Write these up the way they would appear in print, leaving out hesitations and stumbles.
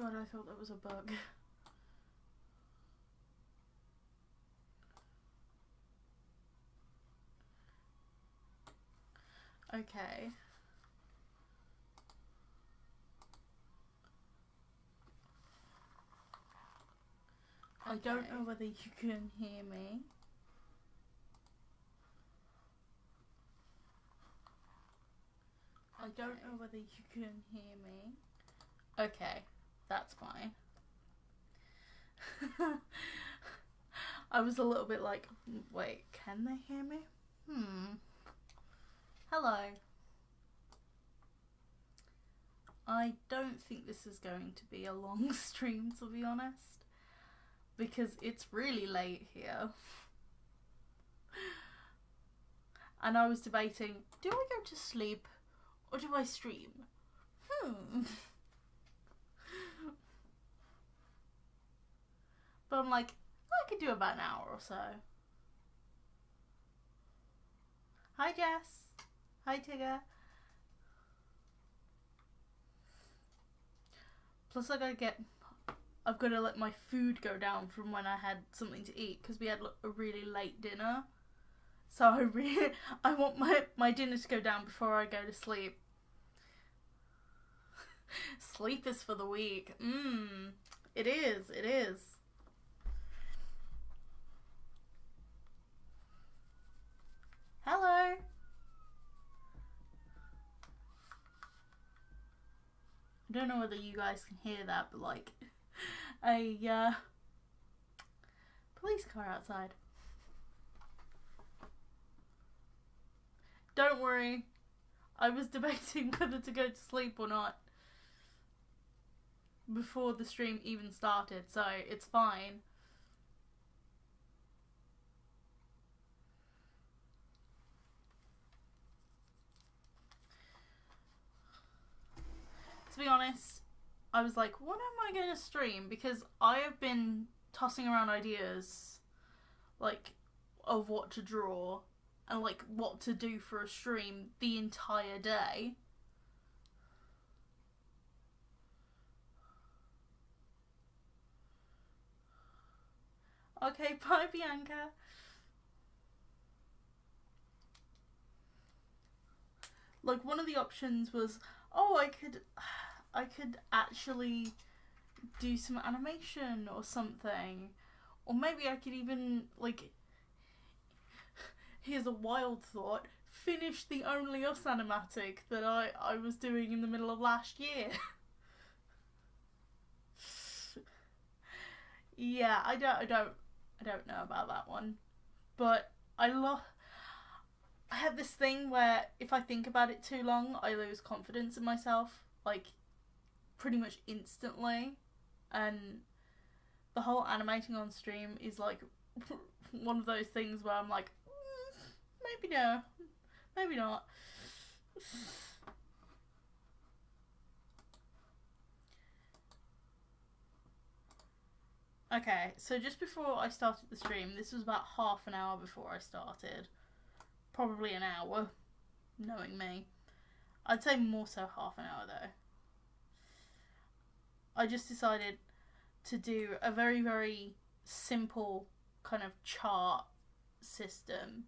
God, I thought that was a bug. Okay. I don't know whether you can hear me. I don't know whether you can hear me. Okay, that's fine. I was a little bit like, wait, can they hear me? Hello. I don't think this is going to be a long stream, to be honest, because it's really late here. And I was debating, do I go to sleep or do I stream? But I'm like, I could do about an hour or so. Hi Jess. Hi Tigger. Plus I've got to let my food go down from when I had something to eat, because we had a really late dinner. So I want my dinner to go down before I go to sleep. Sleep is for the weak. It is. Hello. I don't know whether you guys can hear that, but like a police car outside. Don't worry, I was debating whether to go to sleep or not before the stream even started, so it's fine. To be honest, I was like, what am I going to stream? Because I have been tossing around ideas, like, of what to draw and, like, what to do for a stream the entire day. Okay, bye Bianca. Like, one of the options was, oh, I could actually do some animation or something. Or maybe I could even, like, here's a wild thought, finish the Only Us animatic that I was doing in the middle of last year. Yeah, I don't know about that one. But I have this thing where if I think about it too long, I lose confidence in myself, like, pretty much instantly. And the whole animating on stream is, like, one of those things where I'm like, maybe no, maybe not. Okay, so just before I started the stream, this was about half an hour before I started. Probably an hour, knowing me. I'd say more so half an hour though. I just decided to do a very, very simple kind of chart system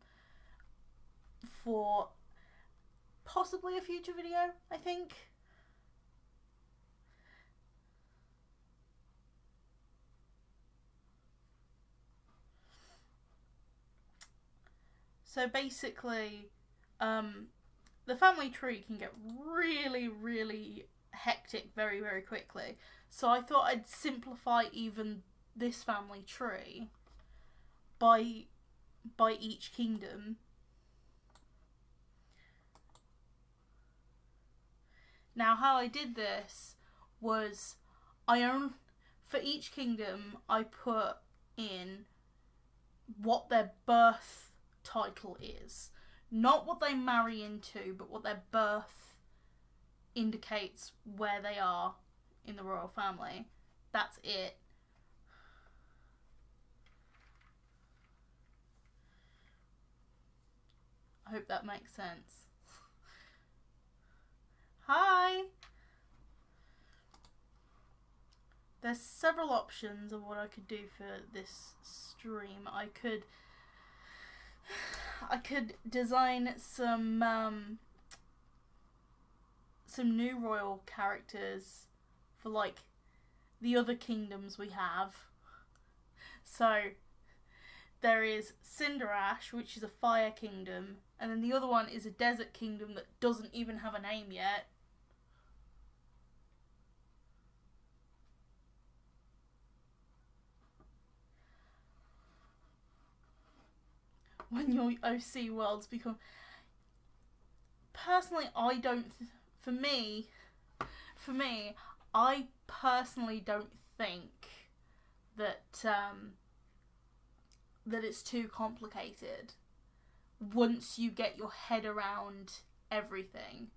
for possibly a future video, I think. So basically, the family tree can get really, really hectic very, very quickly. So I thought I'd simplify even this family tree by each kingdom. Now, how I did this was for each kingdom I put in what their birth title is. Not what they marry into, but what their birth indicates where they are in the royal family. That's it. I hope that makes sense. Hi! there's several options of what I could do for this stream. I could design some new royal characters for like the other kingdoms we have. So there is Cinderash, which is a fire kingdom, and then the other one is a desert kingdom that doesn't even have a name yet. When your OC worlds become... Personally, I don't... For me, I personally don't think that that it's too complicated once you get your head around everything.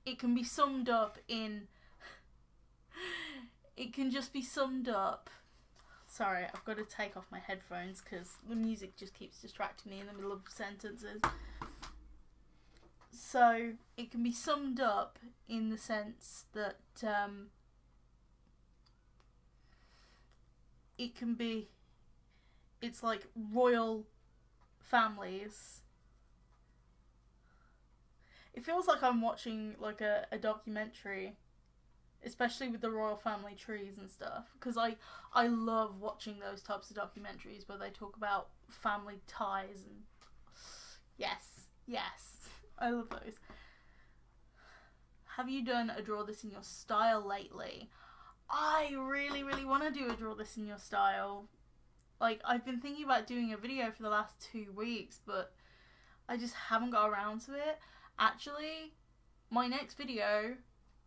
It can be summed up in... It can just be summed up... Sorry, I've got to take off my headphones because the music just keeps distracting me in the middle of sentences. So, it can be summed up in the sense that it can be... It's like royal families. It feels like I'm watching like a documentary, especially with the royal family trees and stuff, because I love watching those types of documentaries where they talk about family ties and yes, I love those. Have you done a draw this in your style lately? I really want to do a draw this in your style. Like, I've been thinking about doing a video for the last 2 weeks, but I just haven't got around to it. Actually, my next video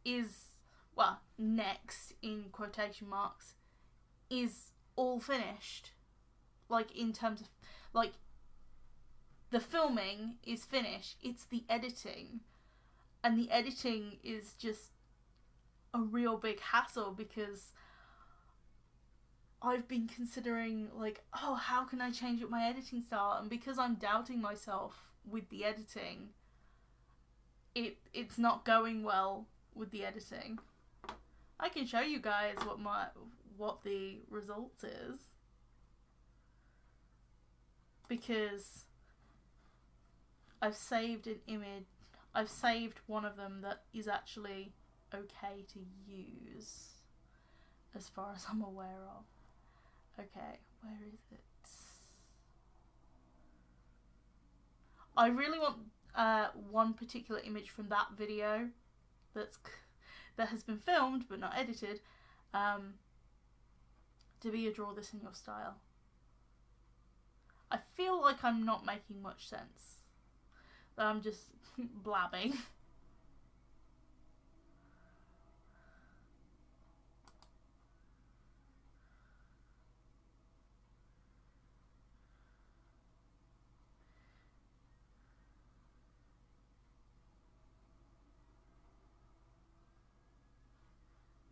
is, well, next in quotation marks, is all finished. Like, in terms of, like, the filming is finished. It's the editing. And the editing is just a real big hassle because I've been considering, like, oh, how can I change up my editing style? And because I'm doubting myself with the editing, it's not going well with the editing. I can show you guys what the result is, because I've saved an image. I've saved one of them that is actually okay to use, as far as I'm aware of. Okay, where is it? I really want one particular image from that video that has been filmed but not edited to be a draw this in your style. I feel like I'm not making much sense, that I'm just blabbing.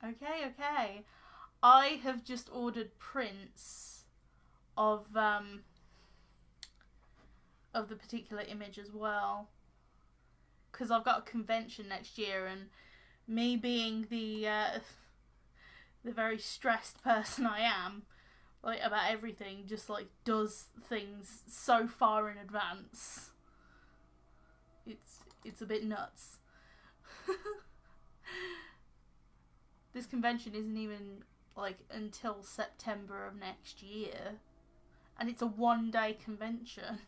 Okay. I have just ordered prints of the particular image as well, because I've got a convention next year, and me being the very stressed person I am, like, about everything, just like does things so far in advance. It's a bit nuts. This convention isn't even, like, until September of next year. And it's a 1-day convention.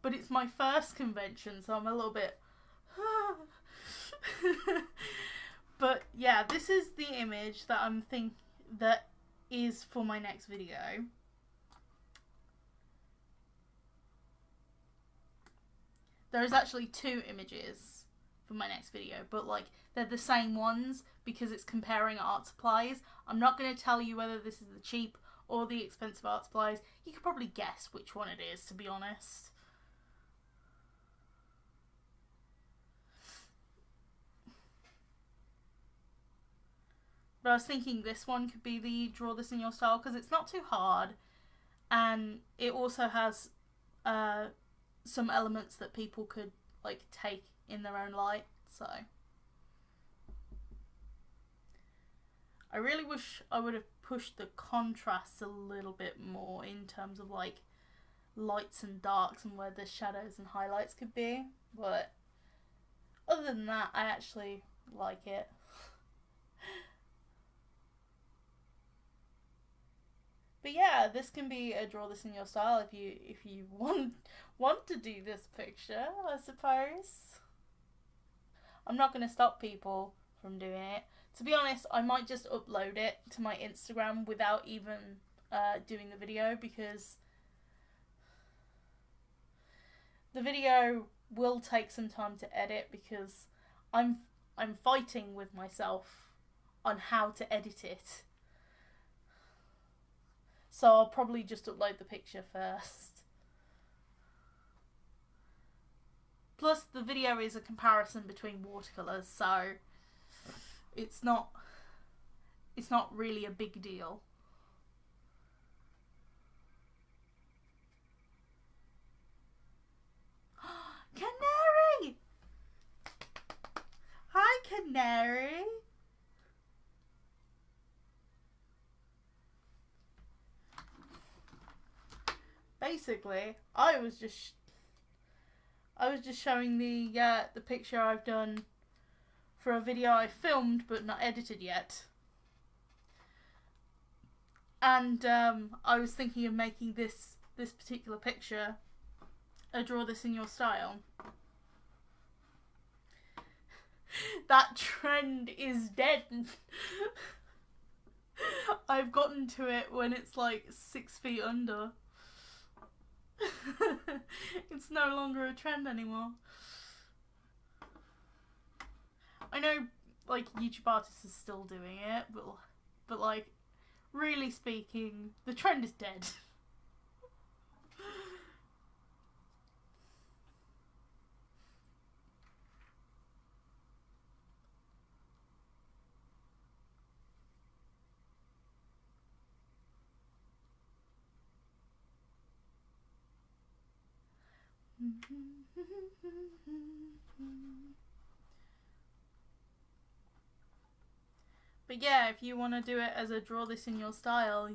But it's my first convention, so I'm a little bit... But, yeah, this is the image that that is for my next video. There is actually 2 images for my next video, but, like, they're the same ones because it's comparing art supplies. I'm not going to tell you whether this is the cheap or the expensive art supplies. You could probably guess which one it is, to be honest. But I was thinking this one could be the draw this in your style, because it's not too hard, and it also has some elements that people could, like, take in their own light, so I really wish I would have push the contrasts a little bit more in terms of like lights and darks and where the shadows and highlights could be. But other than that, I actually like it. But yeah, this can be a draw this in your style if you want to do this picture, I suppose. I'm not going to stop people from doing it. To be honest, I might just upload it to my Instagram without even doing the video, because the video will take some time to edit, because I'm fighting with myself on how to edit it. So I'll probably just upload the picture first. Plus the video is a comparison between watercolours, so it's not really a big deal. Canary! Hi, Canary! Basically, I was just showing the picture I've done for a video I filmed but not edited yet. And I was thinking of making this particular picture a draw this in your style. That trend is dead. I've gotten to it when it's like 6 feet under. It's no longer a trend anymore. I know, like, YouTube artists are still doing it, but like, really speaking, the trend is dead. But yeah, if you want to do it as a draw this in your style,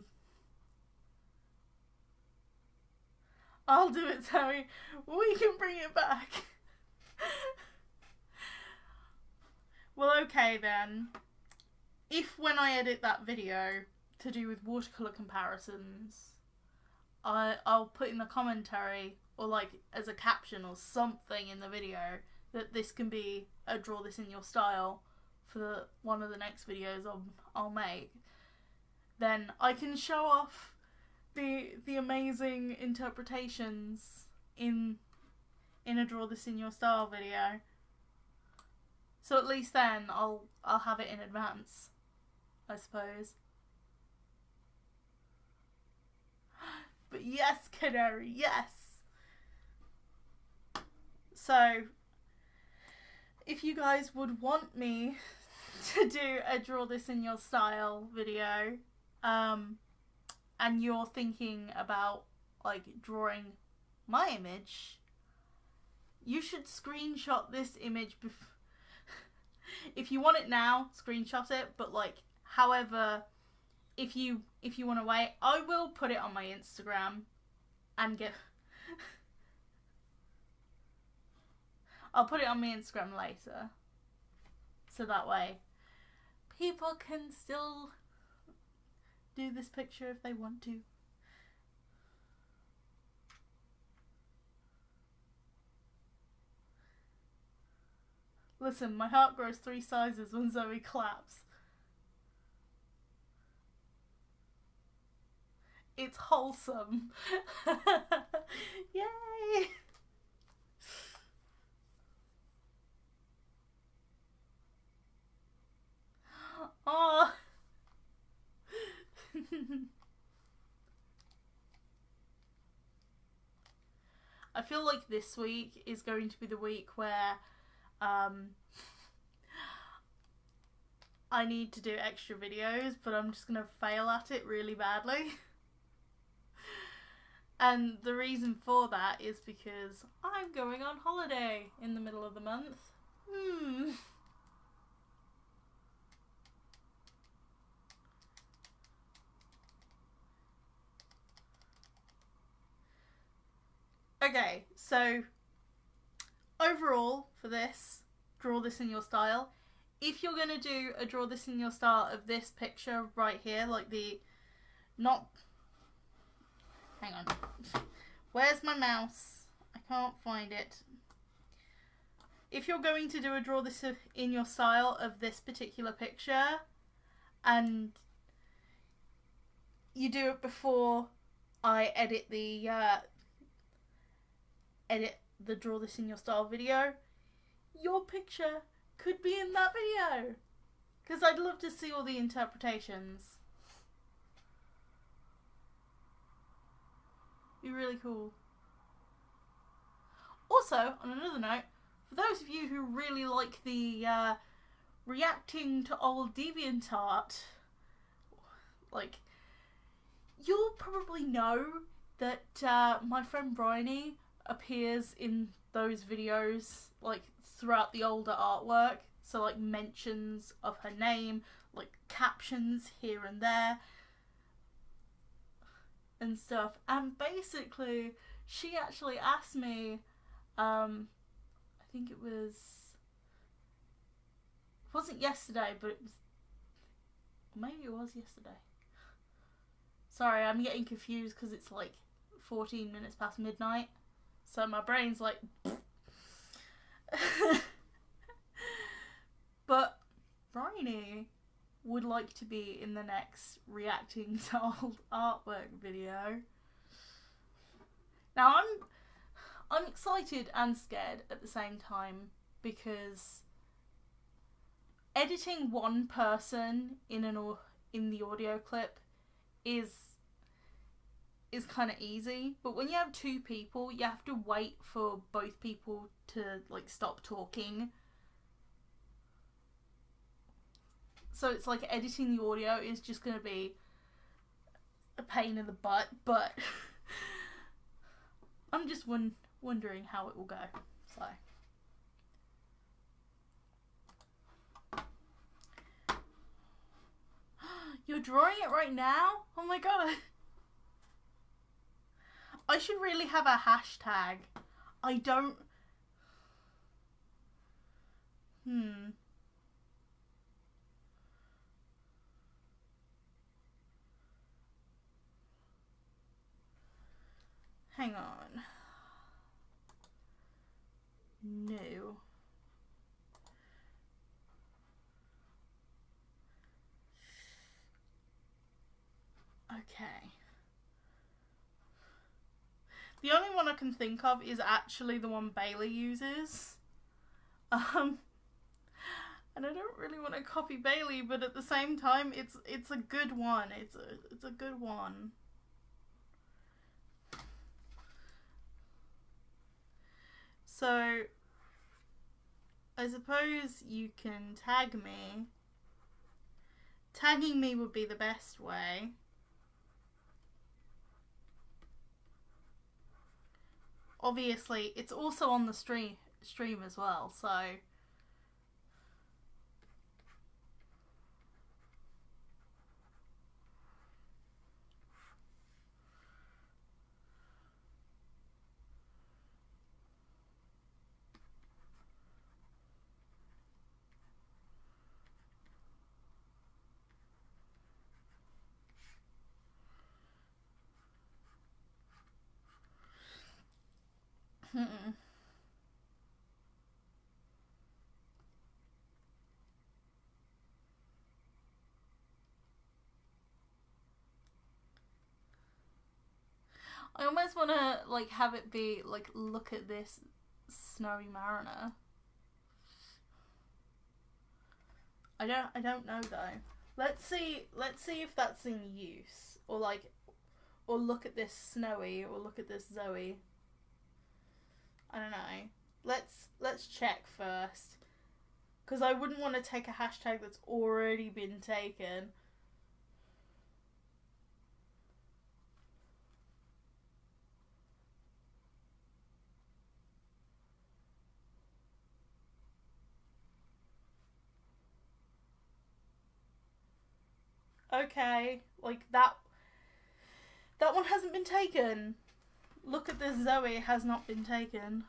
I'll do it, Zoe. We can bring it back. Well, okay then. If when I edit that video to do with watercolour comparisons, I'll put in the commentary, or like as a caption or something in the video, that this can be a draw this in your style for one of the next videos I'll make, then I can show off the amazing interpretations in a draw this in your style video. So at least then I'll have it in advance, I suppose. But yes, Canary, yes! So, if you guys would want me to do a draw this in your style video, and you're thinking about like drawing my image, you should screenshot this image if you want it now, screenshot it, but like, however, if you want to wait, I will put it on my Instagram and I'll put it on my Instagram later, so that way people can still do this picture if they want to. Listen, my heart grows 3 sizes when Zoe claps. It's wholesome. Yay! Oh. I feel like this week is going to be the week where I need to do extra videos, but I'm just gonna fail at it really badly. And the reason for that is because I'm going on holiday in the middle of the month. Okay, so overall for this, draw this in your style. If you're going to do a draw this in your style of this picture right here, like the, not, hang on, where's my mouse? I can't find it. If you're going to do a draw this in your style of this particular picture, and you do it before I edit the draw this in your style video, your picture could be in that video, because I'd love to see all the interpretations. Be really cool. Also, on another note, for those of you who really like the reacting to old DeviantArt, like, you'll probably know that my friend Bryony appears in those videos, like, throughout the older artwork. So, like, mentions of her name, like, captions here and there, and stuff. And basically, she actually asked me, I think it wasn't yesterday, but it was, maybe it was yesterday. Sorry, I'm getting confused because it's like 14 minutes past midnight. So my brain's like... But Bryony would like to be in the next reacting to old artwork video. Now I'm excited and scared at the same time, because editing one person in the audio clip is kind of easy, but when you have two people, you have to wait for both people to, like, stop talking. So it's like editing the audio is just going to be a pain in the butt, but I'm just wondering how it will go. So you're drawing it right now? Oh my god. I should really have a hashtag. I don't... Hang on. No. Okay. The only one I can think of is actually the one Bailey uses. And I don't really want to copy Bailey, but at the same time, it's a good one. It's a good one. So I suppose you can tag me. Tagging me would be the best way. Obviously, it's also on the stream as well, so... I almost want to, like, have it be, like, look at this snowy Mariana. I don't know, though. Let's see if that's in use. Or, like, or look at this Snowy, or look at this Zoe. I don't know. Let's check first. Because I wouldn't want to take a hashtag that's already been taken. Okay, like that one hasn't been taken. Look at this, Zoe has not been taken.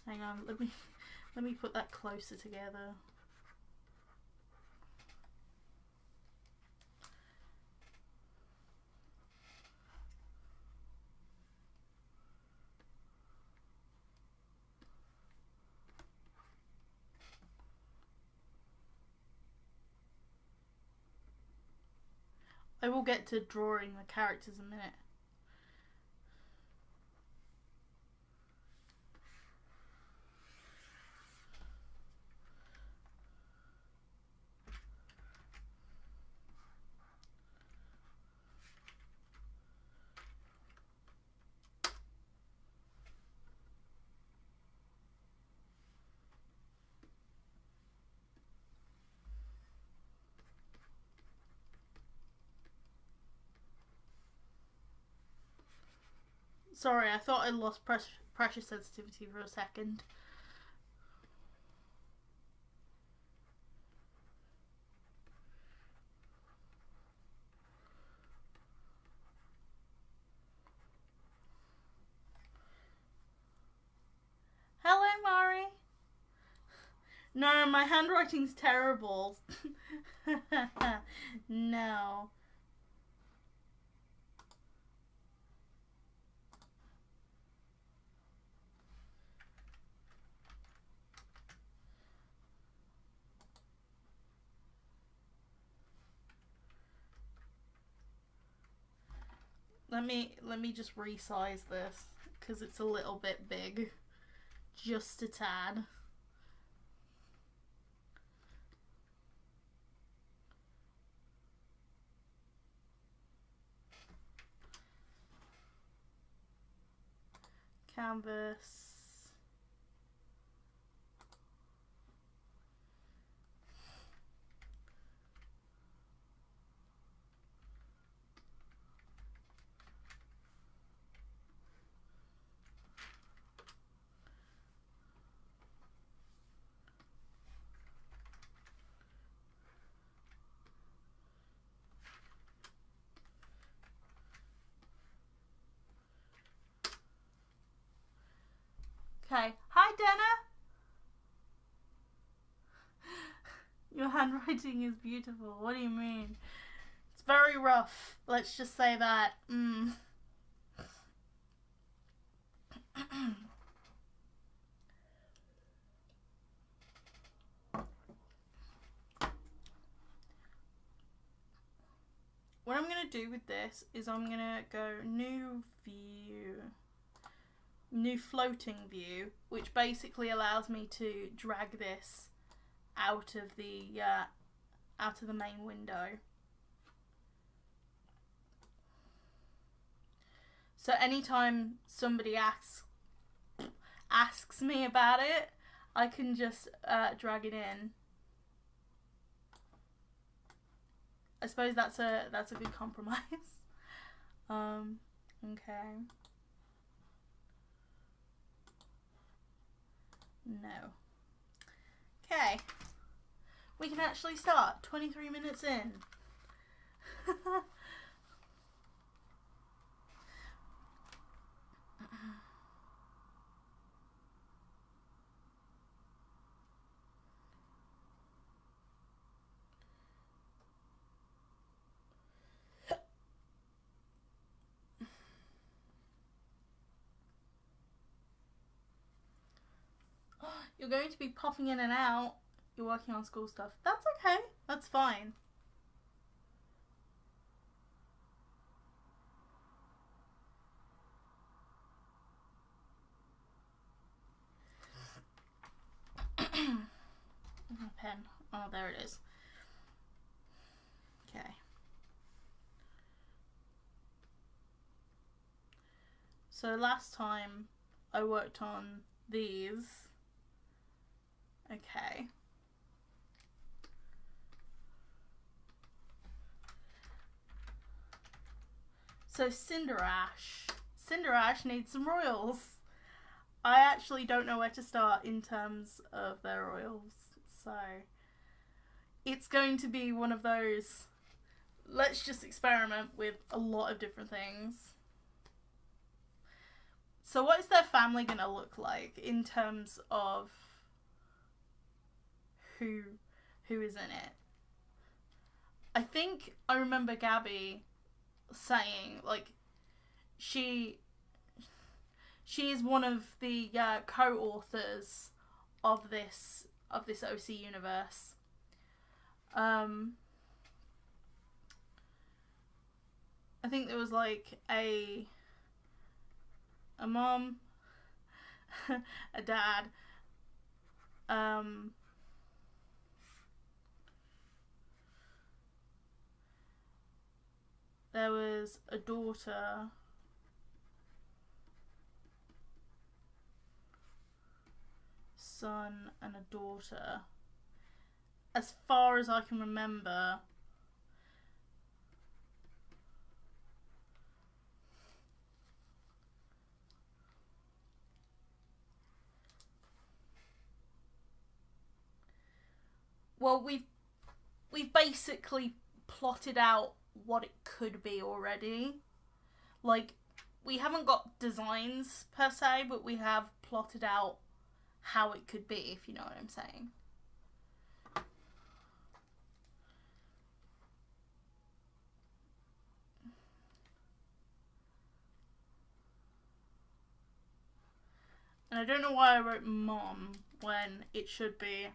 Hang on, let me put that closer together. I will get to drawing the characters in a minute. Sorry, I thought I lost pressure sensitivity for a second. Hello, Mari. No, my handwriting's terrible. No. Let me just resize this because it's a little bit big. Just a tad. Canvas. Okay. Hi, Dana. Your handwriting is beautiful. What do you mean? It's very rough. Let's just say that. What I'm going to do with this is I'm going to go new view, new floating view, which basically allows me to drag this out of the main window. So anytime somebody asks me about it, I can just drag it in. I suppose that's a good compromise. Okay. No. Okay. We can actually start 23 minutes in. You're going to be popping in and out. You're working on school stuff. That's okay. That's fine. My pen. Oh, there it is. Okay. So last time I worked on these. Okay. So Cinder Ash needs some royals. I actually don't know where to start in terms of their oils. So it's going to be one of those, let's just experiment with a lot of different things. So what is their family going to look like in terms of who is in it? I think I remember Gabby saying, like, she is one of the co-authors of this OC universe. I think there was like a mom, a dad, there was a daughter, son, and a daughter. As far as I can remember, well, we've basically plotted out what it could be already. Like, we haven't got designs per se, but we have plotted out how it could be, if you know what I'm saying. And I don't know why I wrote mom when it should be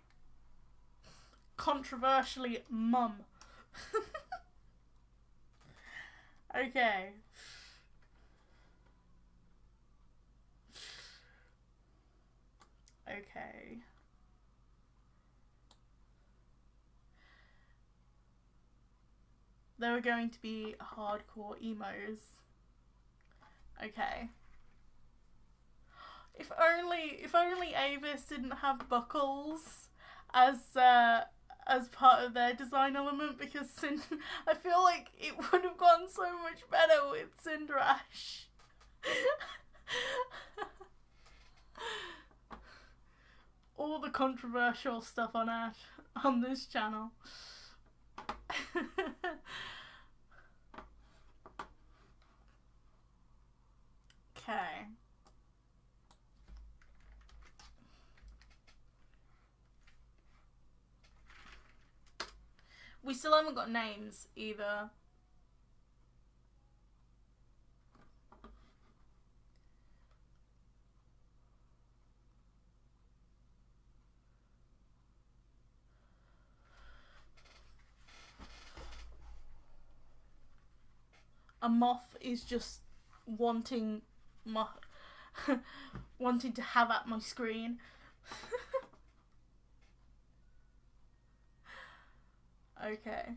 controversially mum. Okay. Okay. There were going to be hardcore emos. Okay. If only Avis didn't have buckles as part of their design element, because I feel like it would have gone so much better with Cindrash. All the controversial stuff on this channel. Okay. We still haven't got names either. A moth is just wanting wanting to have at my screen. Okay.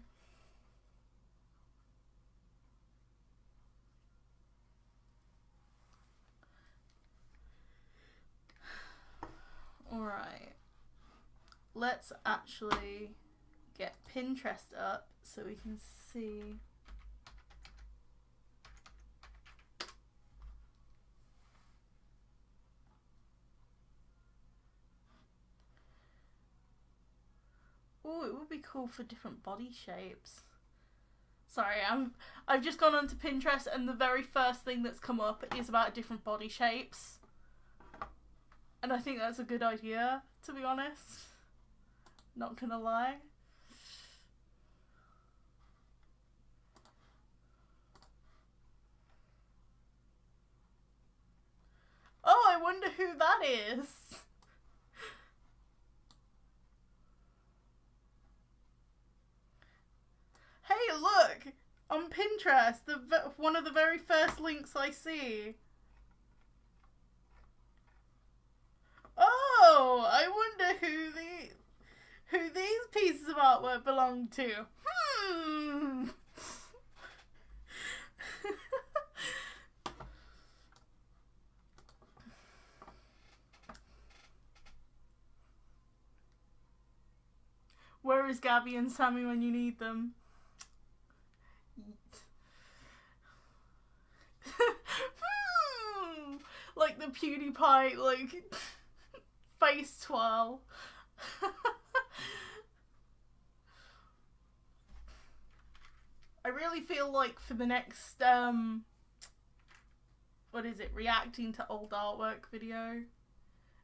Alright. Let's actually get Pinterest up so we can see. Oh, it would be cool for different body shapes. Sorry, I've just gone onto Pinterest and the very first thing that's come up is about different body shapes. And I think that's a good idea, to be honest. Not gonna lie. Oh, I wonder who that is. Hey, look! On Pinterest, one of the very first links I see. Oh, I wonder who these pieces of artwork belong to. Where is Gabby and Sammy when you need them? Like the PewDiePie, like, face twirl. I really feel like for the next, what is it, reacting to old artwork video,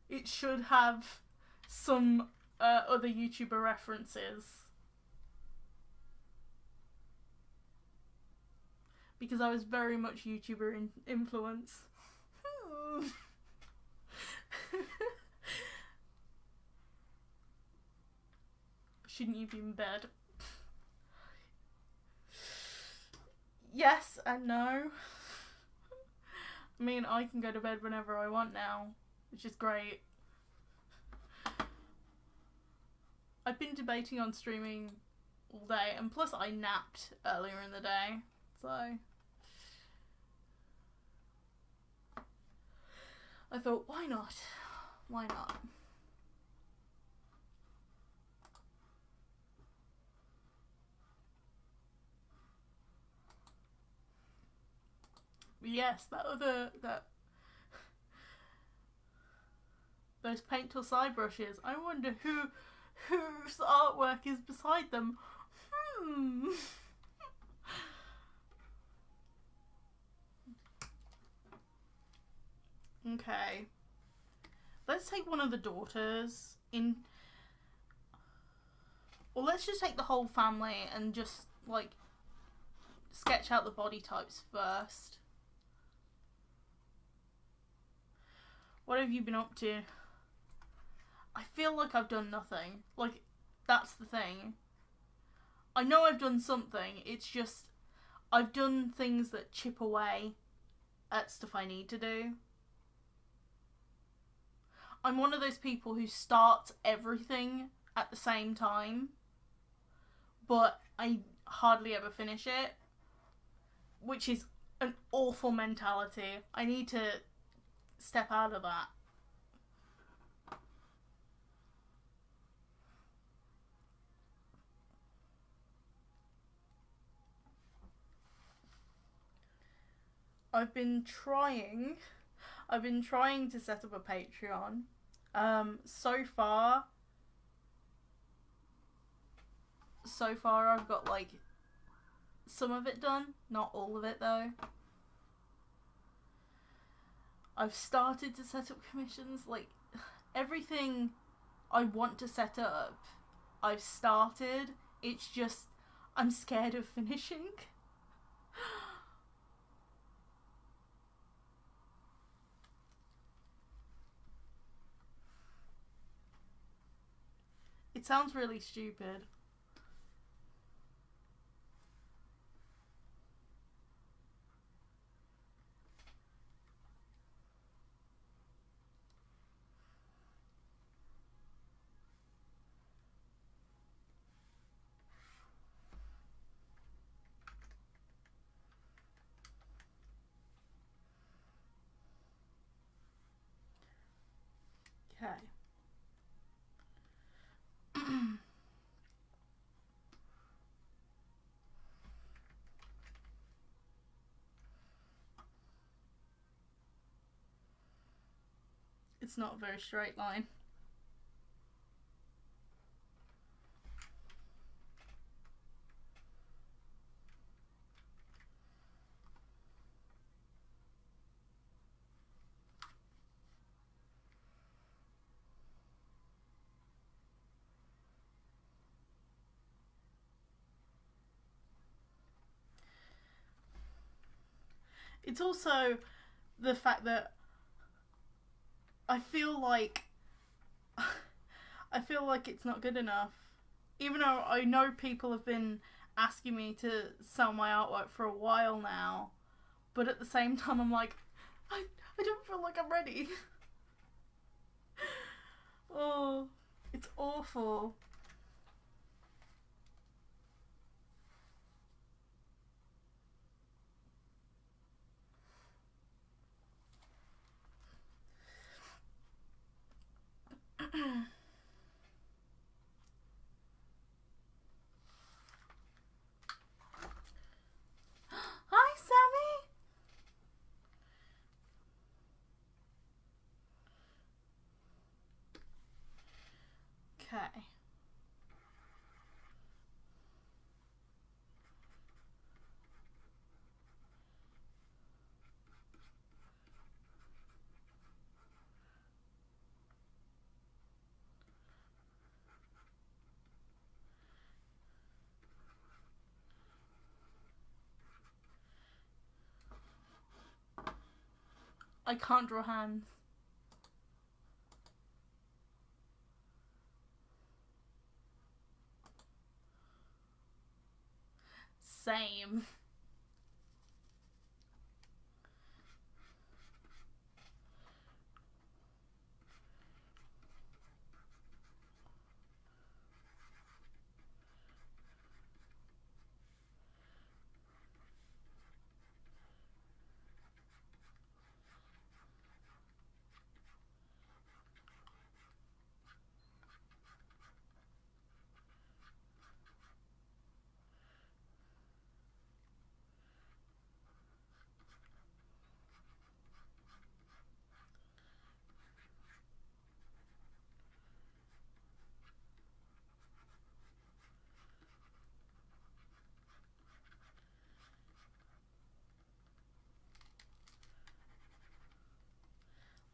it should have some other YouTuber references. Because I was very much YouTuber influence. Shouldn't you be in bed? Yes and no. I mean, I can go to bed whenever I want now, which is great. I've been debating on streaming all day, and plus I napped earlier in the day, so I thought, why not? Why not? Yes, those paint tool side brushes. I wonder whose artwork is beside them. Okay. Let's take one of the daughters in. Or let's just take the whole family and just, like, sketch out the body types first. What have you been up to? I feel like I've done nothing. Like, that's the thing. I know I've done something, it's just I've done things that chip away at stuff I need to do. I'm one of those people who starts everything at the same time, but I hardly ever finish it, which is an awful mentality. I need to step out of that. I've been trying to set up a Patreon. So far I've got, like, some of it done, not all of it though. I've started to set up commissions, like, everything I want to set up, I've started. It's just, I'm scared of finishing. It sounds really stupid. Okay. It's not a very straight line. It's also the fact that I feel like it's not good enough. Even though I know people have been asking me to sell my artwork for a while now, but at the same time I'm like, I don't feel like I'm ready. Oh, it's awful. Hi, Sammy. I can't draw hands. Same.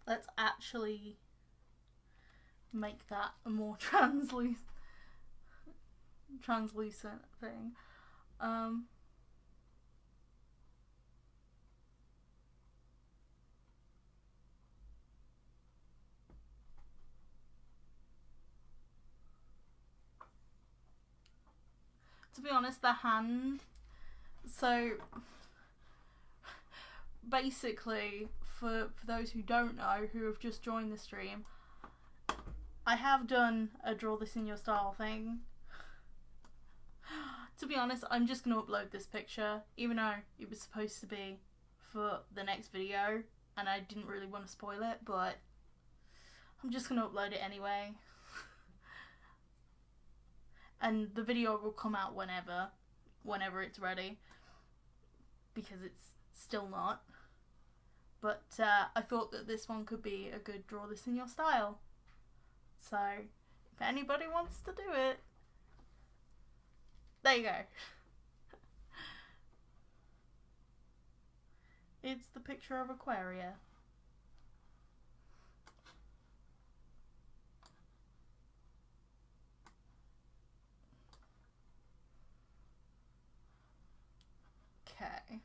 Let's actually make that a more translucent thing. To be honest, the hand, so basically, for those who don't know, who have just joined the stream, I have done a draw this in your style thing. To be honest, I'm just going to upload this picture, even though it was supposed to be for the next video, and I didn't really want to spoil it, but I'm just going to upload it anyway. And the video will come out whenever it's ready, because it's still not. But I thought that this one could be a good draw this in your style. So, if anybody wants to do it, there you go. It's the picture of Aquaria. Okay.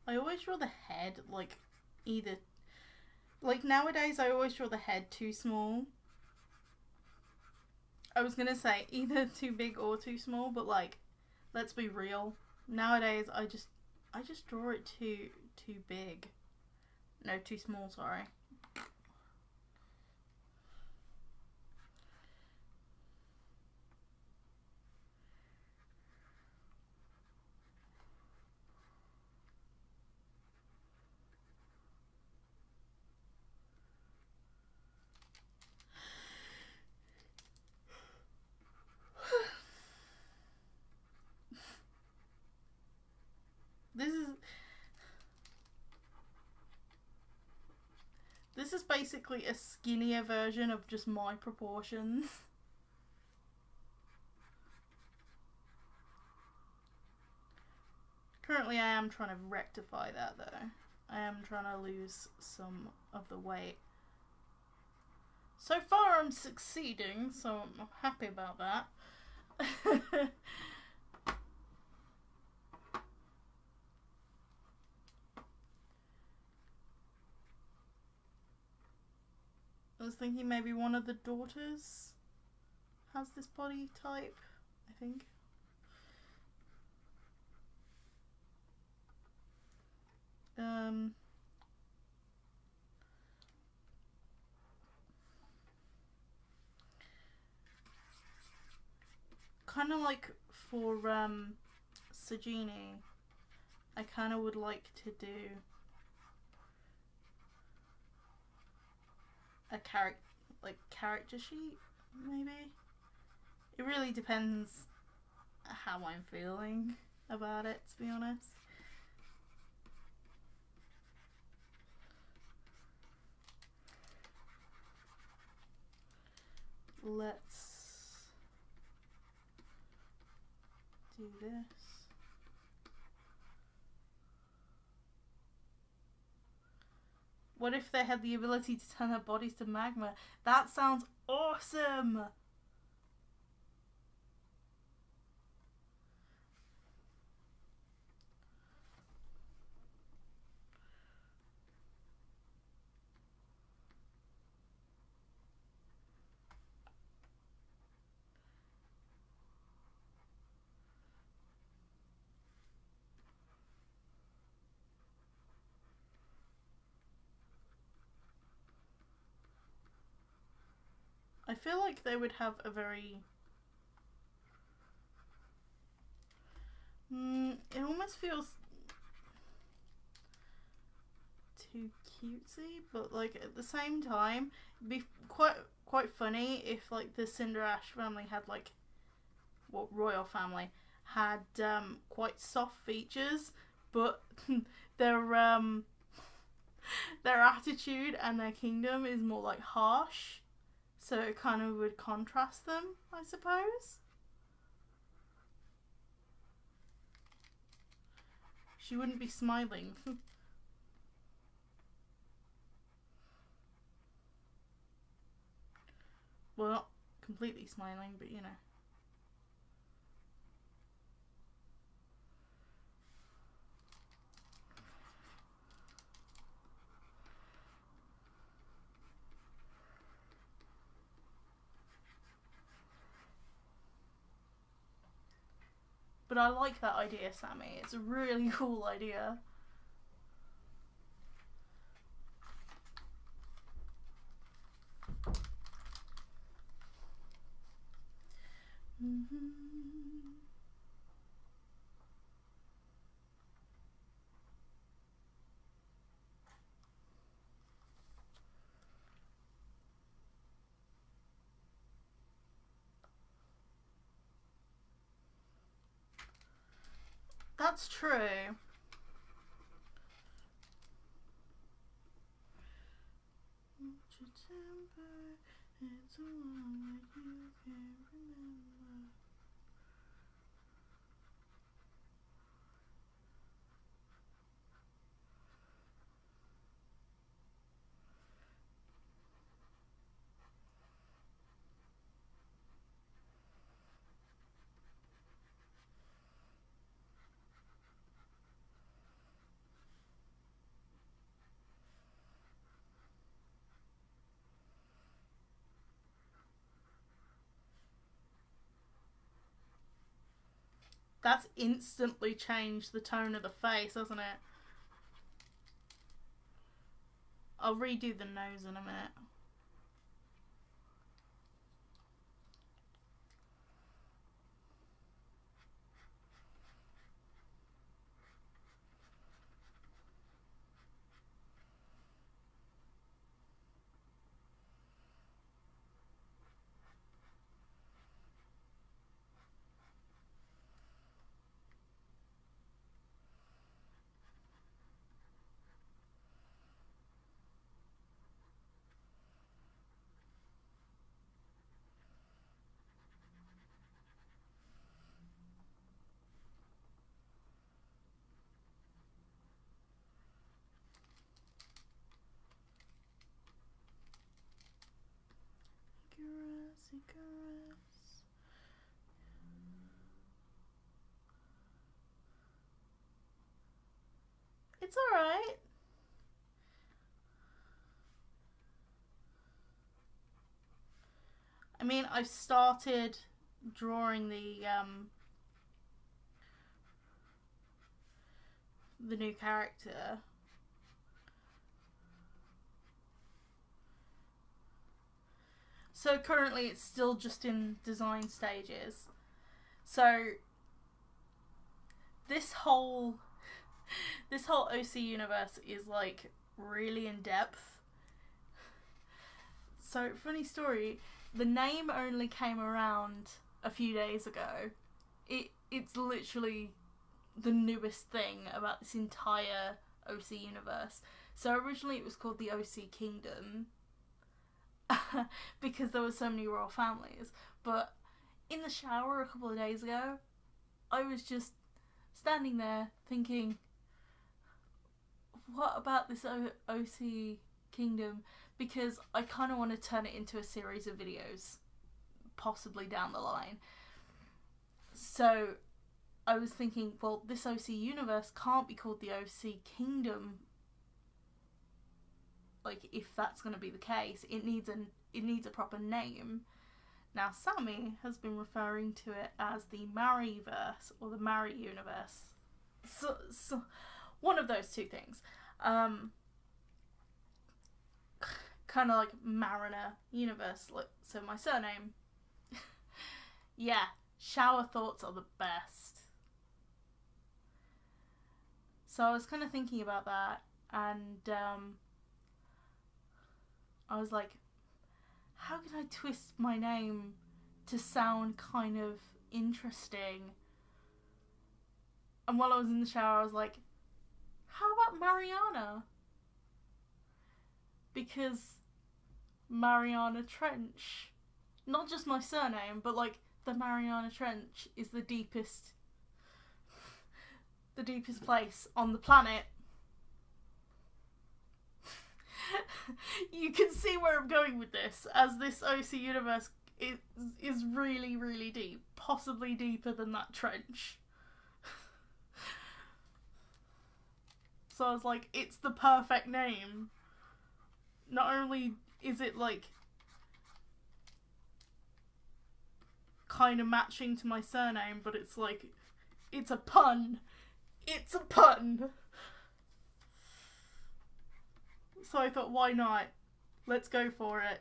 I always draw the head, like, either... Like, nowadays, I always draw the head too small. I was gonna say either too big or too small, but, like, let's be real. Nowadays, I just draw it too big. No, too small, sorry. This is basically a skinnier version of just my proportions. Currently I am trying to rectify that though. I am trying to lose some of the weight. So far I'm succeeding, so I'm happy about that. I was thinking maybe one of the daughters has this body type, I think. Kind of like for Sagini, I kind of would like to do a character sheet, maybe. It really depends how I'm feeling about it, to be honest. Let's do this. What if they had the ability to turn their bodies to magma? That sounds awesome! I feel like they would have a very... it almost feels too cutesy, but like at the same time, it'd be quite funny if like the Cinderash family had like, what, royal family had quite soft features, but their attitude and their kingdom is more like harsh. So it kind of would contrast them, I suppose. She wouldn't be smiling. Well, not completely smiling, but you know. But I like that idea, Sammy. It's a really cool idea. That's true. It's a one that you can't remember. That's instantly changed the tone of the face, hasn't it? I'll redo the nose in a minute. Caress. It's alright. I mean, I've started drawing the new character. So currently it's still just in design stages. So this whole OC universe is like really in depth. So funny story, the name only came around a few days ago. It's literally the newest thing about this entire OC universe. So originally it was called the OC Kingdom. Because there were so many royal families. But in the shower a couple of days ago, I was just standing there thinking, what about this OC Kingdom? Because I kind of want to turn it into a series of videos, possibly down the line. So I was thinking, well, this OC universe can't be called the OC Kingdom. Like, if that's going to be the case, it needs a proper name. Now, Sammy has been referring to it as the Mariverse, or the Mari universe. So one of those two things. Kind of like Mariana universe. Like, so my surname. Yeah, shower thoughts are the best. So I was kind of thinking about that, and I was like, how can I twist my name to sound kind of interesting? And while I was in the shower, I was like, how about Mariana? Because Mariana Trench, not just my surname, but like the Mariana Trench is the deepest place on the planet. You can see where I'm going with this, as this OC universe is really, really deep. Possibly deeper than that trench. So I was like, it's the perfect name. Not only is it like kind of matching to my surname, but it's like, it's a pun. It's a pun. So I thought, why not? Let's go for it.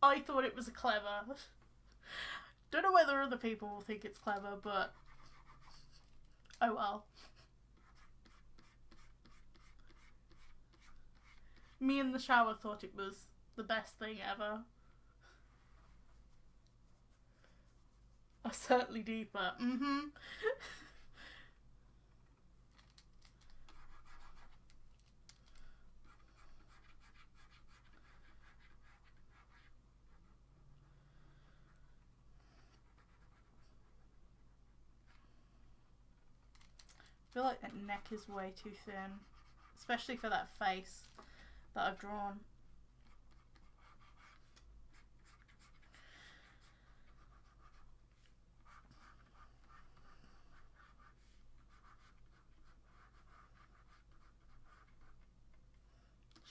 I thought it was clever. Don't know whether other people will think it's clever, but oh well. Me in the shower thought it was the best thing ever. Certainly deeper. I feel like that neck is way too thin, especially for that face that I've drawn.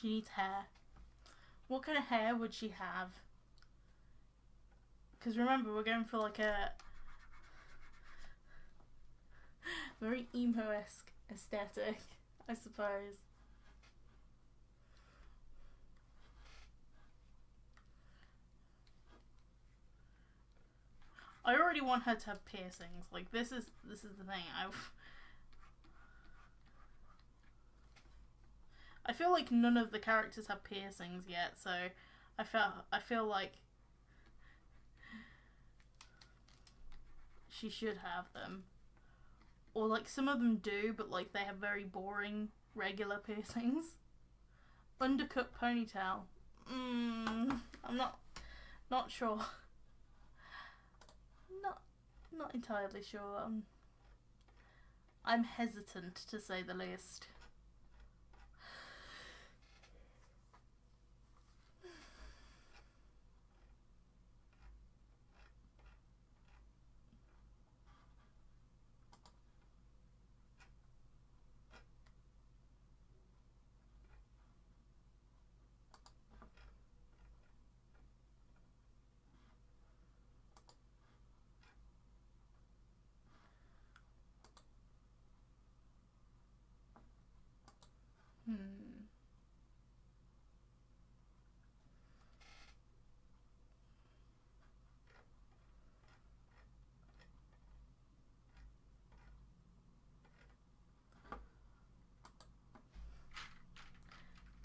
She needs hair. What kind of hair would she have? Because remember, we're going for like a very emo-esque aesthetic, I suppose. I already want her to have piercings. Like, this is the thing. I feel like none of the characters have piercings yet, so I feel like she should have them. Or like some of them do, but like they have very boring regular piercings. Undercut ponytail. I'm not sure. Not entirely sure. I'm hesitant, to say the least.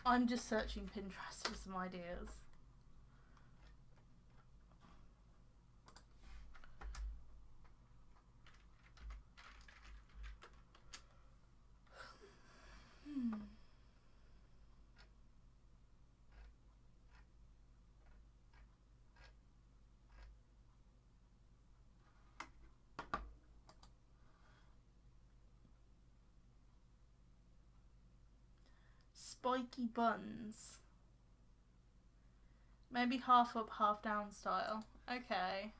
I'm just searching Pinterest for some ideas. spiky buns. Maybe half up, half down style. Okay.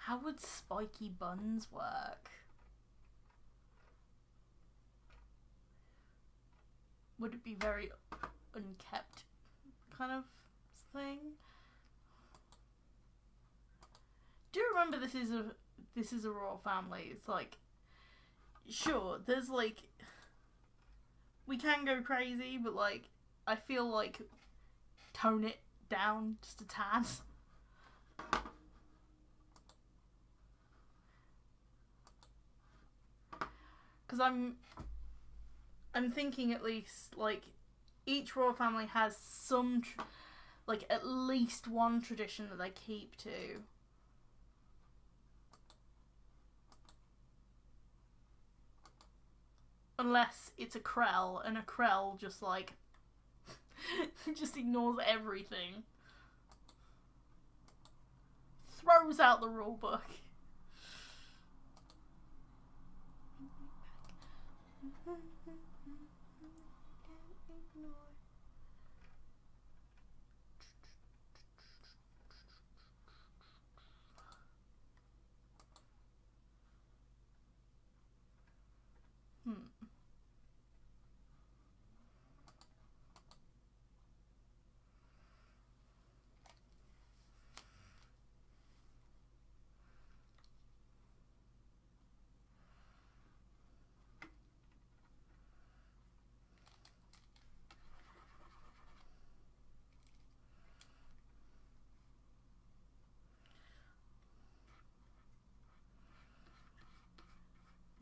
How would spiky buns work? Would it be very unkept kind of thing? Do you remember this is a royal family? It's like, sure, there's like, we can go crazy, but like, I feel like tone it down just a tad. Because I'm thinking at least, like, each royal family has some, like, at least one tradition that they keep to. Unless it's a Krell, and a Krell just, like, just ignores everything. Throws out the rule book.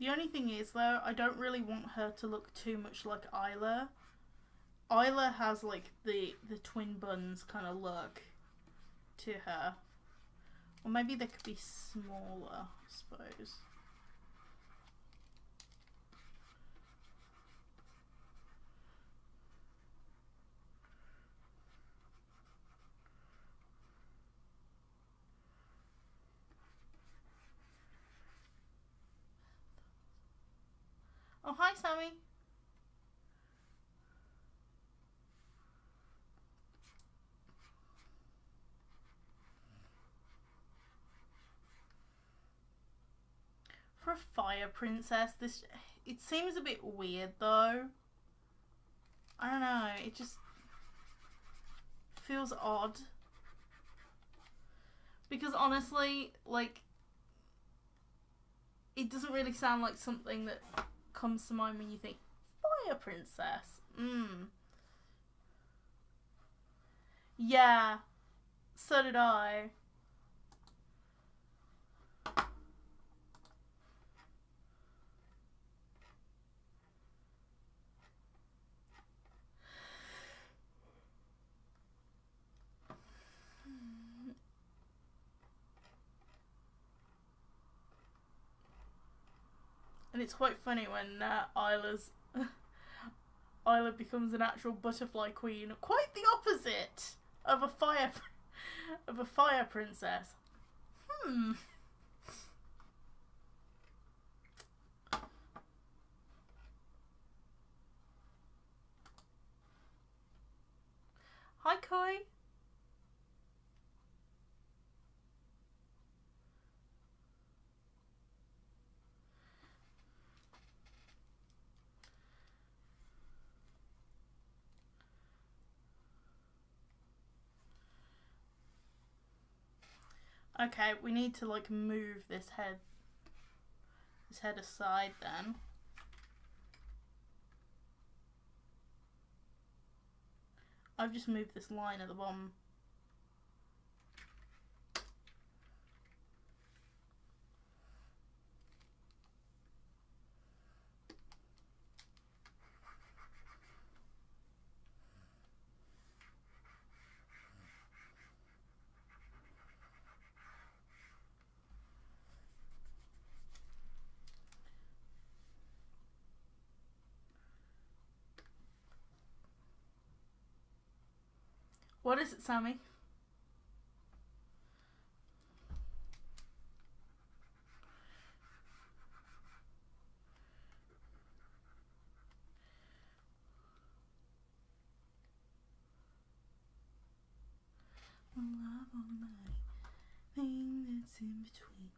The only thing is, though, I don't really want her to look too much like Isla. Isla has, like, the twin buns kind of look to her. Or maybe they could be smaller, I suppose. Oh, hi, Sammy. For a fire princess, it seems a bit weird, though. I don't know, it just feels odd. Because honestly, like, it doesn't really sound like something that comes to mind when you think fire princess. Yeah, so did I. And it's quite funny when Isla becomes an actual butterfly queen. Quite the opposite of a fire princess. Hi, Koi. Okay, we need to, like, move this head aside then. I've just moved this line at the bottom. What is it, Sammy? Love on my thing that's in between.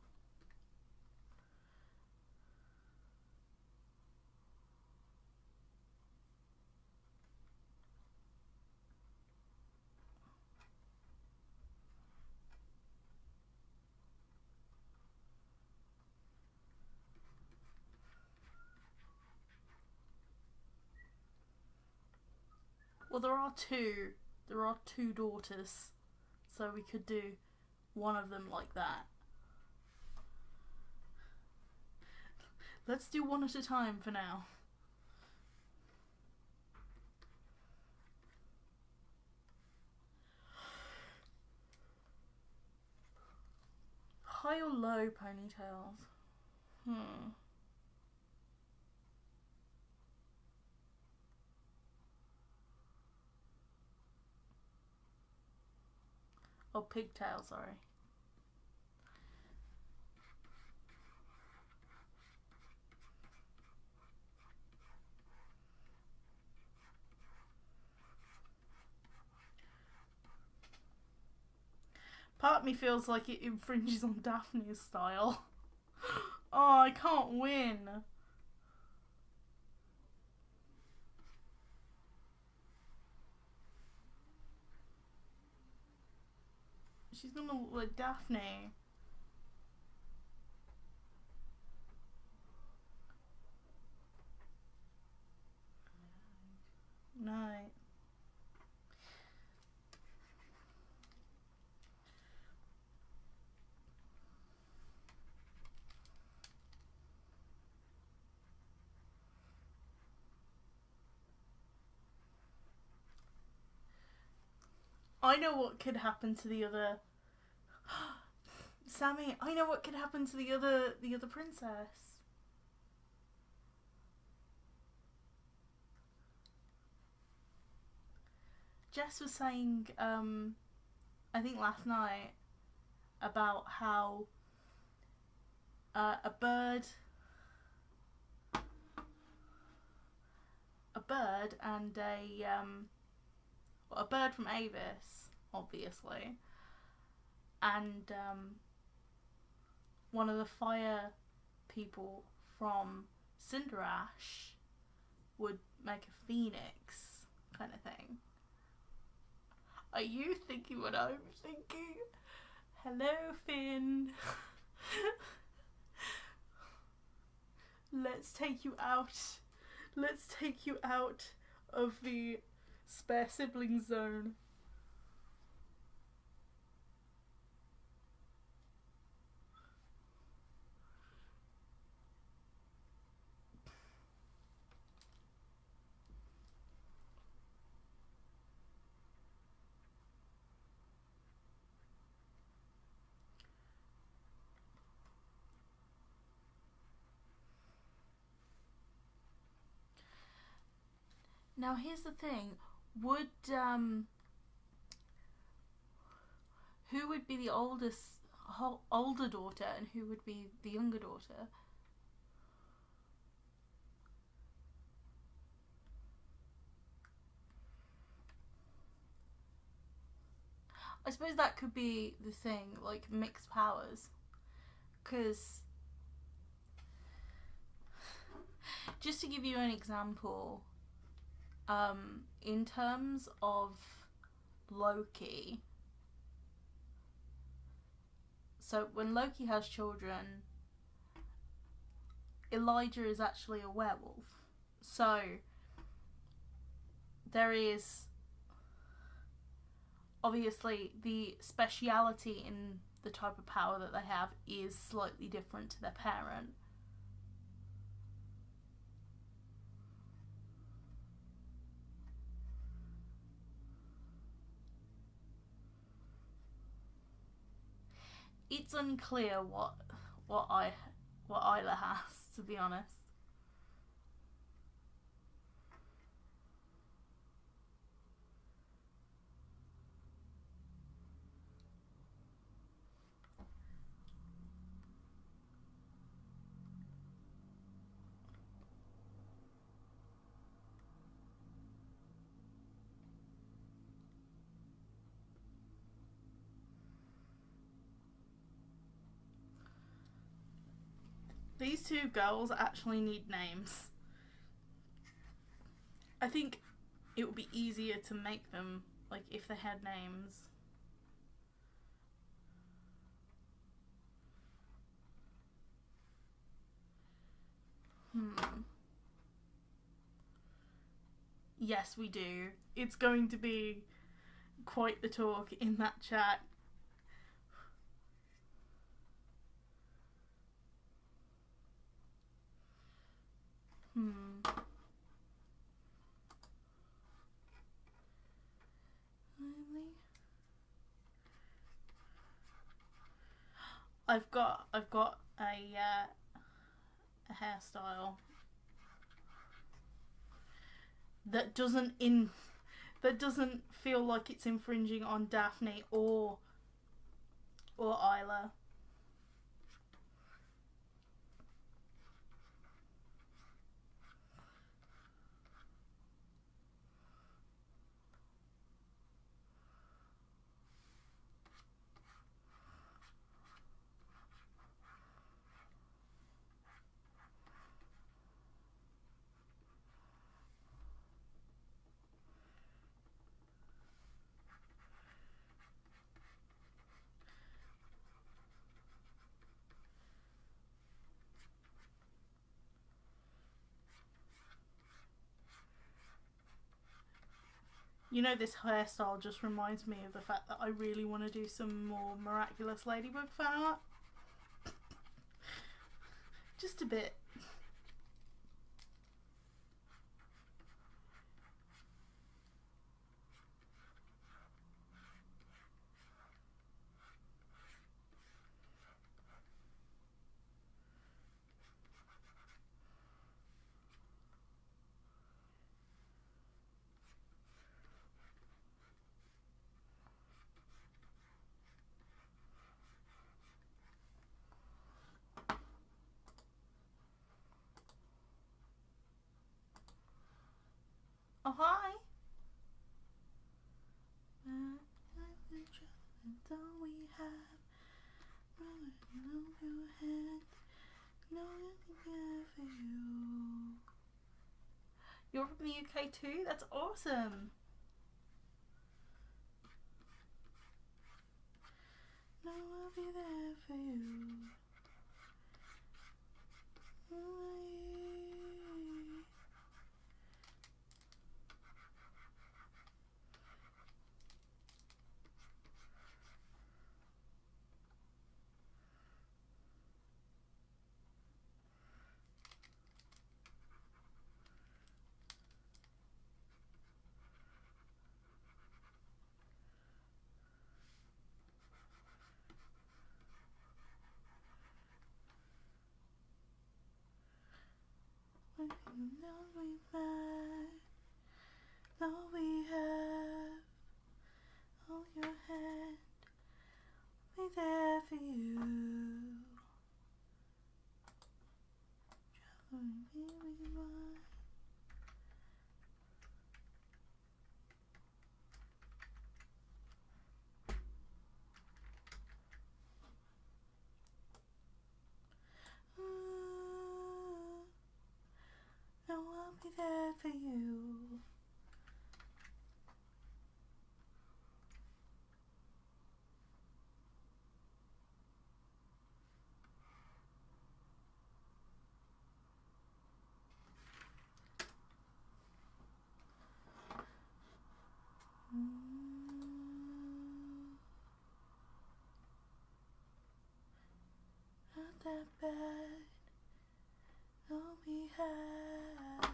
Well, there are two. There are two daughters, so we could do one of them like that. Let's do one at a time for now. High or low ponytails? Oh, pigtail, sorry. Part of me feels like it infringes on Daphne's style. Oh, I can't win. She's gonna look like Daphne. Night. I know what could happen to the other. Sammy, I know what could happen to the other princess. Jess was saying, I think last night, about how a bird and a bird from Avis, obviously, and one of the fire people from Cinderash would make a phoenix kind of thing. Are you thinking what I'm thinking? Hello, Finn. Let's take you out. Let's take you out of the spare sibling zone. Now here's the thing, would who would be the older daughter and who would be the younger daughter? I suppose that could be the thing, like mixed powers, because just to give you an example, in terms of Loki, so when Loki has children, Elijah is actually a werewolf. So there is obviously the speciality in the type of power that they have is slightly different to their parent. It's unclear what Isla has, to be honest. These two girls actually need names. I think it would be easier to make them, like, if they had names. Yes, we do. It's going to be quite the talk in that chat. I've got a hairstyle that doesn't feel like it's infringing on Daphne or Isla. You know, this hairstyle just reminds me of the fact that I really want to do some more Miraculous Ladybug fan art. Just a bit. Oh, hi. You're from the UK too? That's awesome. No, I'll be there for you. Now we have all your hand, be there for you. Now I'll be there for you. Not that bad. All we have.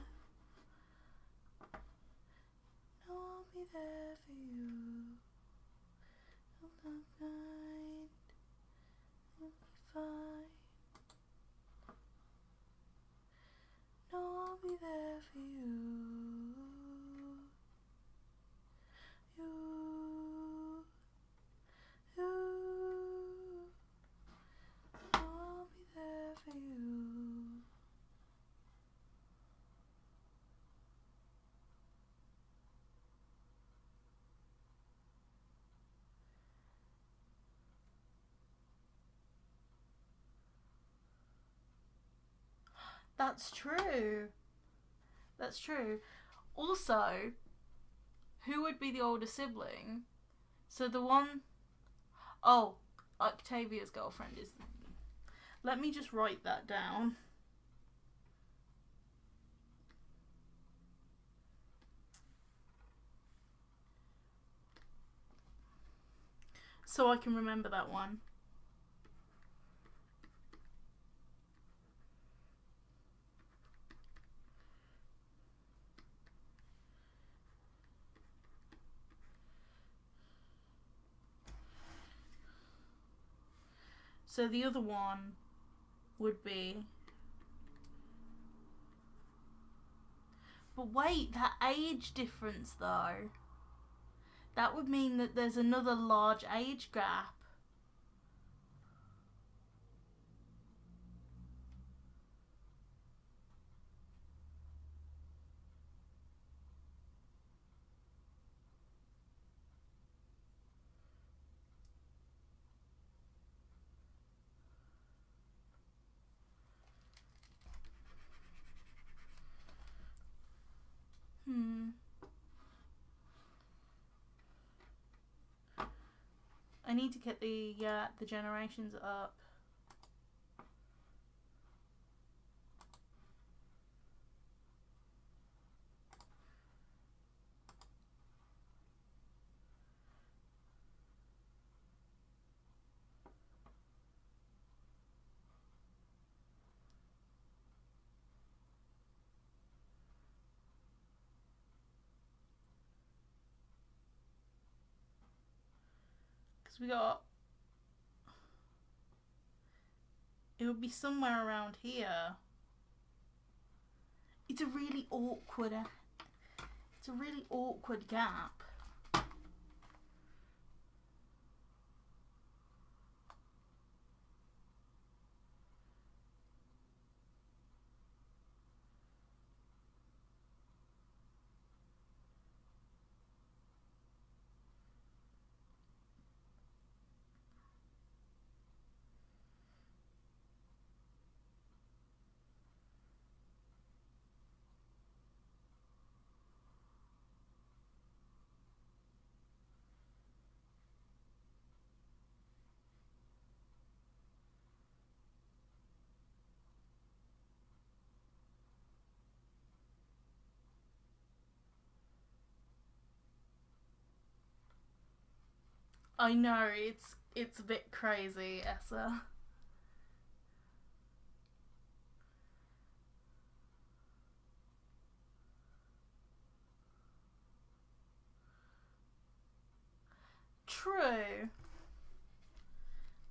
No, I'll be there for you. I'm not blind. I'll be fine. No, I'll be there for you. I'll be there for you. That's true. That's true. Also, who would be the older sibling? So the one... Oh, Octavia's girlfriend is... Let me just write that down. So I can remember that one. So the other one would be... But wait, that age difference though. That would mean that there's another large age gap. I need to get the generations up. Because we got... It would be somewhere around here. It's a really awkward... It's a really awkward gap. I know, it's a bit crazy, Essa. True.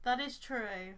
That is true.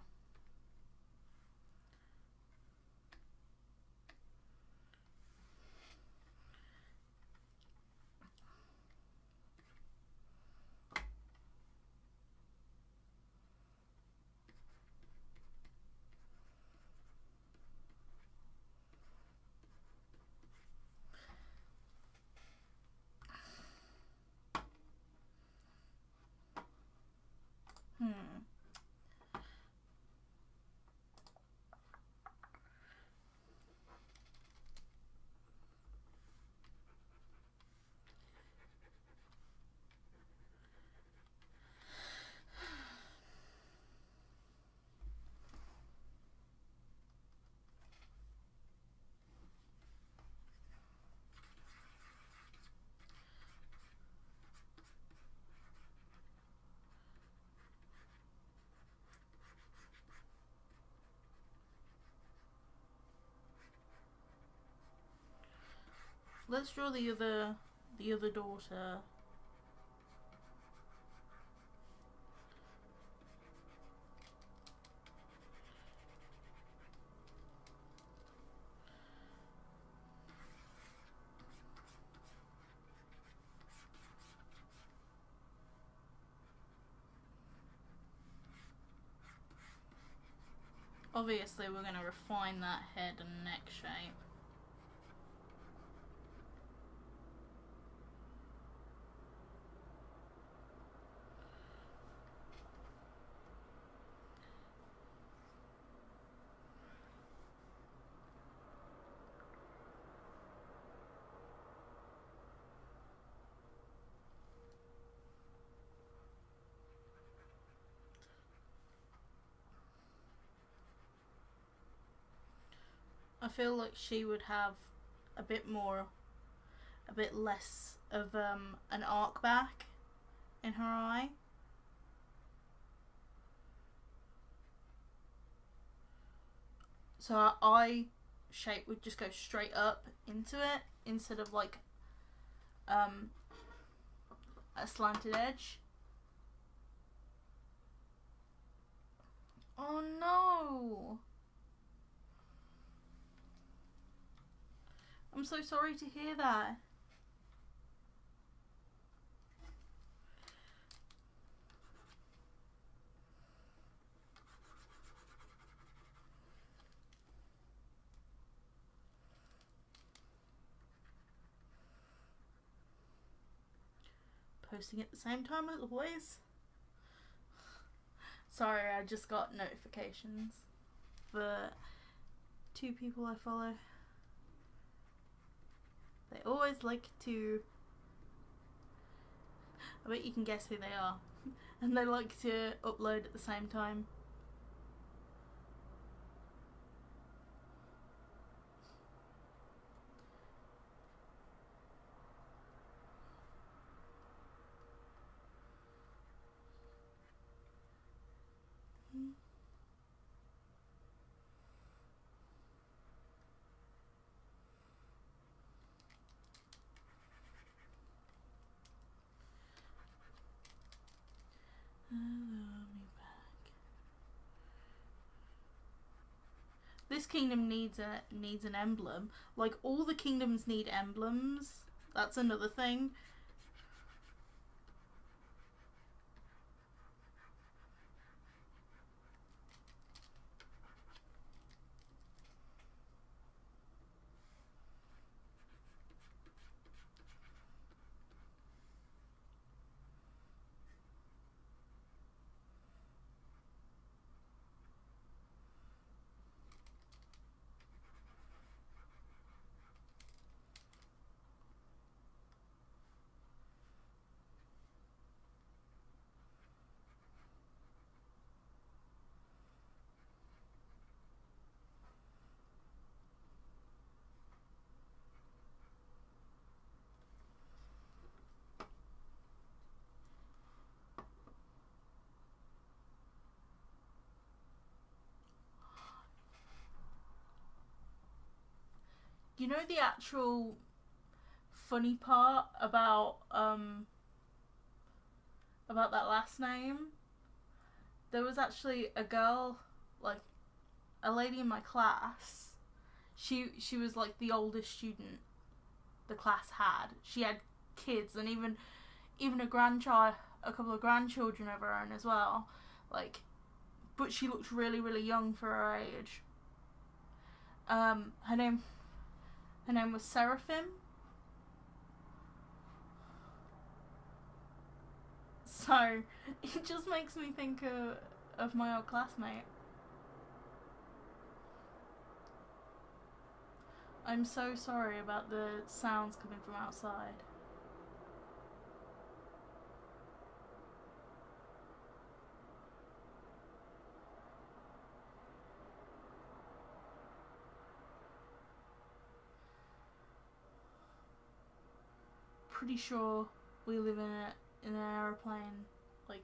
Let's draw the other daughter. Obviously, we're going to refine that head and neck shape. I feel like she would have a bit less of an arc back in her eye. So her eye shape would just go straight up into it instead of like a slanted edge. Oh no! I'm so sorry to hear that. Posting at the same time as always. Sorry, I just got notifications for 2 people I follow. They always like to... I bet you can guess who they are. And they like to upload at the same time. This kingdom needs an emblem. Like, all the kingdoms need emblems. That's another thing. You know the actual funny part about that last name? There was actually a girl, like a lady in my class. She was like the oldest student the class had. She had kids and even a couple of grandchildren of her own as well. Like, but she looked really, really young for her age. Her name was Seraphim. So it just makes me think of my old classmate. I'm so sorry about the sounds coming from outside. Pretty sure we live in an aeroplane, like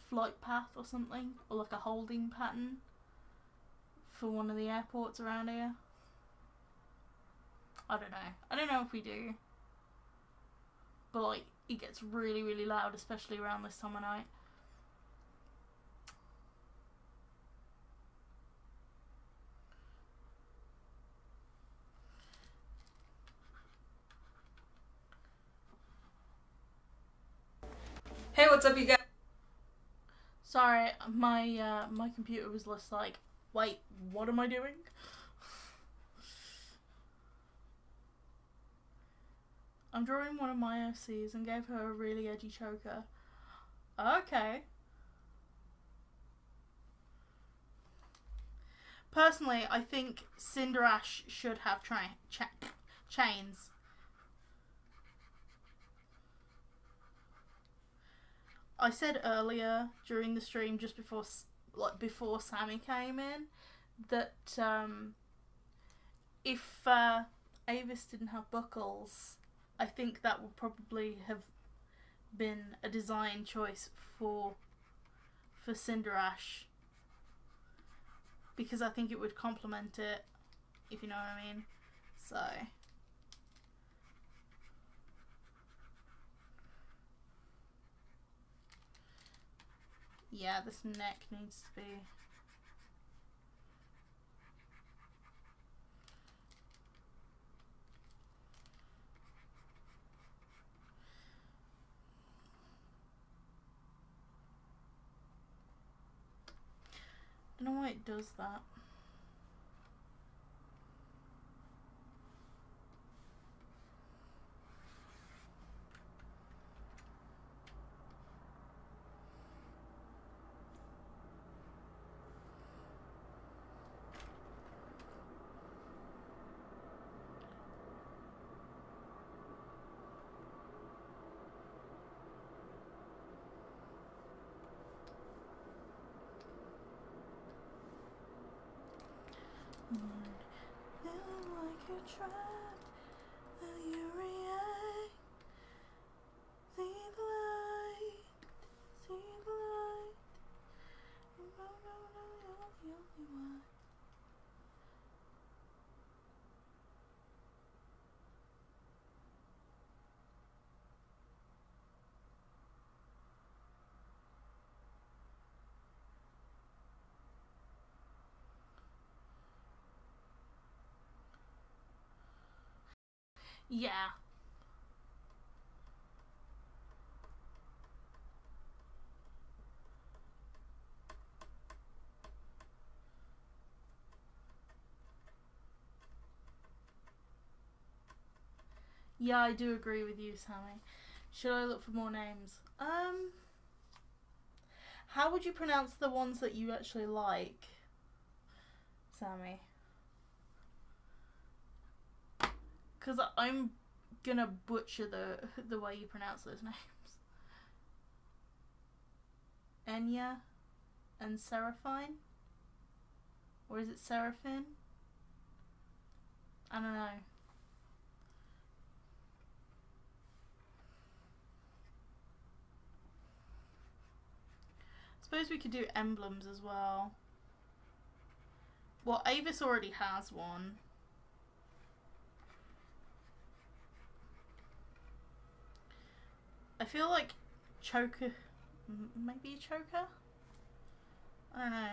flight path or something, or like a holding pattern for one of the airports around here. I don't know if we do, but like it gets really, really loud, especially around this time of night. Hey, what's up, you guys? Sorry, my computer was just like, wait, what am I doing? I'm drawing one of my OCs and gave her a really edgy choker. Okay. Personally, I think Cinderash should have chains. I said earlier during the stream, just before like before Sammy came in, that if Avis didn't have buckles, I think that would probably have been a design choice for Cinderash, because I think it would complement it, if you know what I mean. So yeah, this neck needs to be... I don't know why it does that. Like you tried, will you react? See the light, see the light. No, no, no, you're the only one. Yeah. Yeah, I do agree with you, Sammy. Should I look for more names? How would you pronounce the ones that you actually like, Sammy? Because I'm gonna butcher the way you pronounce those names. Enya and Seraphine? Or is it Seraphine? I don't know. Suppose we could do emblems as well. Well, Avis already has one. I feel like Choker... Maybe a Choker? I don't know.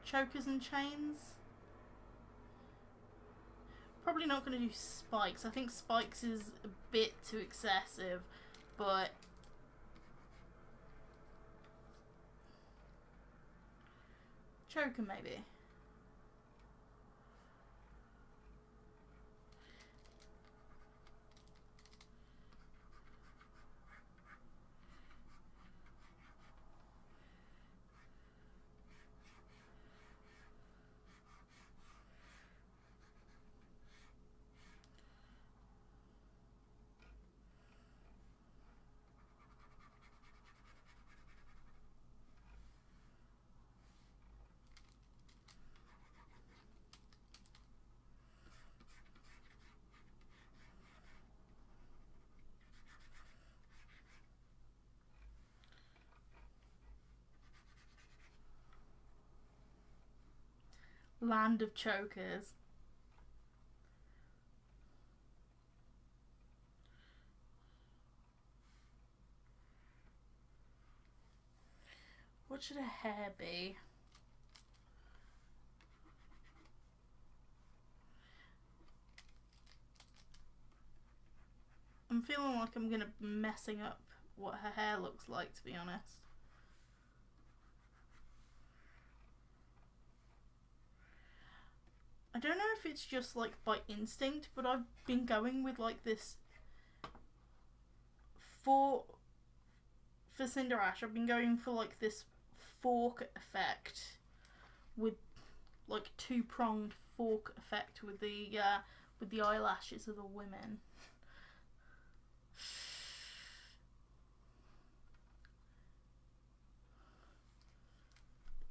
Chokers and chains? Probably not going to do spikes. I think spikes is a bit too excessive, but... Choker maybe. Land of Chokers. What should a hair be? I'm feeling like I'm gonna be messing up what her hair looks like, to be honest. I don't know if it's just like by instinct, but I've been going with like this for Cinderash. I've been going for like this fork effect with like two-pronged fork effect with the eyelashes of the women.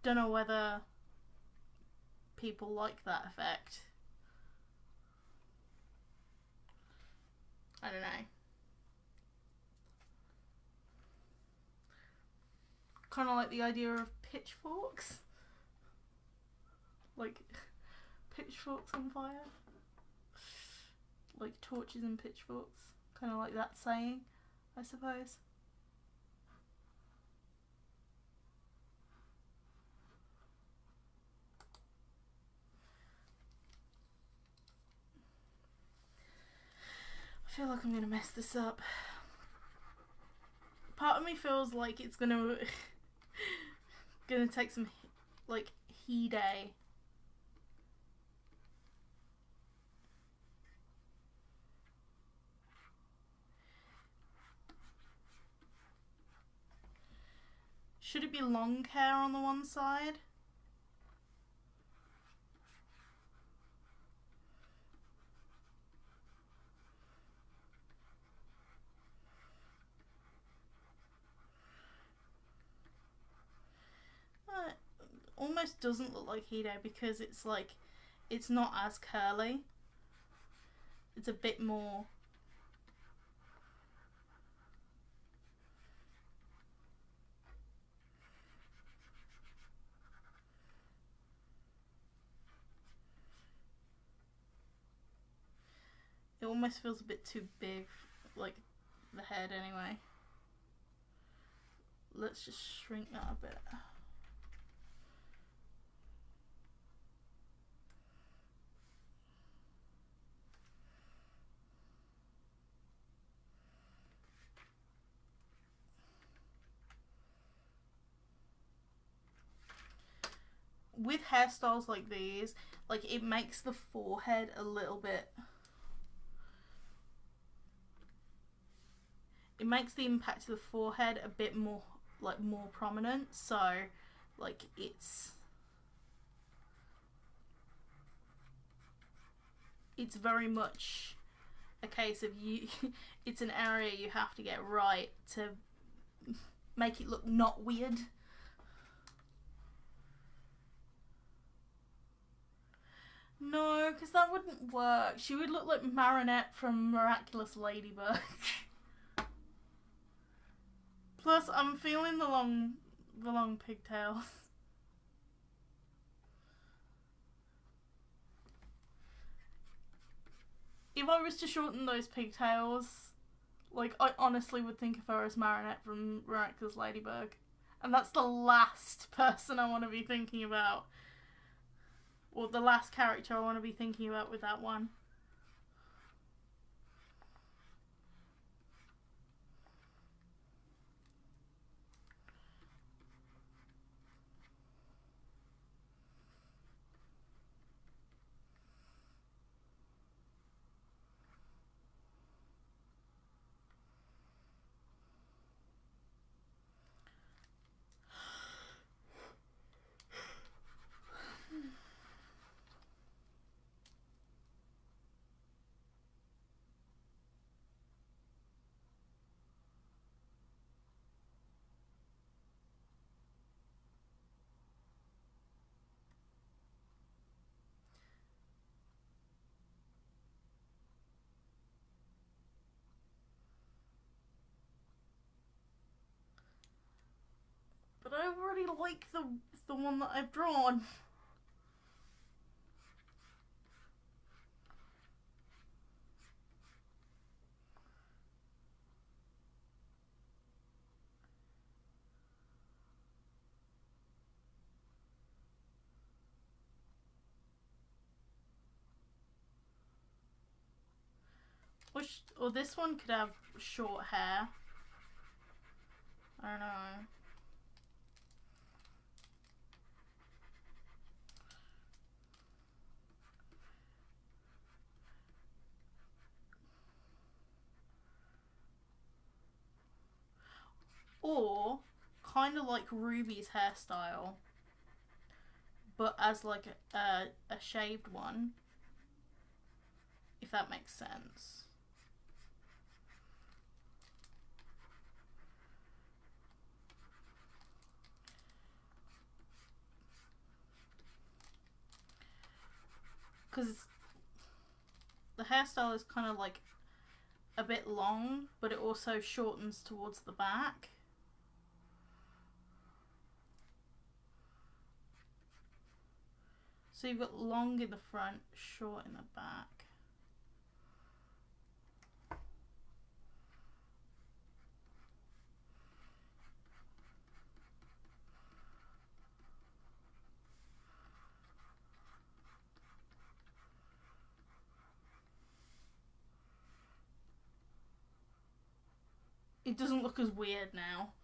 don't know whether people like that effect. I don't know. Kind of like the idea of pitchforks. Like, pitchforks on fire. Like torches and pitchforks. Kind of like that saying, I suppose. I feel like I'm gonna mess this up. Part of me feels like it's gonna take some like day. Should it be long hair on the one side? Almost doesn't look like Hide because it's like, it's not as curly. It's a bit more. It almost feels a bit too big, like the head anyway. Let's just shrink that a bit. With hairstyles like these, like, it makes the forehead a little bit, it makes the impact of the forehead a bit more, like, more prominent. So like, it's very much a case of you it's an area you have to get right to make it look not weird. No, because that wouldn't work. She would look like Mariana from Miraculous Ladybug. Plus, I'm feeling the long pigtails. If I was to shorten those pigtails, like, I honestly would think of her as Mariana from Miraculous Ladybug. And that's the last person I want to be thinking about. Or the last character I want to be thinking about with that one. But I already like the one that I've drawn. Or this one could have short hair. I don't know. Or kind of like Ruby's hairstyle, but as like a shaved one, if that makes sense. because the hairstyle is kind of like a bit long, but it also shortens towards the back. So you've got long in the front, short in the back. It doesn't look as weird now.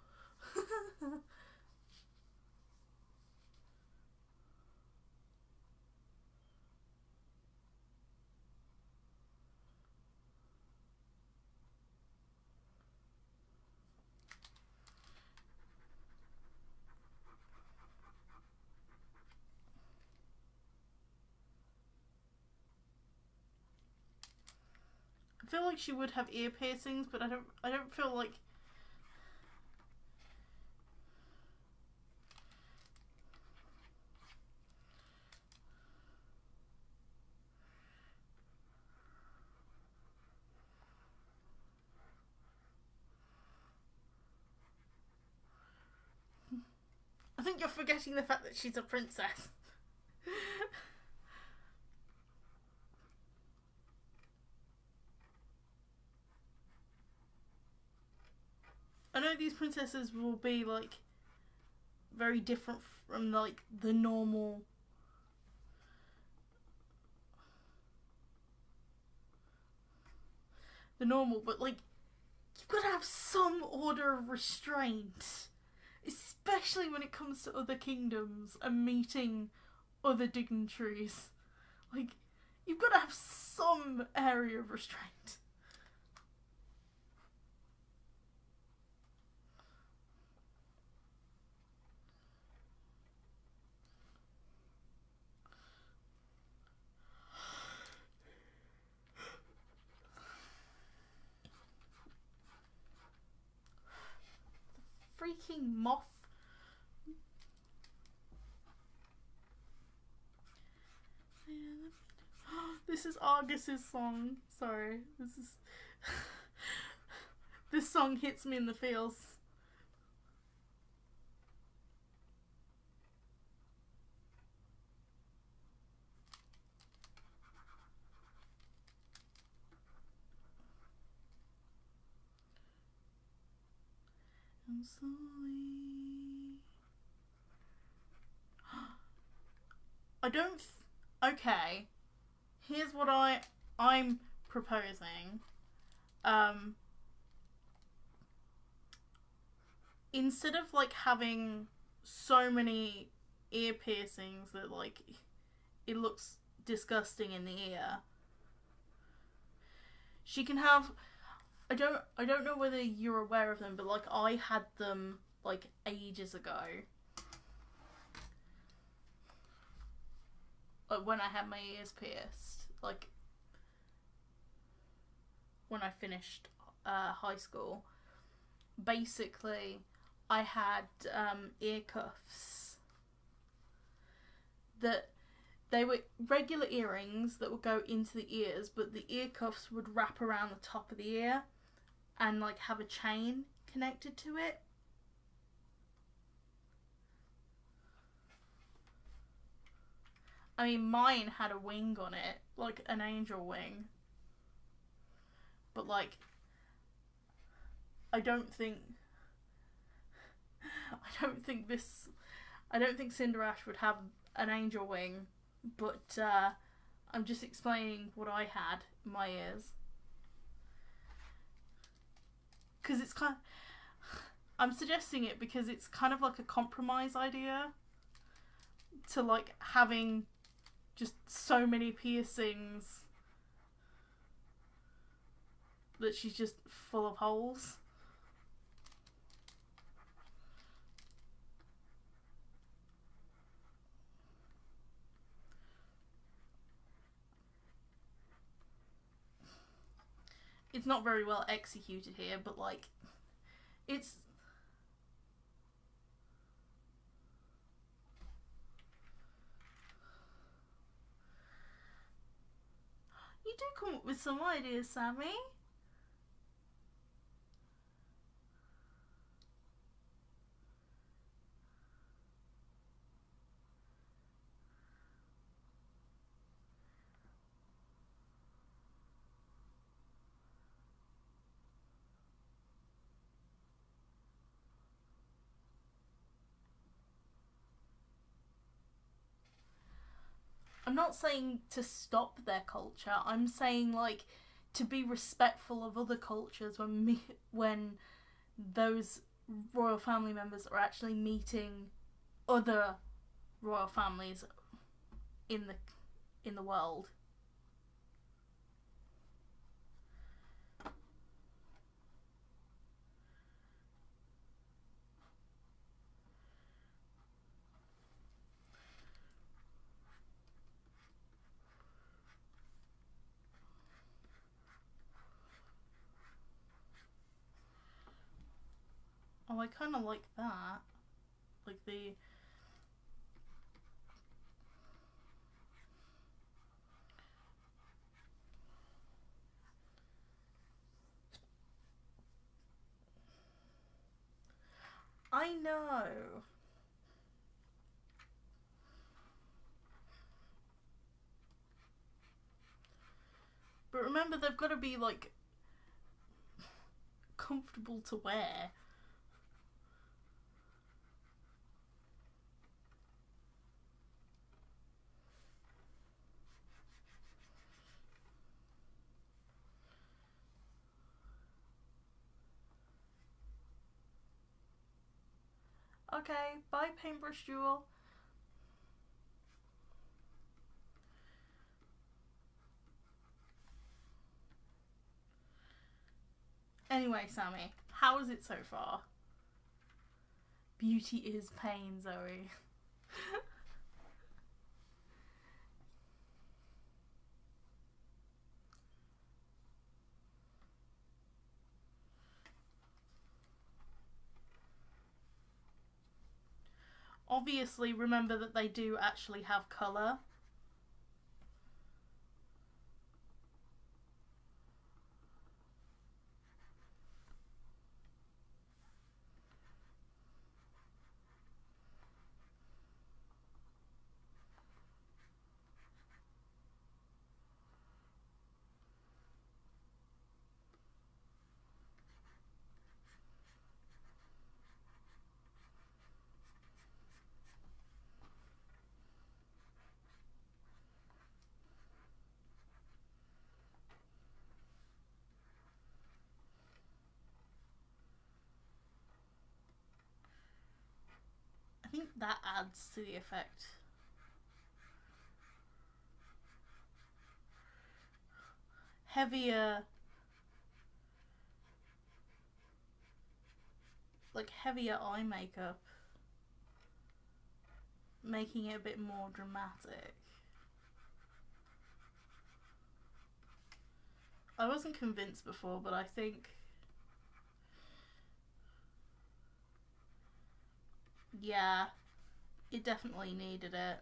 I feel like she would have ear piercings, but I don't feel like I think you're forgetting the fact that she's a princess. I know these princesses will be like very different from like the normal but like you've got to have some order of restraint, especially when it comes to other kingdoms and meeting other dignitaries. Like you've got to have some area of restraint. Freaking moth. This is Argus's song. Sorry, this is this song hits me in the feels. I'm slowly. I don't. Okay. Here's what I'm proposing. Instead of like having so many ear piercings that like it looks disgusting in the ear, she can have. I don't know whether you're aware of them, but like I had them like ages ago. Like when I had my ears pierced, like when I finished high school. Basically, I had ear cuffs that they were regular earrings that would go into the ears, but the ear cuffs would wrap around the top of the ear and like have a chain connected to it. I mean, mine had a wing on it, like an angel wing. But like, I don't think Cinderash would have an angel wing, but I'm just explaining what I had in my ears. Because it's kind of, I'm suggesting it because it's kind of like a compromise idea to like having just so many piercings that she's just full of holes. It's not very well executed here, but like it's come up with some ideas, Sammy. I'm not saying to stop their culture. I'm saying, like, to be respectful of other cultures when those royal family members are actually meeting other royal families in the world. Oh, I kind of like that. Like the... I know. But remember, they've got to be, like, comfortable to wear. Okay, bye, Paintbrush Jewel. Anyway, Sammy, how is it so far? Beauty is pain, Zoe. Obviously, remember that they do actually have colour. I think that adds to the effect. Heavier... like, heavier eye makeup. Making it a bit more dramatic. I wasn't convinced before, but I think... yeah, it definitely needed it.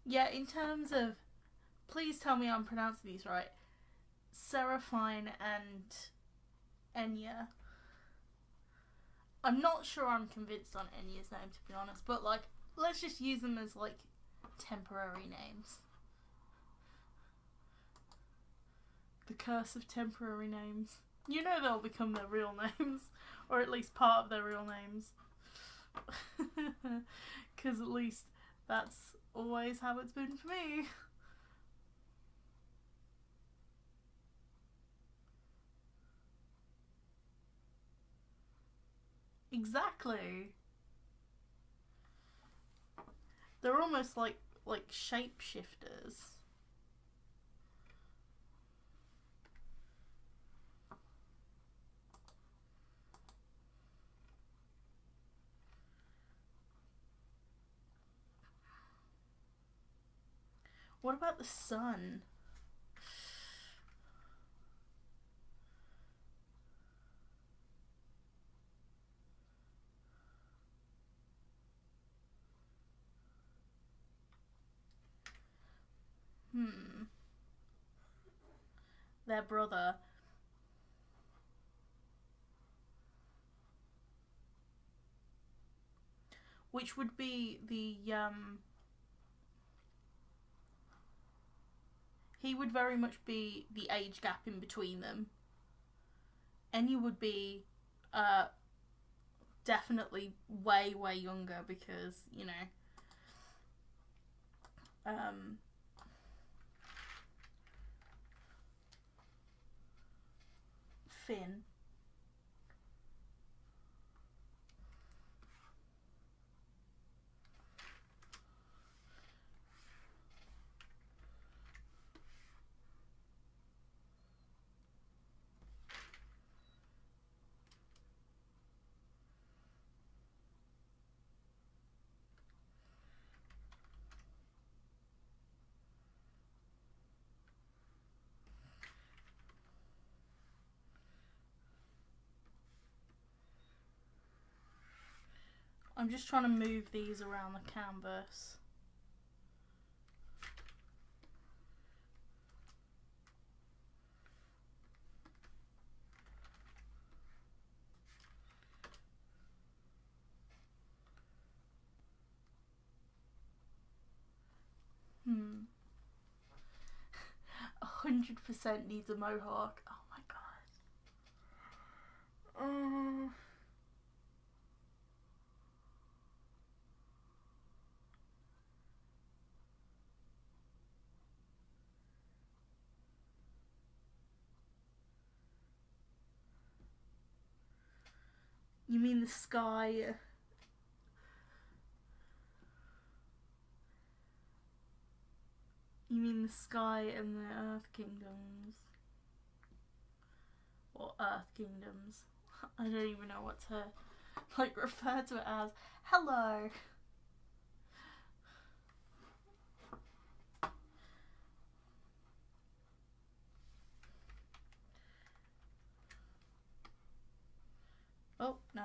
Yeah, in terms of... please tell me I'm pronouncing these right. Seraphine and Enya. I'm not sure I'm convinced on Enya's name, to be honest, but, like, let's just use them as, like, temporary names. The curse of temporary names. You know they'll become their real names, or at least part of their real names. Because at least That's always how it's been for me. Exactly. They're almost like shapeshifters. What about the sun? Their brother. Which would be the, he would very much be the age gap in between them. And you would be, definitely way, way younger because, you know, Finn. I'm just trying to move these around the canvas. Hmm. 100% needs a mohawk. Oh my god. You mean the sky? You mean the sky and the Earth Kingdoms? Or Earth Kingdoms? I don't even know what to like refer to it as. Hello. Oh, no.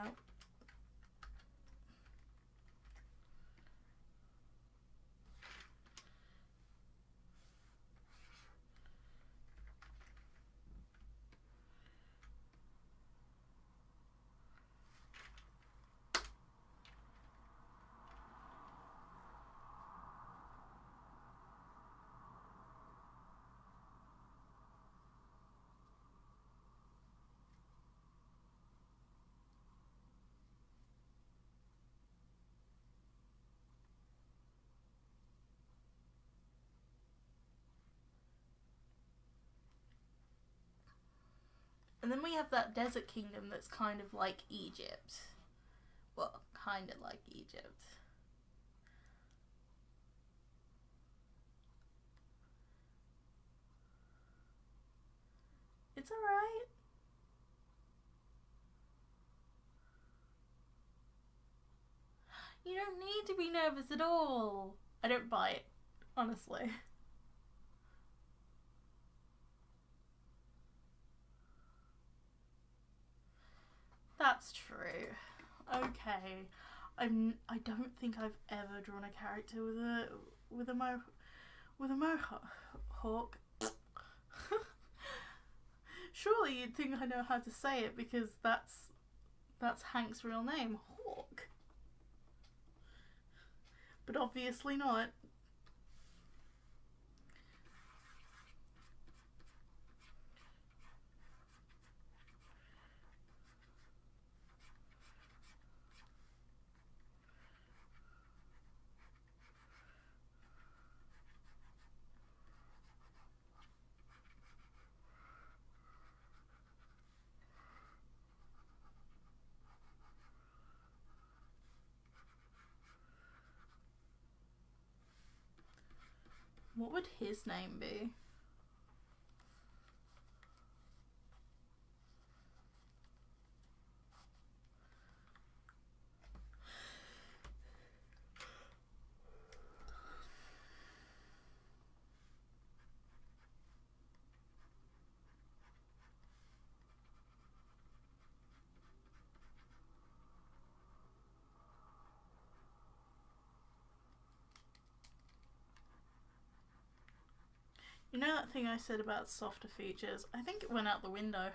And then we have that desert kingdom that's kind of like Egypt. Well, kind of like Egypt. It's alright. You don't need to be nervous at all. I don't buy it, honestly. That's true. Okay. I don't think I've ever drawn a character with a mohawk. Surely you'd think I know how to say it because that's Hank's real name, Hawk. But obviously not. What would his name be? You know that thing I said about softer features? I think it went out the window.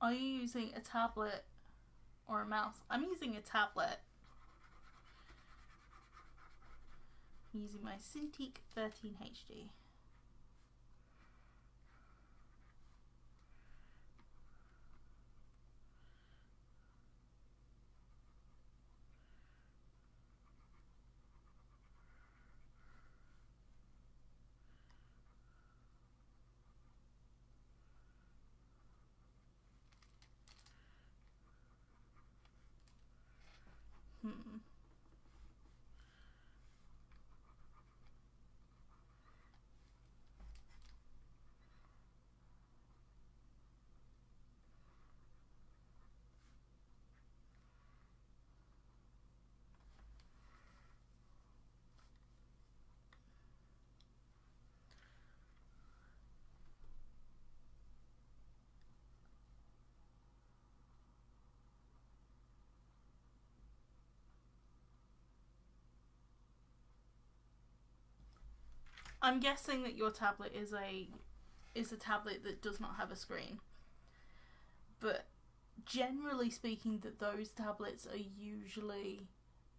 Are you using a tablet or a mouse? I'm using a tablet. I'm using my Cintiq 13 HD. I'm guessing that your tablet is a tablet that does not have a screen. But generally speaking, that those tablets are usually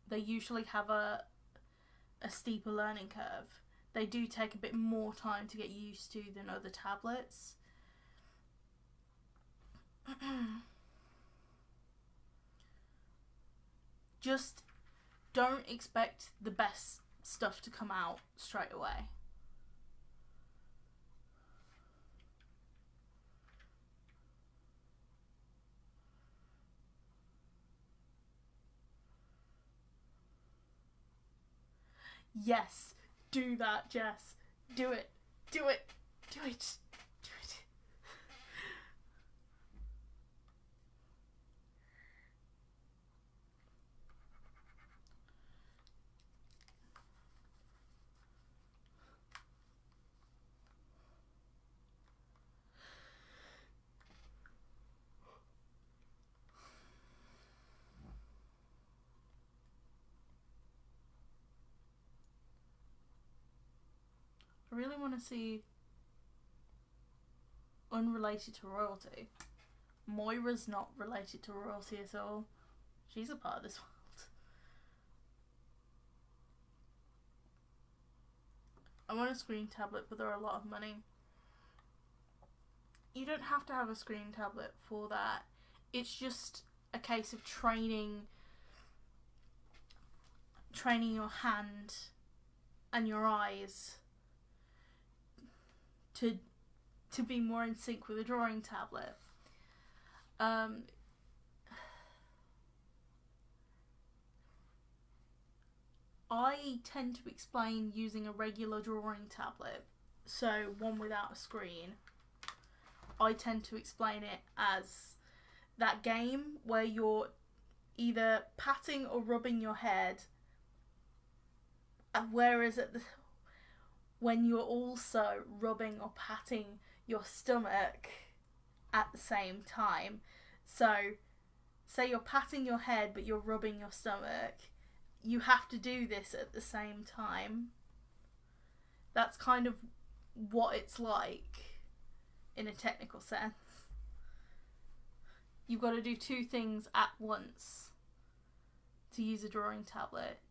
have a steeper learning curve. They do take a bit more time to get used to than other tablets. Just don't expect the best stuff to come out straight away. Yes, do that, Jess. Do it. Do it. Do it. Do it. I really want to see unrelated to royalty. Moira's not related to royalty at all. She's a part of this world. I want a screen tablet, but they're a lot of money. You don't have to have a screen tablet for that. It's just a case of training your hand and your eyes to be more in sync with a drawing tablet. I tend to explain using a regular drawing tablet, so one without a screen. I tend to explain it as that game where you're either patting or rubbing your head, whereas when you're also rubbing or patting your stomach at the same time. So, say you're patting your head but you're rubbing your stomach, you have to do this at the same time. That's kind of what it's like in a technical sense. You've got to do two things at once to use a drawing tablet.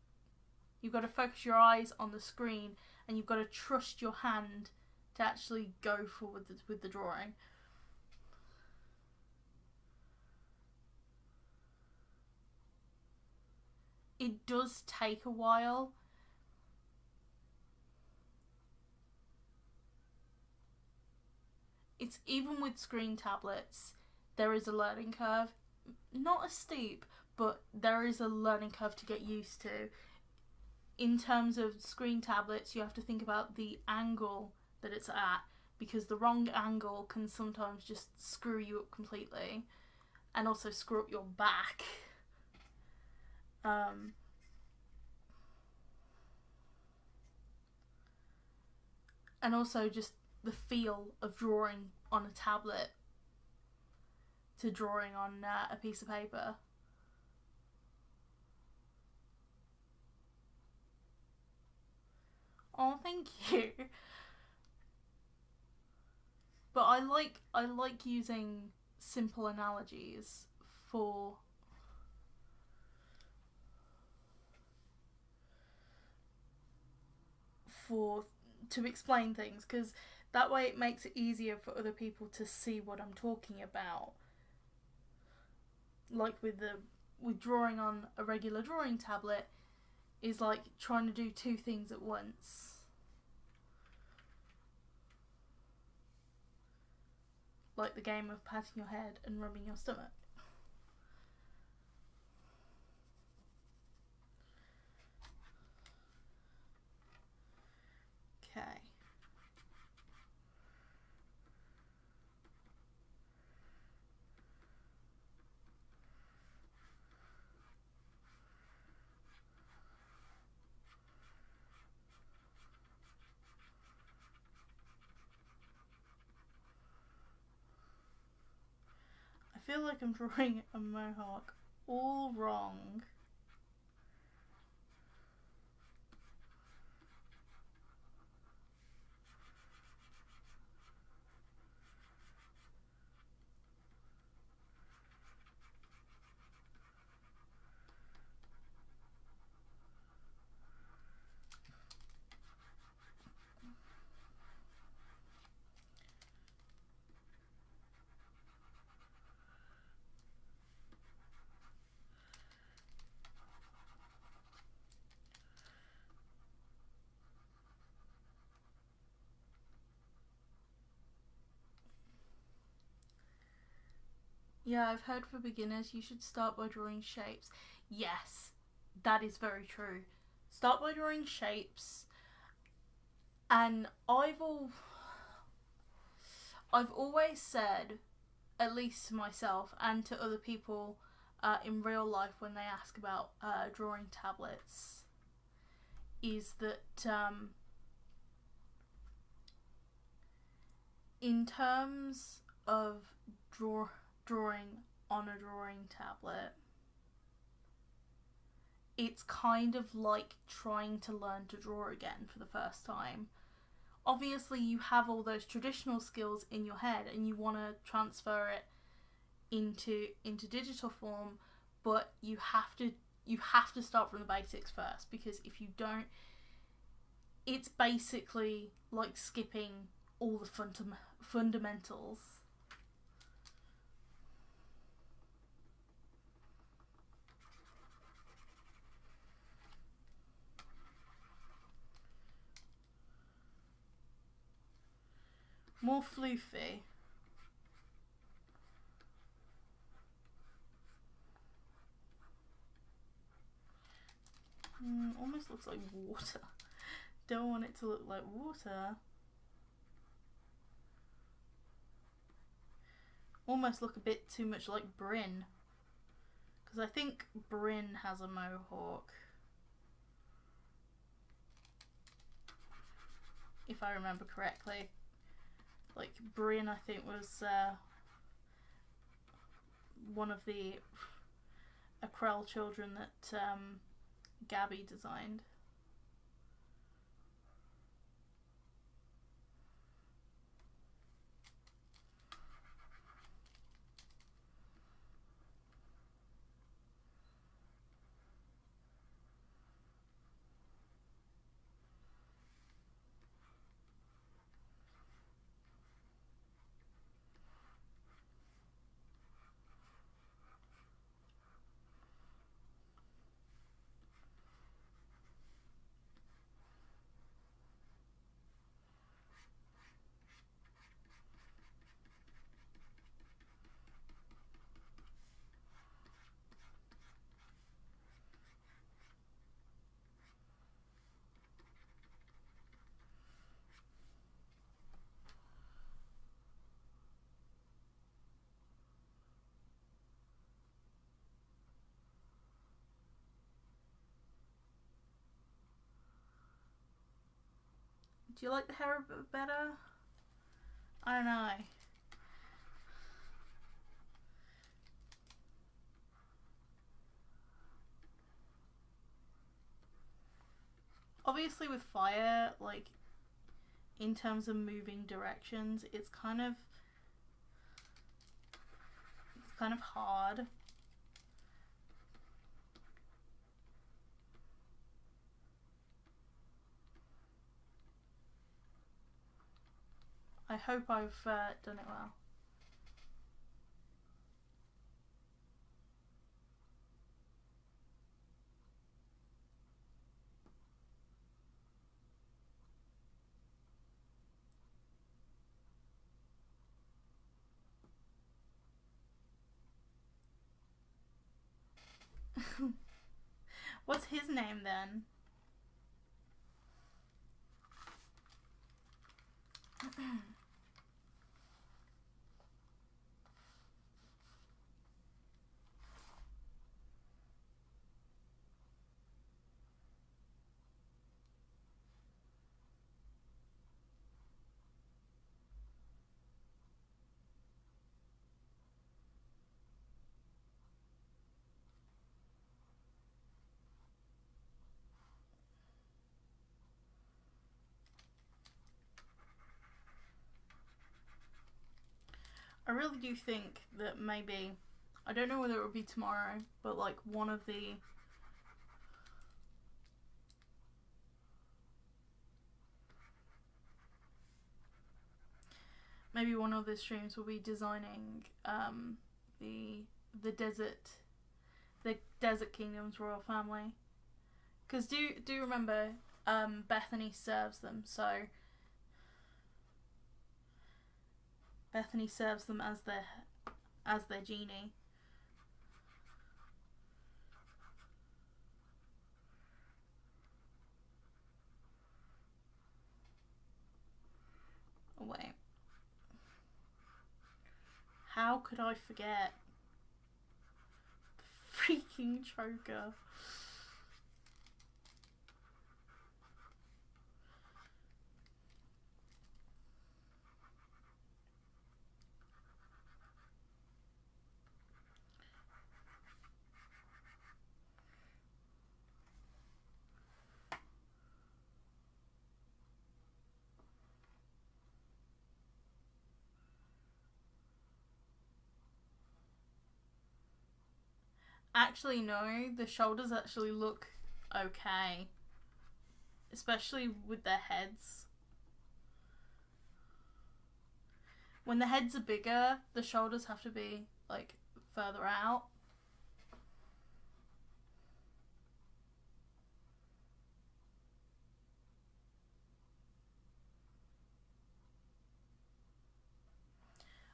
You've got to focus your eyes on the screen, and you've got to trust your hand to actually go forward with the drawing. It does take a while. It's even with screen tablets, there is a learning curve. Not as steep, but there is a learning curve to get used to. In terms of screen tablets, you have to think about the angle that it's at, because the wrong angle can sometimes just screw you up completely, and also screw up your back. And also just the feel of drawing on a tablet to drawing on a piece of paper. Oh, thank you. But I like using simple analogies to explain things, because that way it makes it easier for other people to see what I'm talking about. Like with drawing on a regular drawing tablet is like trying to do two things at once. Like the game of patting your head and rubbing your stomach. Okay. I feel like I'm drawing a mohawk all wrong. Yeah, I've heard for beginners you should start by drawing shapes. Yes, that is very true. Start by drawing shapes, and I've always said, at least to myself and to other people in real life when they ask about drawing tablets, is that in terms of drawing on a drawing tablet, it's kind of like trying to learn to draw again for the first time. Obviously you have all those traditional skills in your head and you want to transfer it into digital form, but you have to start from the basics first, because if you don't, it's basically like skipping all the fundamentals. More floofy. Almost looks like water. Don't want it to look like water. Almost look a bit too much like Bryn. Because I think Bryn has a mohawk. If I remember correctly. Like, Bryn, I think, was one of the Akrell children that Gabby designed. Do you like the hair a bit better? I don't know. Obviously with fire, like, in terms of moving directions, it's kind of hard. I hope I've done it well. What's his name then? I really do think that maybe, I don't know whether it will be tomorrow, but like one of the streams will be designing the desert kingdom's royal family, because do remember Bethany serves them, so Bethany serves them as their genie. Oh wait. How could I forget? The freaking choker. Actually, no, the shoulders actually look okay. Especially with their heads. When the heads are bigger, the shoulders have to be, like, further out.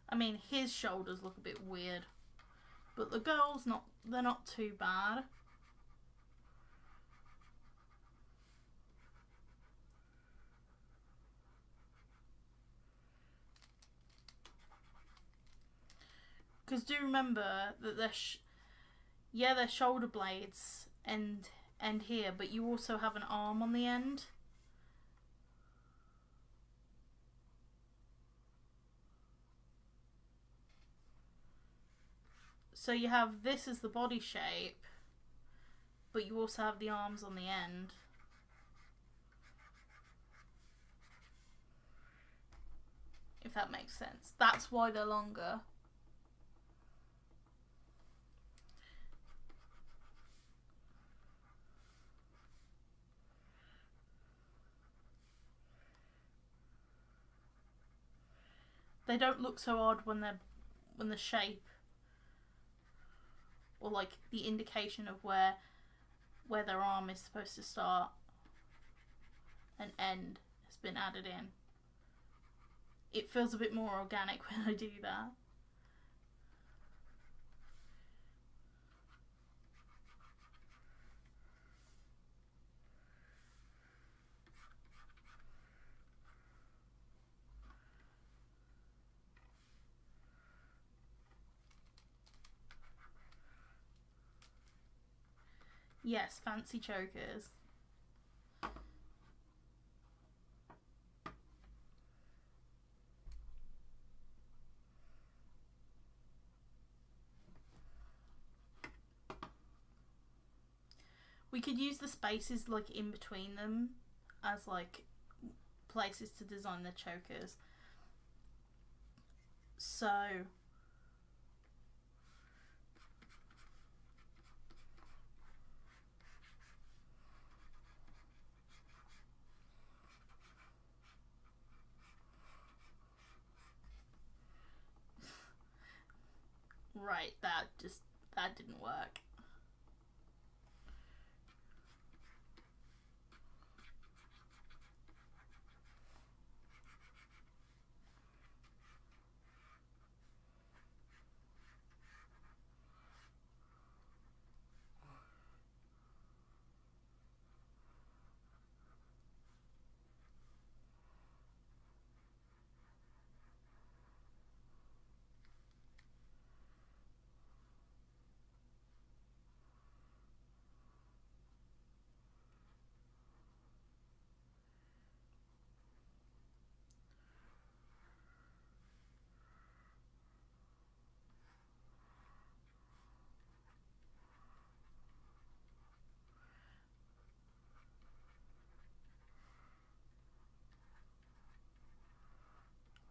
I mean, his shoulders look a bit weird. But the girls, they're not too bad. Because do remember that their shoulder blades end here, but you also have an arm on the end. So you have this as the body shape, but you also have the arms on the end. If that makes sense. That's why they're longer. They don't look so odd when the shape, or like the indication of where their arm is supposed to start and end has been added in. It feels a bit more organic when I do that. Yes, fancy chokers. We could use the spaces like in between them as like places to design the chokers. So right, that didn't work.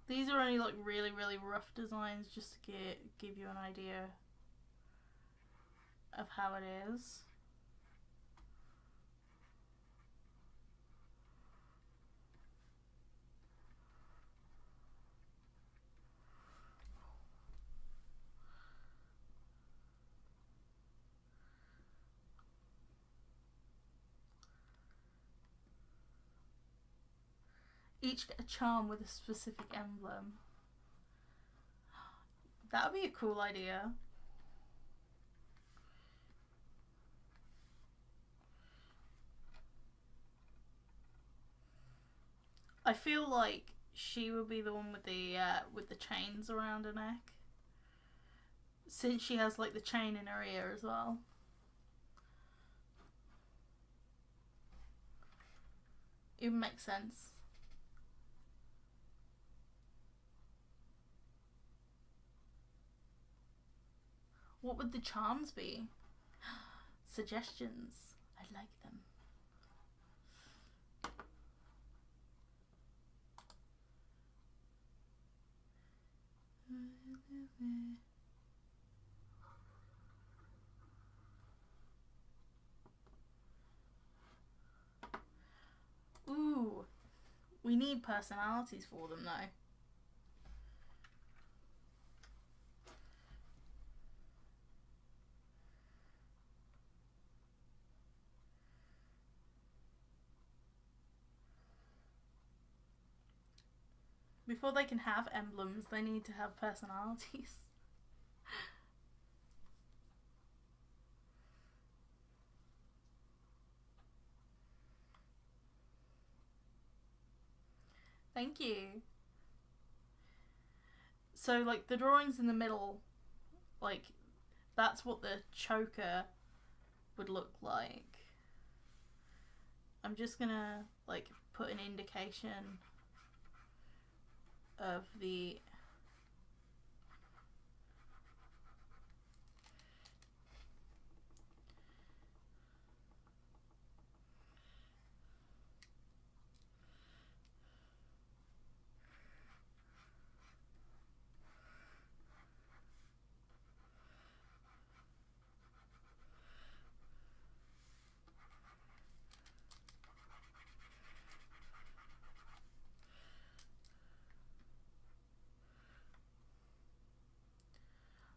These are only like really, really rough designs just to give you an idea of how it is. Each get a charm with a specific emblem. That would be a cool idea. I feel like she would be the one with the chains around her neck, since she has like the chain in her ear as well. It makes sense. What would the charms be? Suggestions. I like them. Ooh. We need personalities for them though. Before they can have emblems, they need to have personalities. Thank you. So, like, the drawings in the middle Like, that's what the choker would look like. I'm just gonna, like, put an indication of the...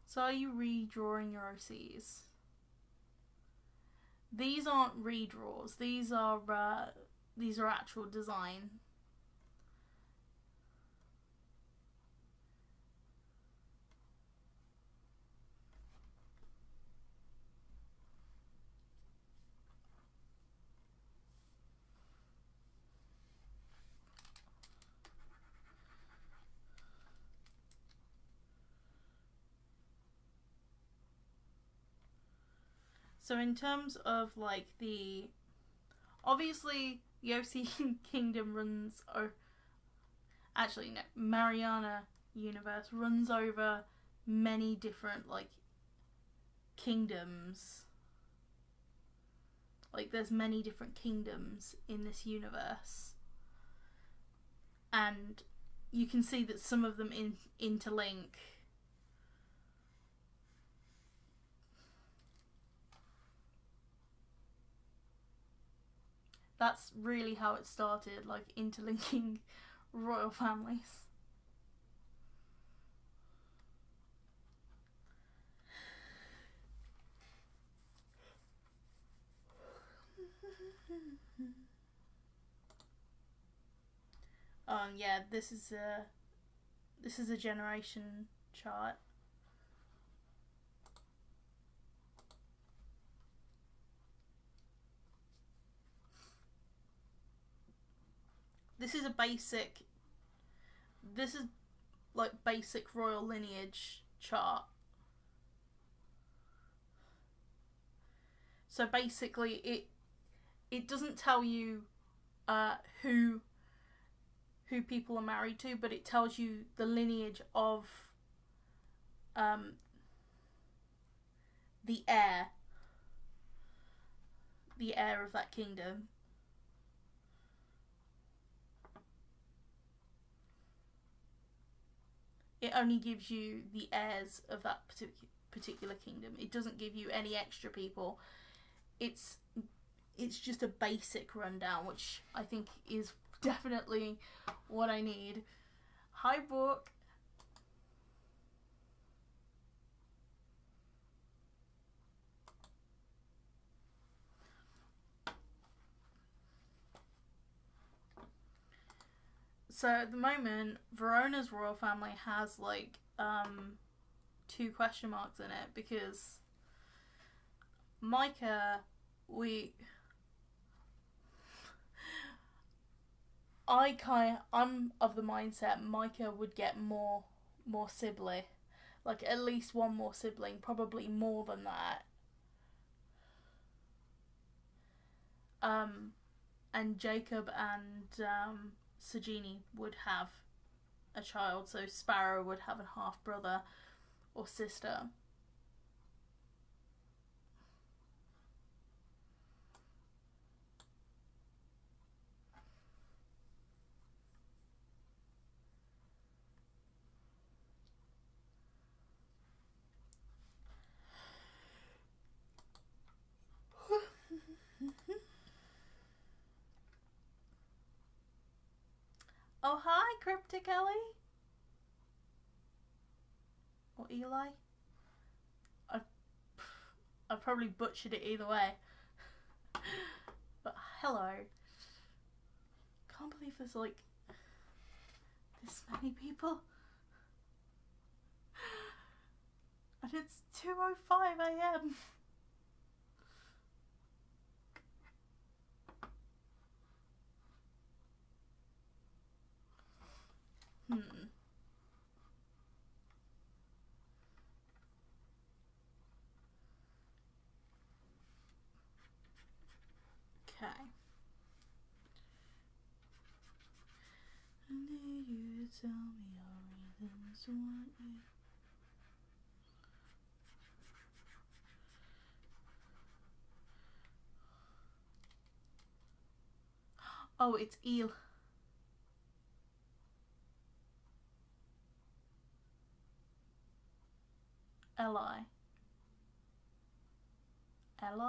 So are you redrawing your OCs? These aren't redraws. These are actual design. So in terms of like the... Obviously, the OC Kingdom runs... Actually, no. Mariana universe runs over many different, like, kingdoms. Like, there's many different kingdoms in this universe. And you can see that some of them interlink. That's really how it started, like, interlinking royal families. Yeah, this is a generation chart. This is like basic royal lineage chart. So basically it doesn't tell you who people are married to, but it tells you the lineage of the heir of that kingdom. It only gives you the heirs of that particular kingdom. It doesn't give you any extra people. It's just a basic rundown, which I think is definitely what I need. Hi, book. So at the moment, Verona's royal family has like 2 question marks in it because Micah, I'm of the mindset Micah would get more sibling, like at least one more sibling, probably more than that. And Jacob and Sagini would have a child, so Sparrow would have a half brother or sister. Oh, hi, Cryptic Ellie. Or Eli. I probably butchered it either way. But hello. Can't believe there's like this many people. And it's 2:05 a.m. still want you. Oh, it's eel. Li. Li?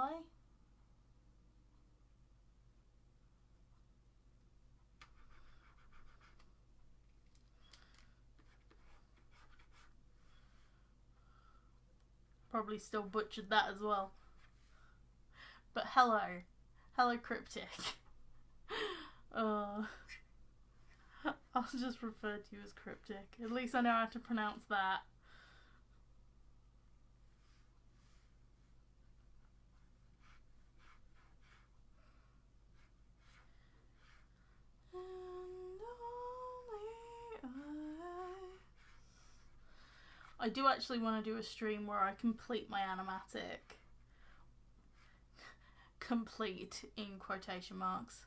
Probably still butchered that as well. But hello. Hello, Cryptic. I'll just refer to you as Cryptic. At least I know how to pronounce that. I do actually want to do a stream where I complete my animatic. Complete in quotation marks.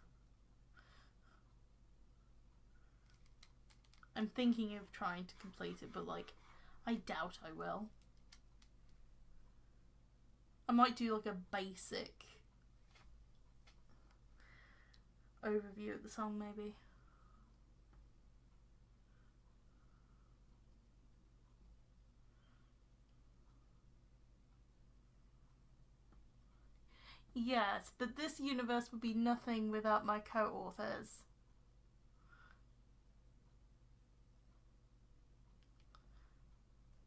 I'm thinking of trying to complete it, but like, I doubt I will. I might do like a basic overview of the song maybe. Yes, but this universe would be nothing without my co-authors.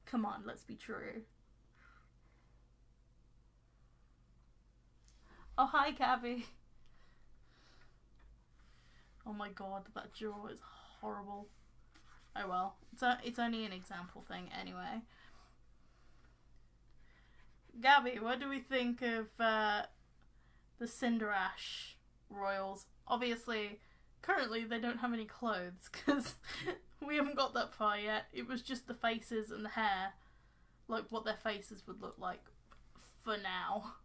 Come on, let's be true. Oh, hi, Gabby. Oh my god, that jaw is horrible. Oh well, it's only an example thing anyway. Gabby, what do we think of the Cinderash Royals? Obviously, currently they don't have any clothes because we haven't got that far yet. It was just the faces and the hair, like what their faces would look like for now.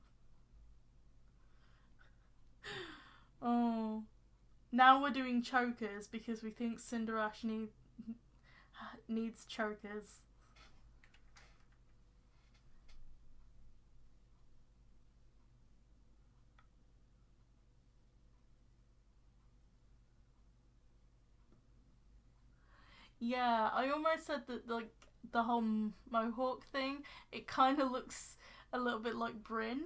Oh, now we're doing chokers because we think Cinderash needs chokers. Yeah, I almost said that like the whole mohawk thing, it kind of looks a little bit like Bryn.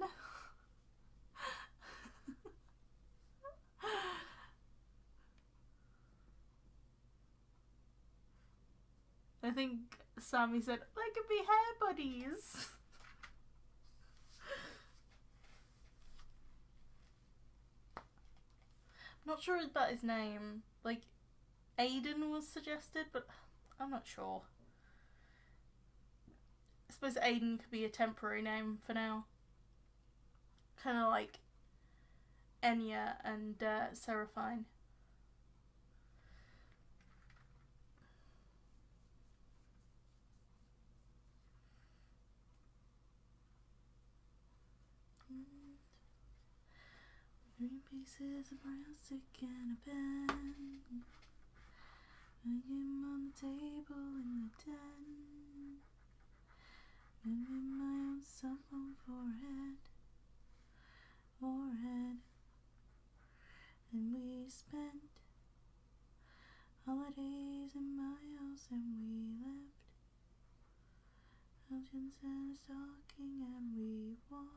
I think Sammy said, they could be hair buddies. I'm not sure about his name. Like, Aiden was suggested, but I'm not sure. I suppose Aiden could be a temporary name for now. Kind of like Enya and Seraphine. Three pieces of plastic and a pen. Hanging on the table in the den. Moving my own cell phone forehead. And we spent holidays in my house and we left mountains and a stocking and we walked.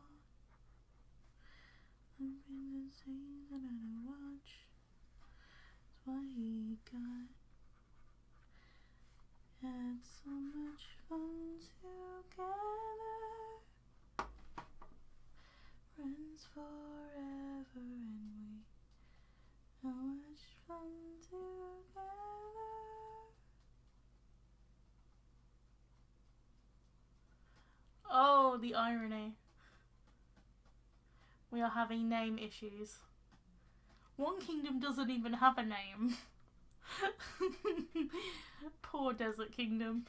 And things that I don't watch. That's what he got. Had so much fun together. Friends forever, and we how much fun together. Oh, the irony. We are having name issues. One Kingdom doesn't even have a name. Poor Desert Kingdom.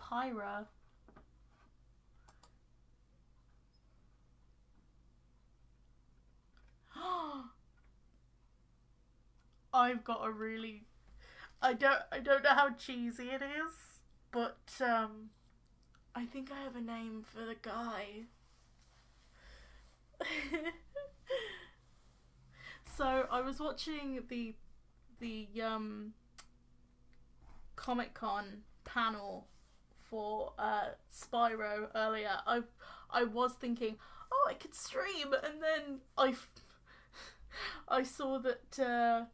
Pyra. I've got a really... I don't know how cheesy it is, but I think I have a name for the guy. So I was watching the Comic-Con panel for Spyro earlier. I was thinking, oh, I could stream, and then I saw that the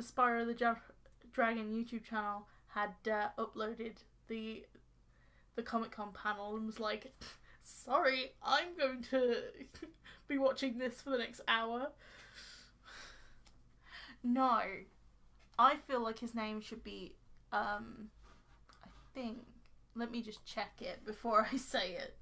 Spyro the Dragon YouTube channel had uploaded the Comic-Con panel and was like, sorry, I'm going to be watching this for the next hour. No, I feel like his name should be I think, let me just check it before I say it.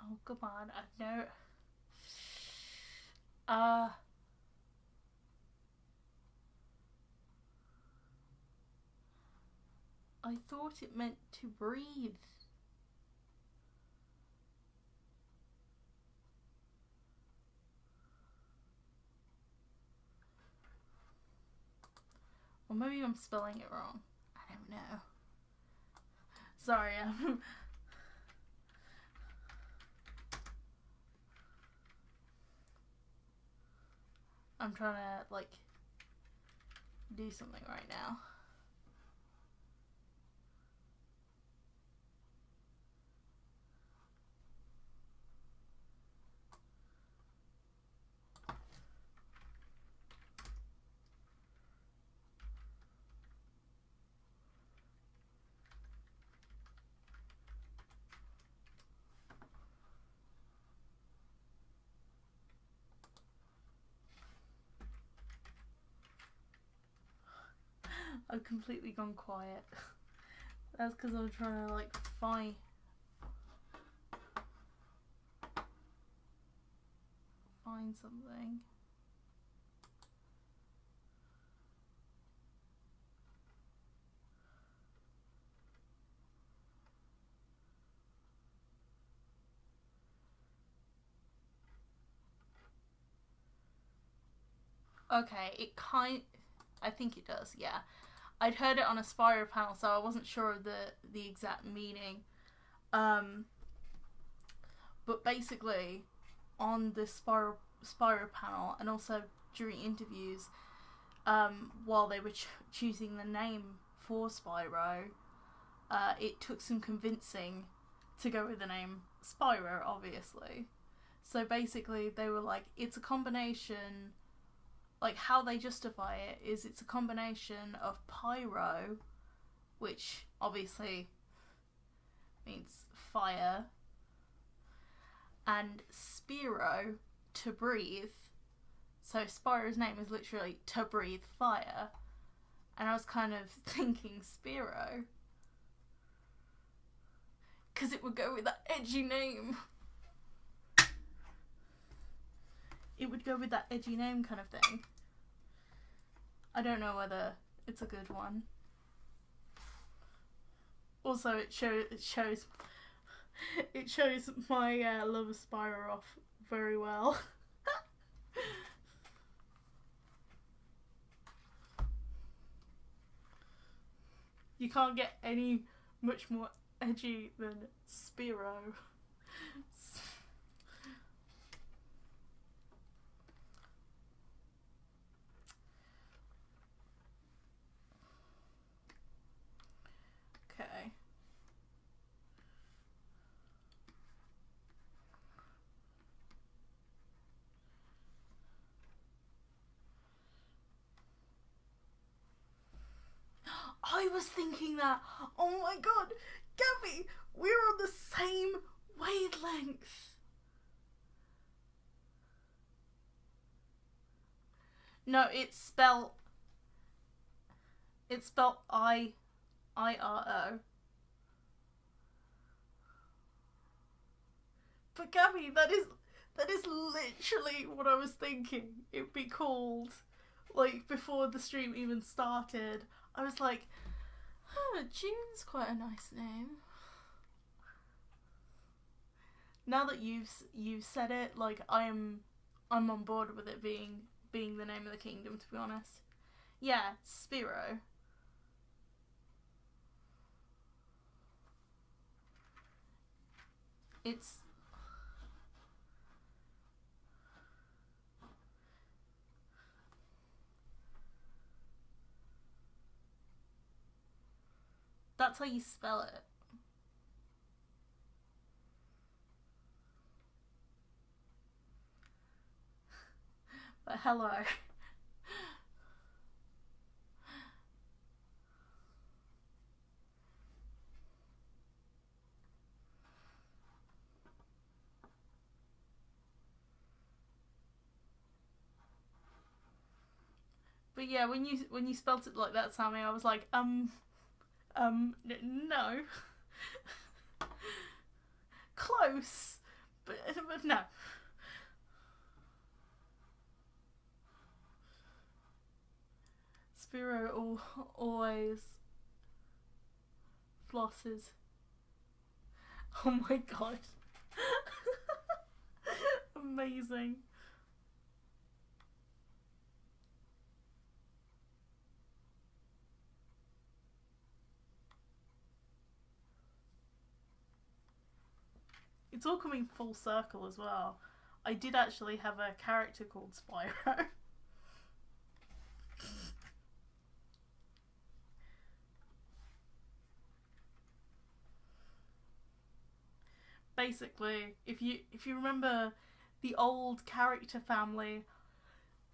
Oh, come on, I know. I thought it meant to breathe. Or maybe I'm spelling it wrong. I don't know. Sorry, I'm trying to, like, do something right now. I've completely gone quiet. That's because I'm trying to, like, find something. Okay, I think it does, yeah. I'd heard it on a Spyro panel, so I wasn't sure of the exact meaning. But basically, on the Spyro panel, and also during interviews, while they were choosing the name for Spyro, it took some convincing to go with the name Spyro, obviously. So basically, they were like, it's a combination... Like, how they justify it is it's a combination of pyro, which obviously means fire, and Spiro, to breathe. So Spyro's name is literally to breathe fire. And I was kind of thinking Spiro, because it would go with that edgy name. It would go with that edgy name kind of thing. I don't know whether it's a good one. Also, it shows my love of Spyro off very well. You can't get any much more edgy than Spiro. Okay. I was thinking that. Oh my god, Gabby, we're on the same length. No, it's spelled I-R-O. But Gabby, that is literally what I was thinking. It'd be called, like, before the stream even started. I was like, oh, June's quite a nice name. Now that you've said it, like, I'm on board with it being the name of the kingdom, to be honest. Yeah, Spiro. It's... That's how you spell it. But hello. But yeah, when you spelt it like that, Sammy, I was like, no. Close, but no. Spiro always flosses. Oh my god. Amazing. It's all coming full circle as well. I did actually have a character called Spyro. Basically, if you remember the old character family,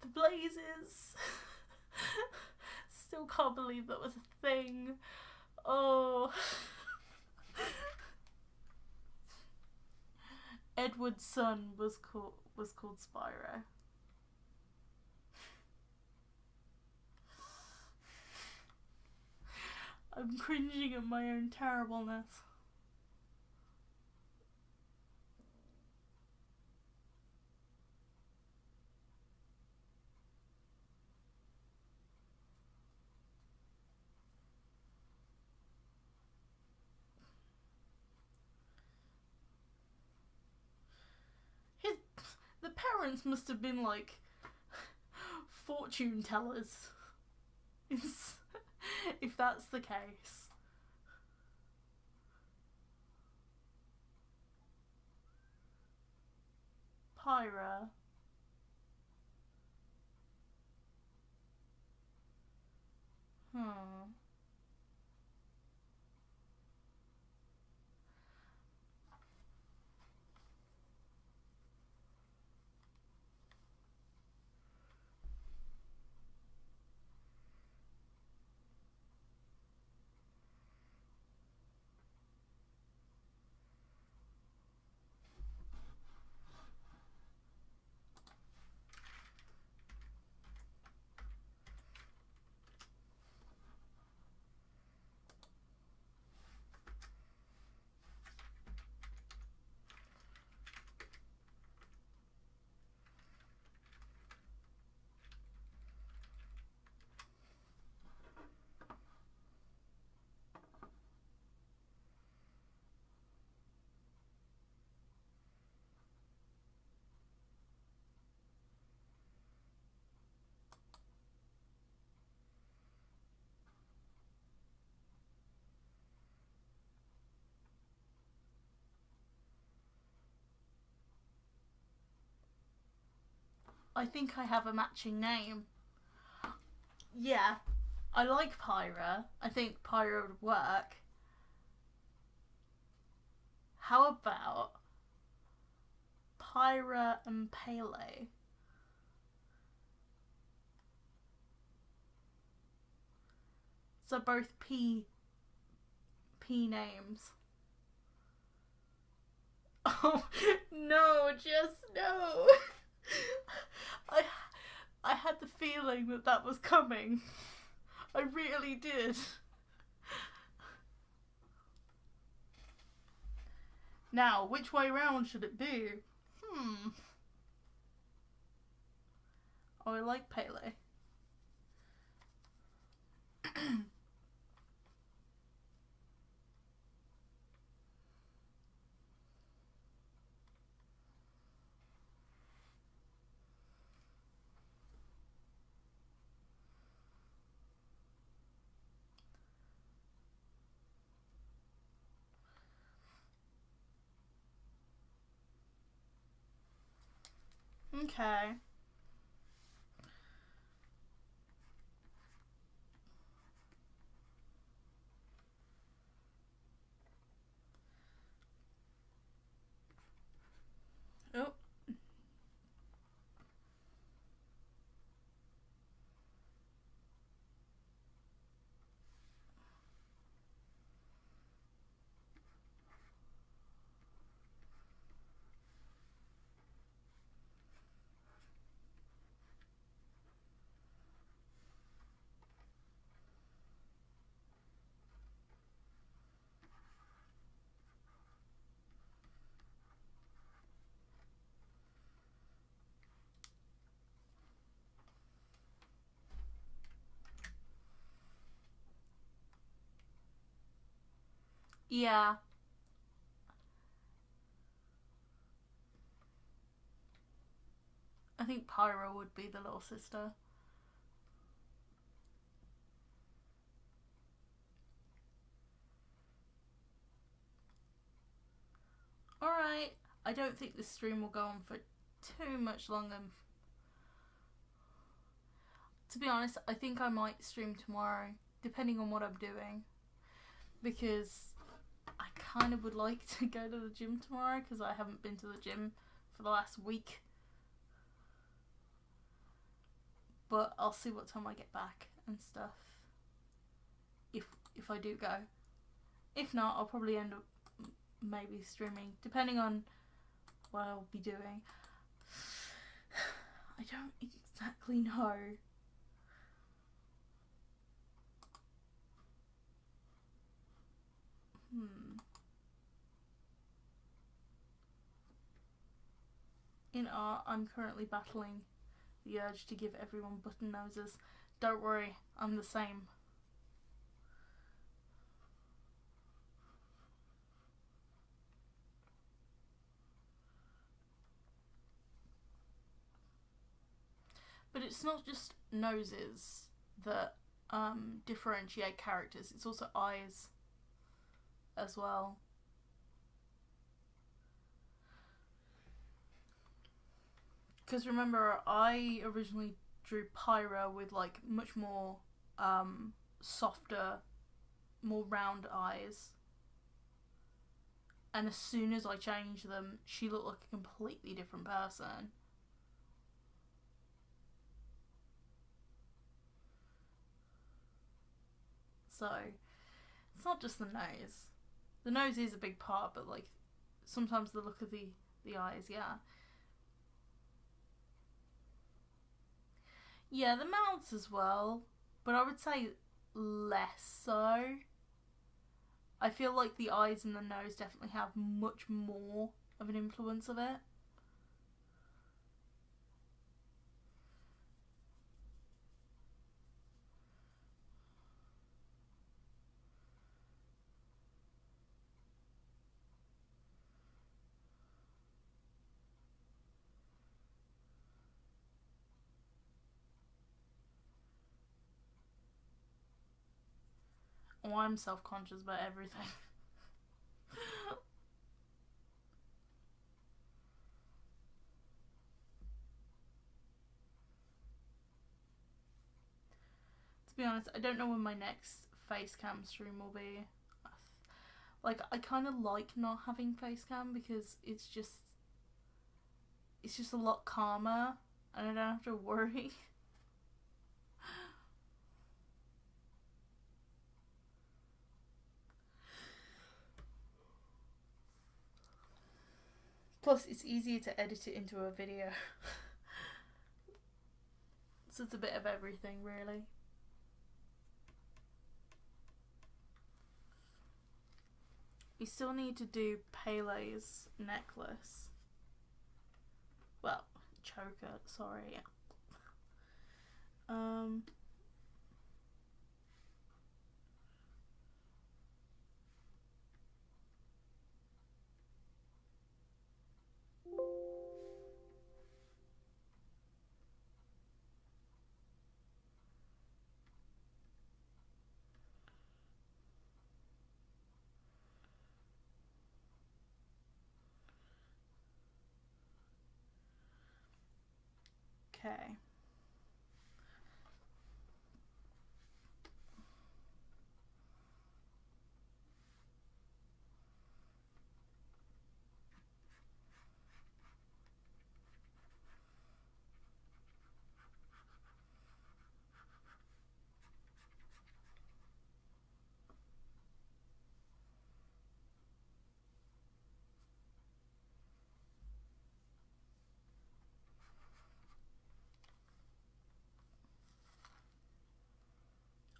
the Blazes. Still can't believe that was a thing. Oh. Edward's son was called Spyro. I'm cringing at my own terribleness. The parents must have been like fortune tellers. If that's the case. Pyra. I think I have a matching name. Yeah, I like Pyra. I think Pyra would work. How about Pyra and Pele? So both P names. Oh, no, just no. I had the feeling that that was coming. I really did. Now, which way round should it be? Oh, I like Pele. Okay. Oh. Yeah. I think Pyro would be the little sister. Alright. I don't think this stream will go on for too much longer. To be honest, I think I might stream tomorrow, depending on what I'm doing. Because I kind of would like to go to the gym tomorrow, because I haven't been to the gym for the last week. But I'll see what time I get back and stuff. If I do go. If not, I'll probably end up maybe streaming, depending on what I'll be doing. I don't exactly know. In art, I'm currently battling the urge to give everyone button noses. Don't worry, I'm the same. But it's not just noses that differentiate characters, it's also eyes as well. Because remember, I originally drew Pyra with like much more softer, more round eyes. And as soon as I changed them, she looked like a completely different person. So, it's not just the nose. The nose is a big part, but like, sometimes the look of the eyes, yeah. Yeah, the mouths as well, but I would say less so. I feel like the eyes and the nose definitely have much more of an influence of it. Oh, I'm self-conscious about everything. To be honest, I don't know when my next face cam stream will be. Like, I kind of like not having face cam because it's just a lot calmer and I don't have to worry. Plus, it's easier to edit it into a video. So it's a bit of everything, really. We still need to do Pele's necklace. Well, choker, sorry. Okay.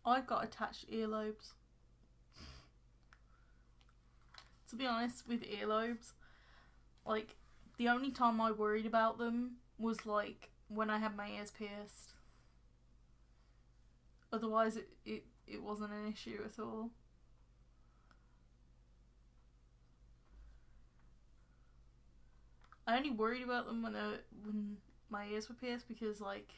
I've got attached earlobes. To be honest, with earlobes, like, the only time I worried about them was, like, when I had my ears pierced. Otherwise, it wasn't an issue at all. I only worried about them when my ears were pierced because, like,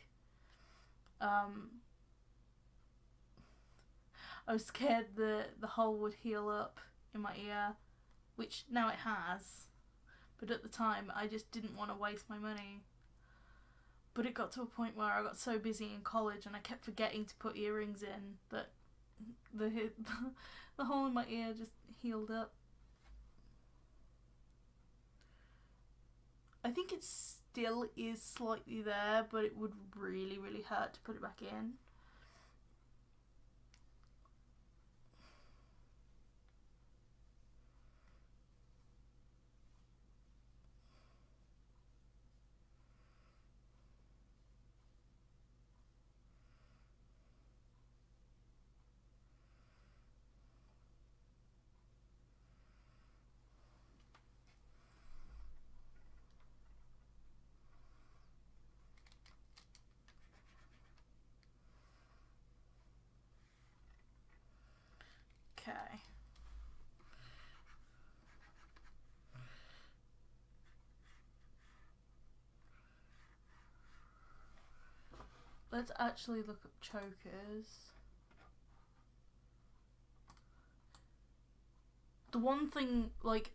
I was scared the hole would heal up in my ear, which now it has. But at the time, I just didn't want to waste my money. But it got to a point where I got so busy in college and I kept forgetting to put earrings in that the hole in my ear just healed up. I think it still is slightly there, but it would really, really hurt to put it back in. Okay. Let's actually look up chokers. The one thing, like,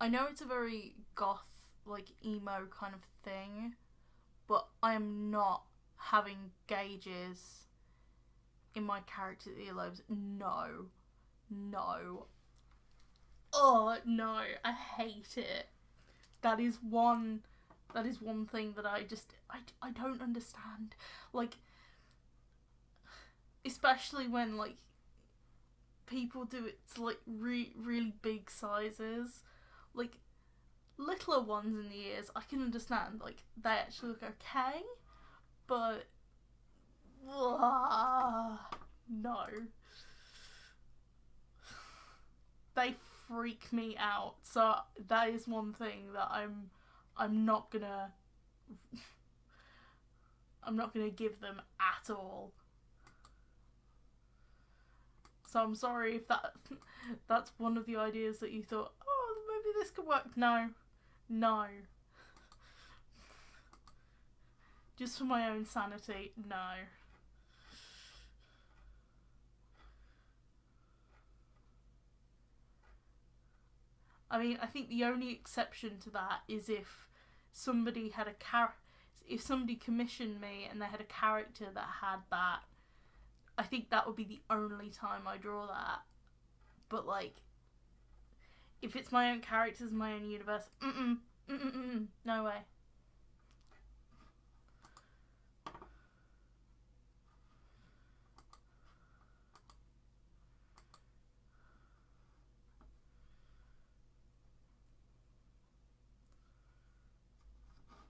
I know it's a very goth, like, emo kind of thing, but I am not having gauges in my character earlobes. No. No. Oh, no. I hate it. That is one thing that I don't understand. Like, especially when, like, people do it to, like, really big sizes. Like, littler ones in the ears, I can understand. Like, they actually look okay. But, no. They freak me out. So that is one thing that I'm not gonna give them at all. So I'm sorry if that's one of the ideas that you thought, oh, maybe this could work. No. Just for my own sanity, no. I mean, I think the only exception to that is if somebody had if somebody commissioned me and they had a character that had that. I think that would be the only time I draw that. But, like, if it's my own characters, my own universe, no way.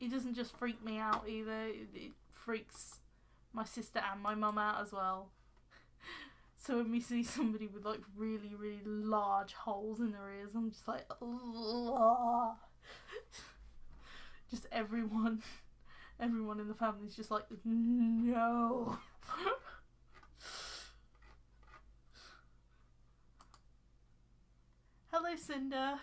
it doesn't just freak me out either. It freaks my sister and my mum out as well. So when we see somebody with like really, really large holes in their ears, I'm just like, ugh. Just everyone in the family is just like, no. Hello, Cinder.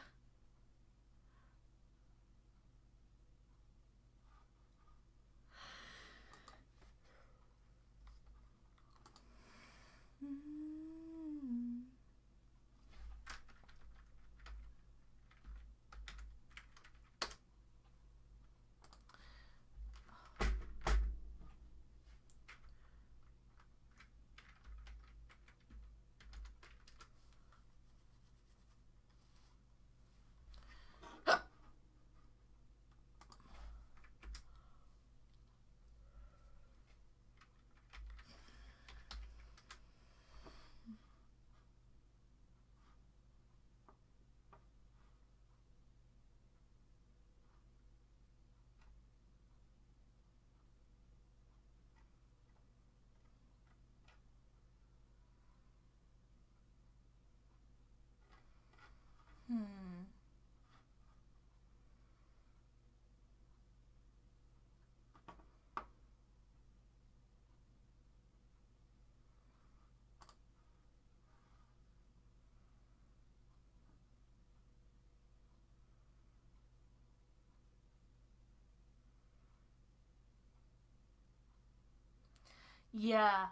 Yeah.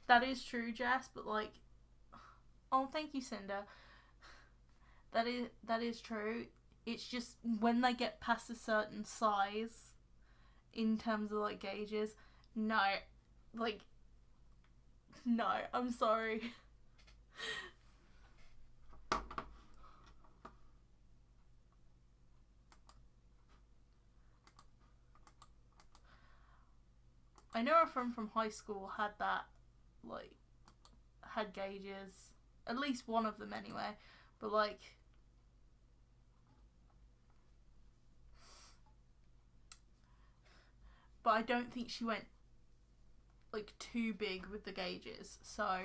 That is true, Jess, but like, oh, thank you, Cinder. That is true. It's just when they get past a certain size, in terms of like gauges, no, like, no, I'm sorry. I know a friend from high school had that, like, had gauges. At least one of them anyway. But like, but I don't think she went like too big with the gauges. So,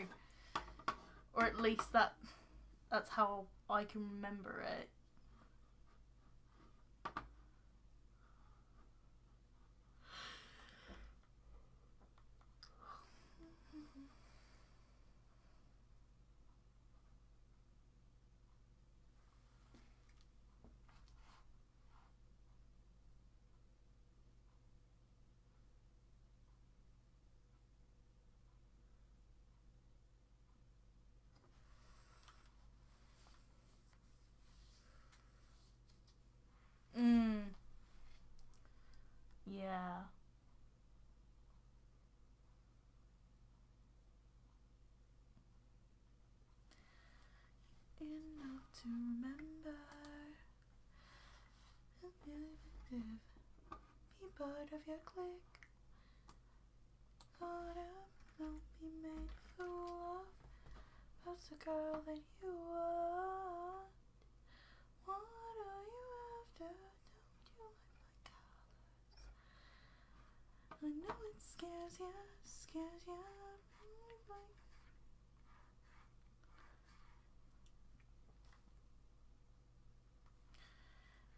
or at least that's how I can remember it. Yeah. Enough to remember. Be part of your clique. Caught up, don't be made a fool of. That's the girl that you are. What are you after? Don't you like my colors? I know it scares you.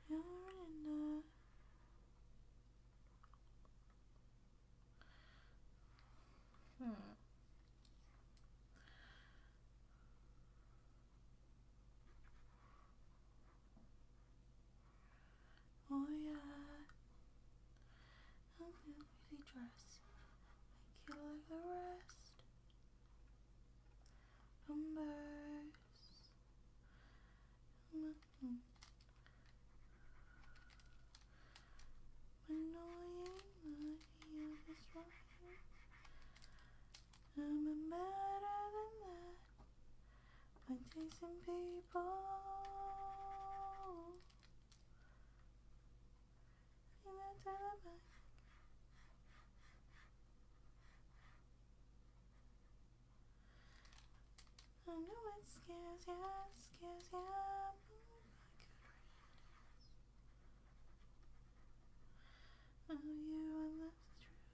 You're in Oh yeah, I'm really dressed. Make you like the rest. Numbers. Annoying, my is right. I'm better than that. By chasing people. know it scares ya. Oh, you and that's the truth.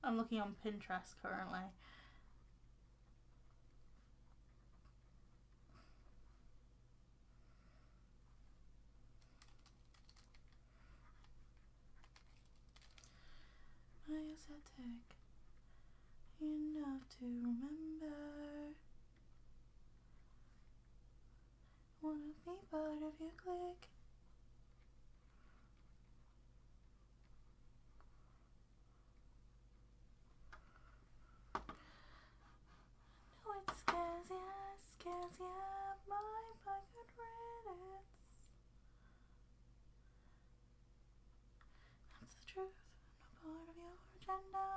I'm looking on Pinterest currently. My aesthetic enough to remember. Wanna be part of your clique. No, it scares ya, my good riddance. That's the truth, no part of your agenda.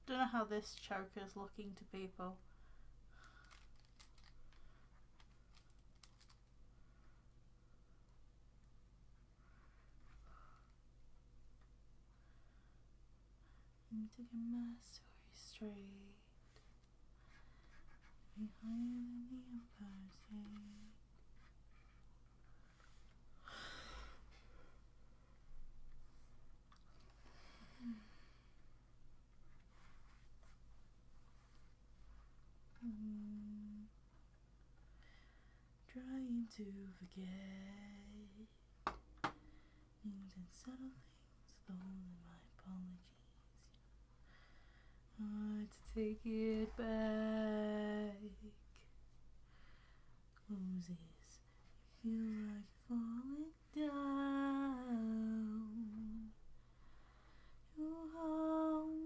Don't know how this choker's looking to people. Need to get my story straight. Be higher than the Empire State. Trying to forget things and subtle things, stolen my apologies. Hard to take it back. Closes, you feel like falling down. You hold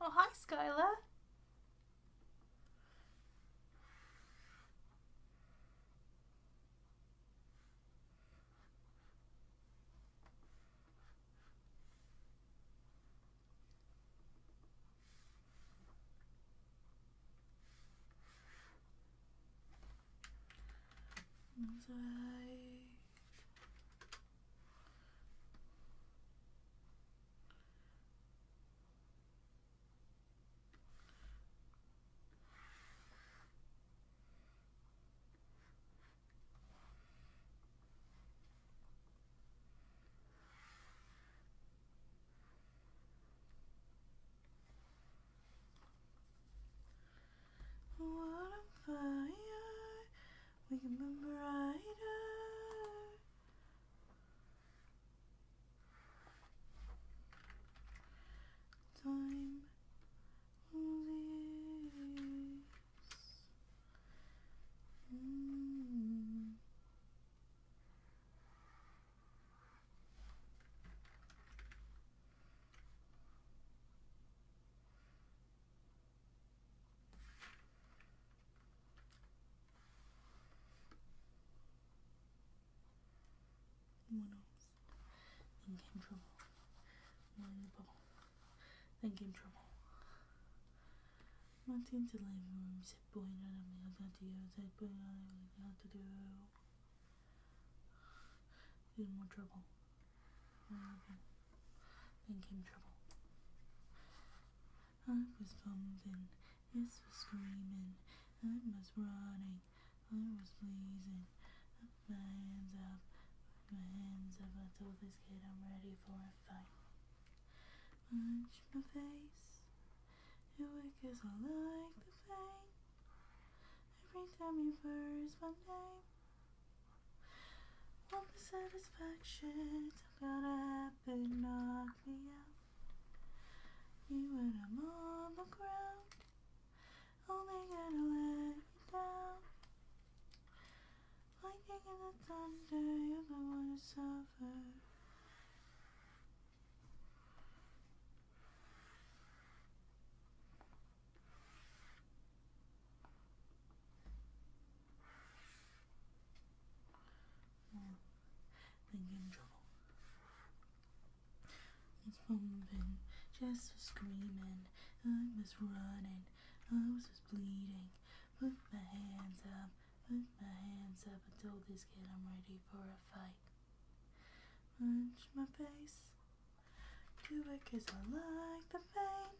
Oh, hi, Skylar. That's right. What a fire, we can burn brighter. Time leaves. One else. Then came trouble. One in the bubble. Then came trouble. Went into the living room, said, boy, not me, I got to you, said, boy, I don't know what to do. in more trouble. Thinking trouble. I was pumping, yes was screaming, I was running, I was pleasing. My hands up, I told this kid I'm ready for a fight. Punch my face, you wick cause I like the pain. Every time you burst my name, want the satisfaction, it's gonna happen, knock me out. You when I'm on the ground, only gonna let you down. Lightning in the thunder, you're the one to suffer. Thinking trouble. Was pumping, chest was screaming, I was running, I was bleeding. Put my hands up, I told this kid I'm ready for a fight. Punch my face, do it cause I like the pain.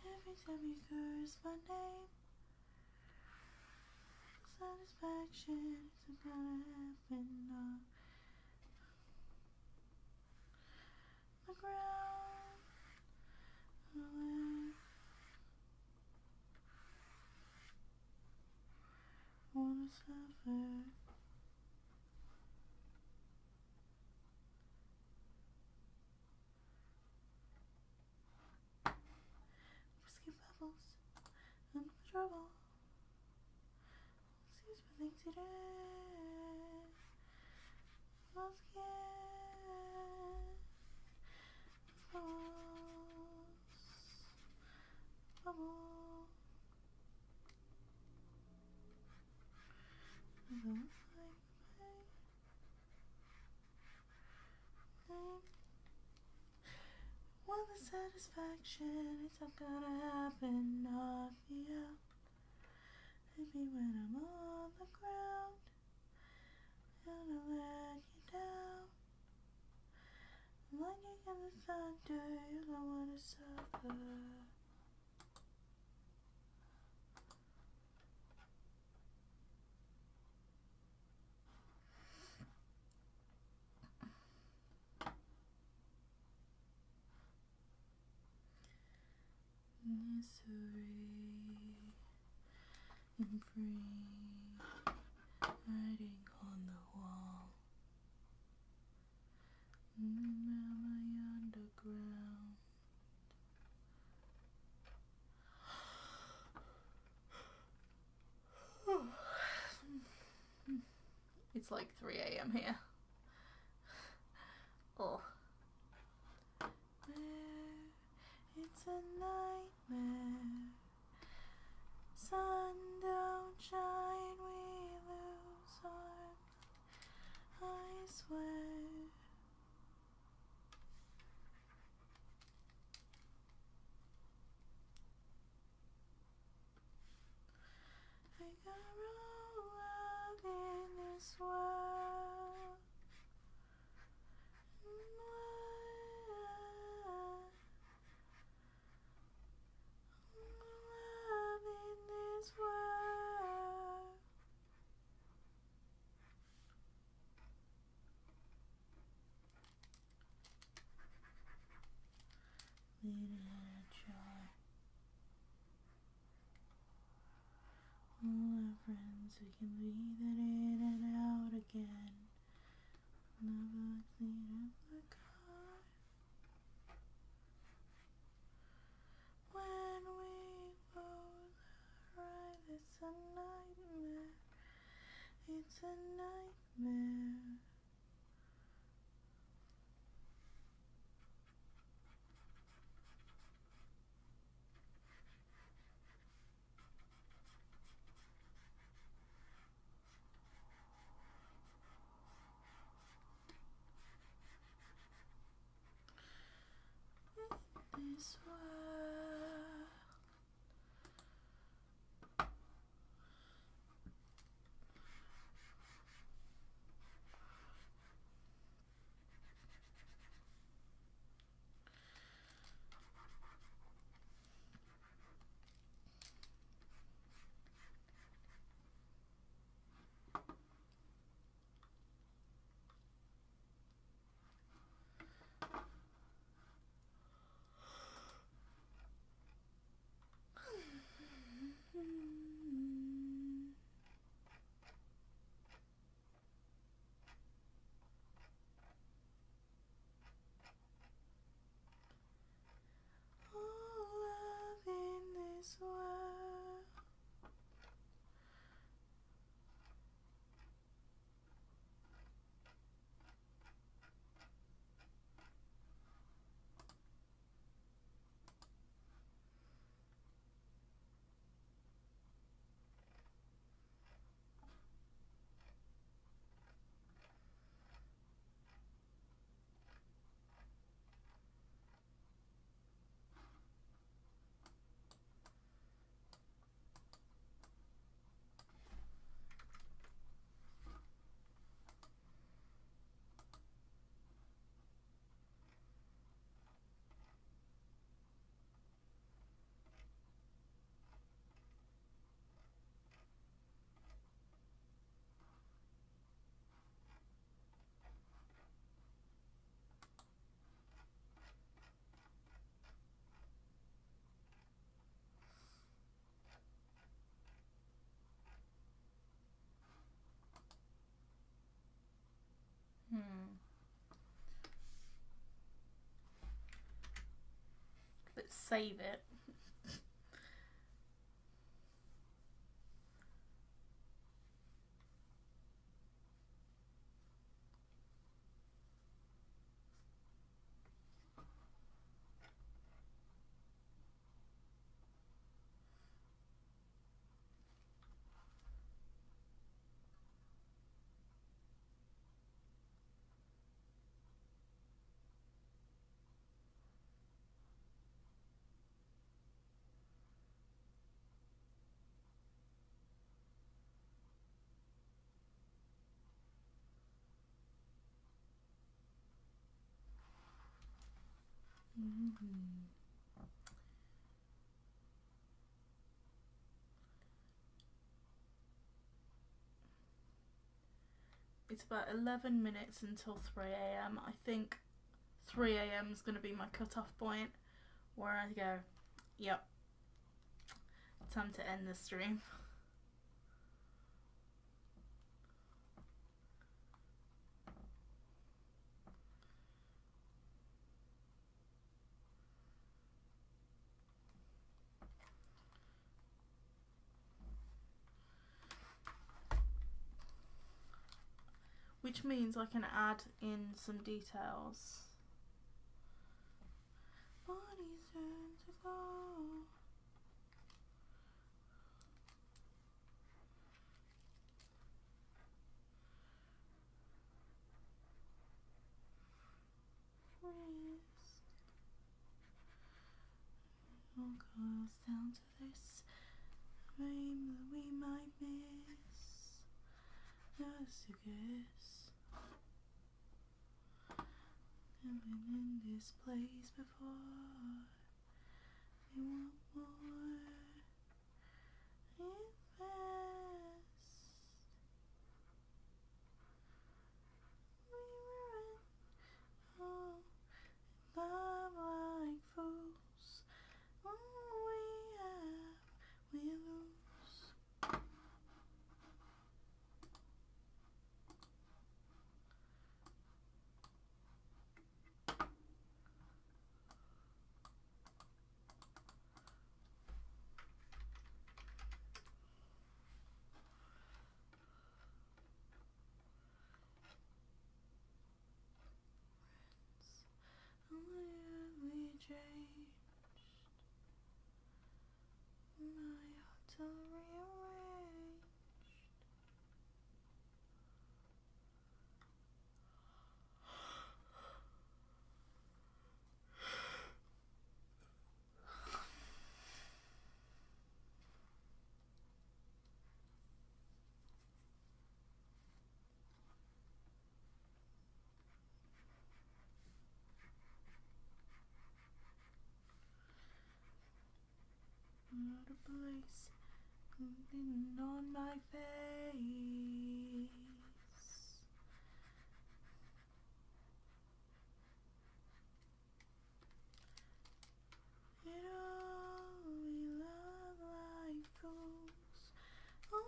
Every time you curse my name, satisfaction, it's gonna happen on the ground. Wanna suffer. Whiskey bubbles, I'm in trouble. Excuse me, things you did. I'm scared. Bubble. I don't like pain. Want the satisfaction, it's not gonna happen, knock me out. Maybe when I'm on the ground, gonna let you down. Lightning and the thunder, you don't wanna suffer. Misery and free, writing on the wall. Remember my underground. It's like 3 a.m. here. Oh. It's a nightmare. Sun don't shine, we lose our, I swear. I got roll up in this world. Love in this world. Leading in a jar. All our friends, we can leave it in and out again. Never clean up the car. When we both arrive, it's a nightmare. It's a nightmare. This world. save it. Mm-hmm. It's about 11 minutes until 3 a.m. I think 3 a.m. is going to be my cut-off point where I go, yep, time to end the stream. Which means I can add in some details. Body's turn to go. Risk. All goes down to this fame that we might miss. Just a guess. I've been in this place before. We want more. It's best. We were in love like fools. All we have, we lose. We changed. My heart to rearrange. Out of place, written on my face. It all we love like fools. All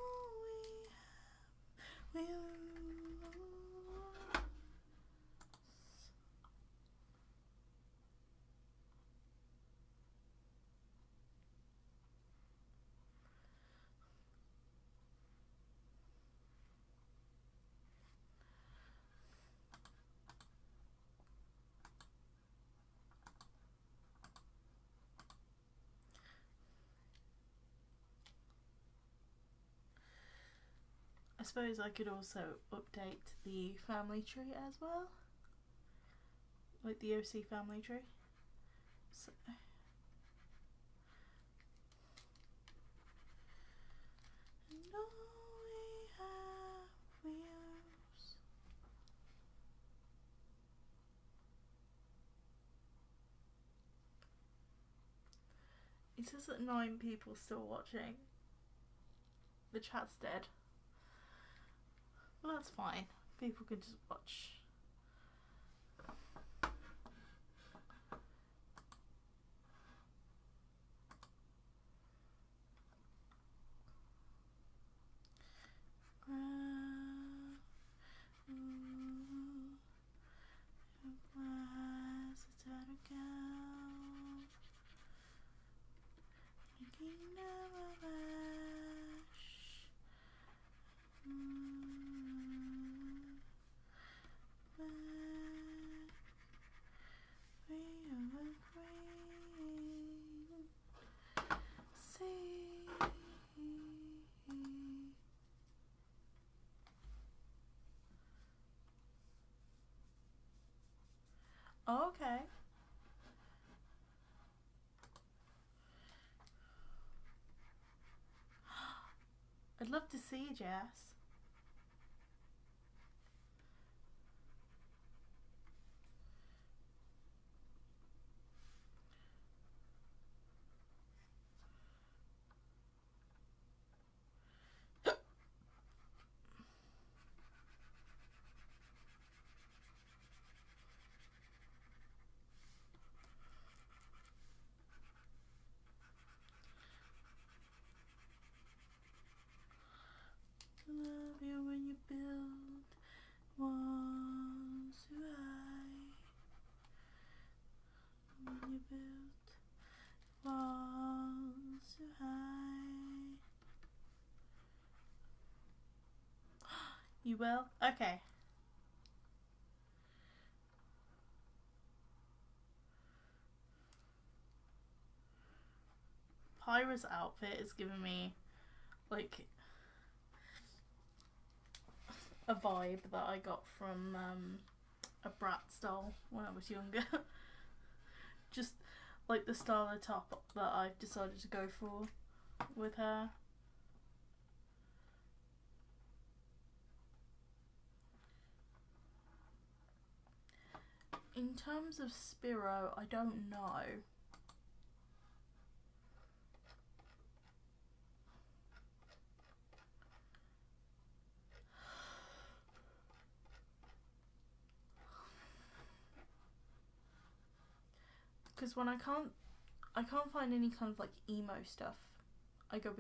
we have, we lose. I suppose I could also update the family tree as well, like the OC family tree. So. And all we have, we lose. It says that 9 people still watching. The chat's dead. Well, that's fine. People can just watch. Oh, okay. I'd love to see you, Jess. Love you when you build walls too high. When you build walls too high. You will? Okay. Pyra's outfit is giving me like a vibe that I got from a Bratz doll when I was younger. Just like the style of top that I've decided to go for with her. In terms of Spiro, I don't know. Because when I can't find any kind of like emo stuff, I go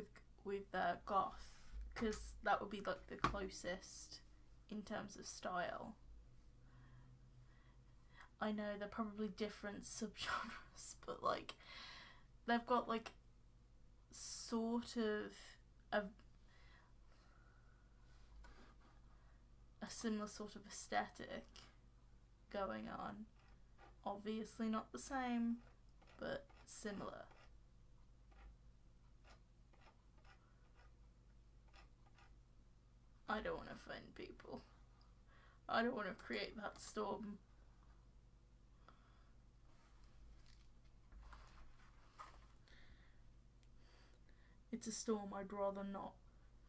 with goth, because that would be like the closest in terms of style. I know they're probably different subgenres, but like they've got like sort of a similar sort of aesthetic going on. Obviously not the same, but similar. I don't want to offend people. I don't want to create that storm. It's a storm I'd rather not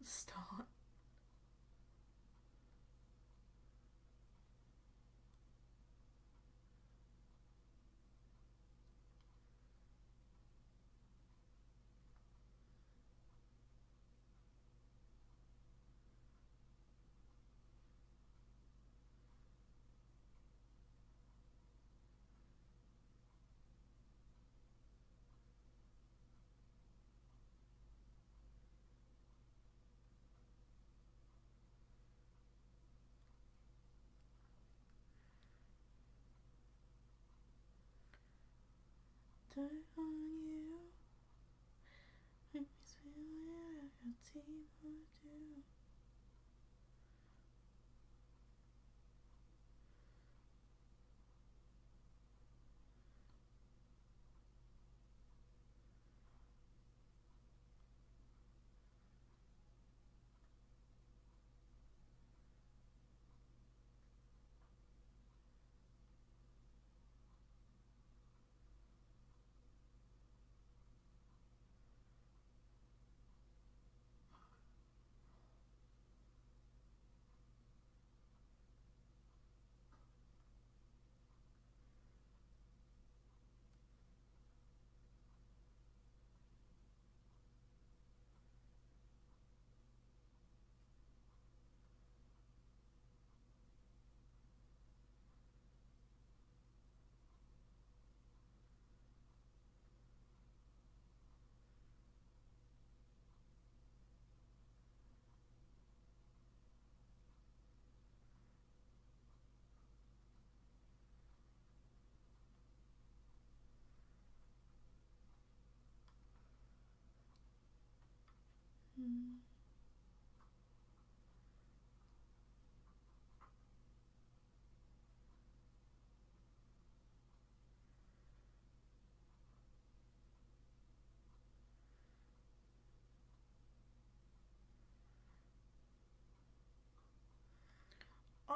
start. Die on you. Make me feel like a team would do.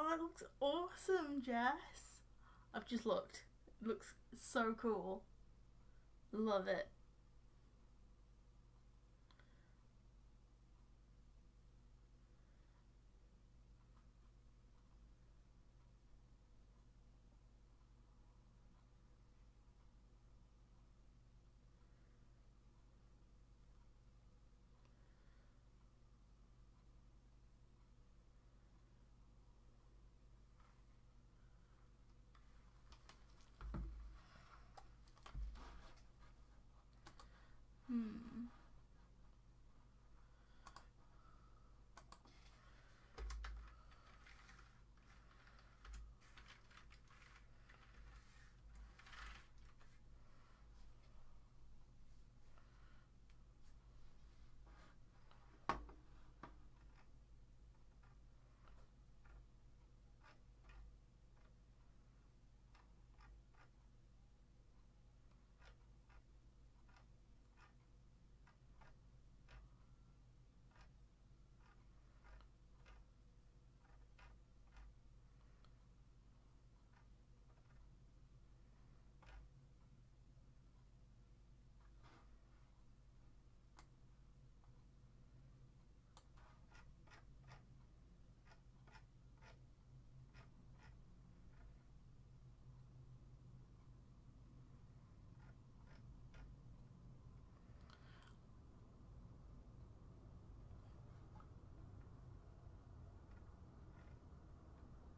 Oh, it looks awesome, Jess. I've just looked. Looks so cool. Love it.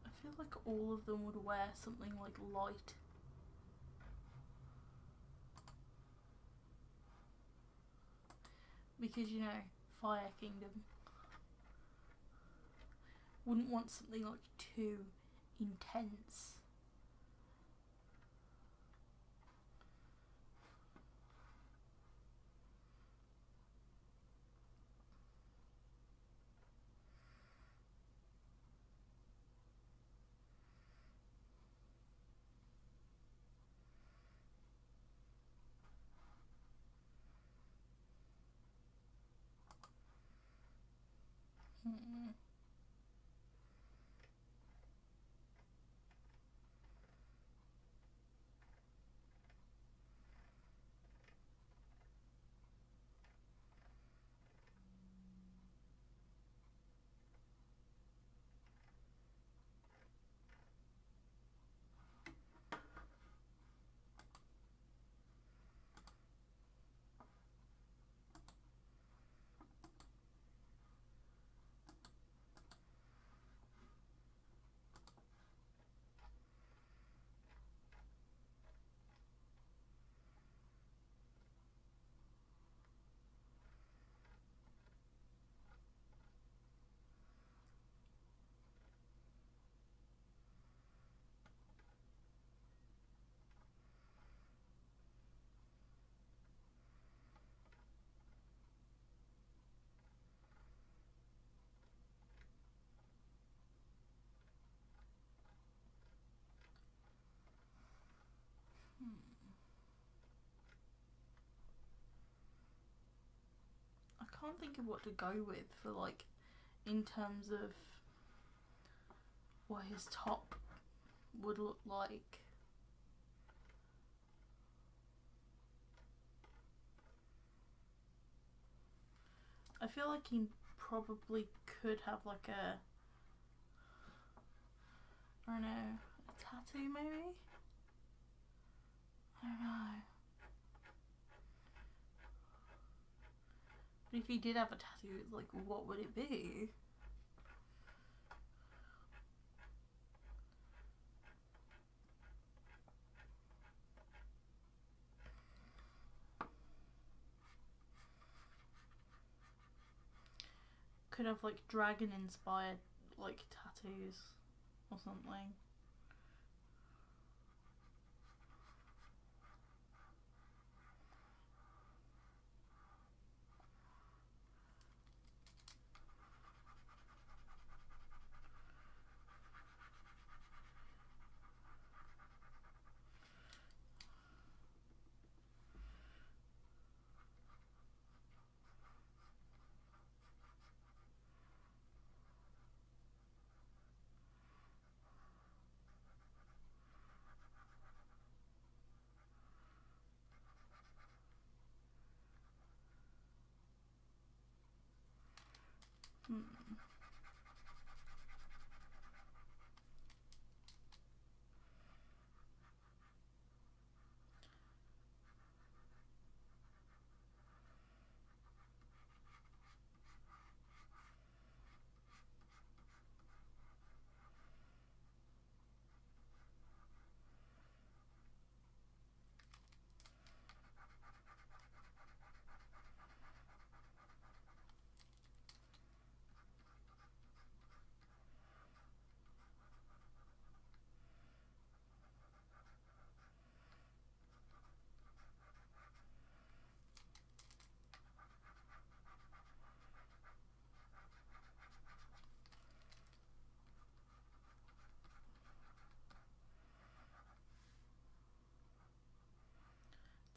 I feel like all of them would wear something like light. Because, you know, Fire Kingdom. Wouldn't want something like too intense. I can't think of what to go with for, like, in terms of what his top would look like. I feel like he probably could have like a, I don't know, a tattoo maybe? I don't know. But if he did have a tattoo, like, what would it be? Could have like dragon inspired like tattoos or something.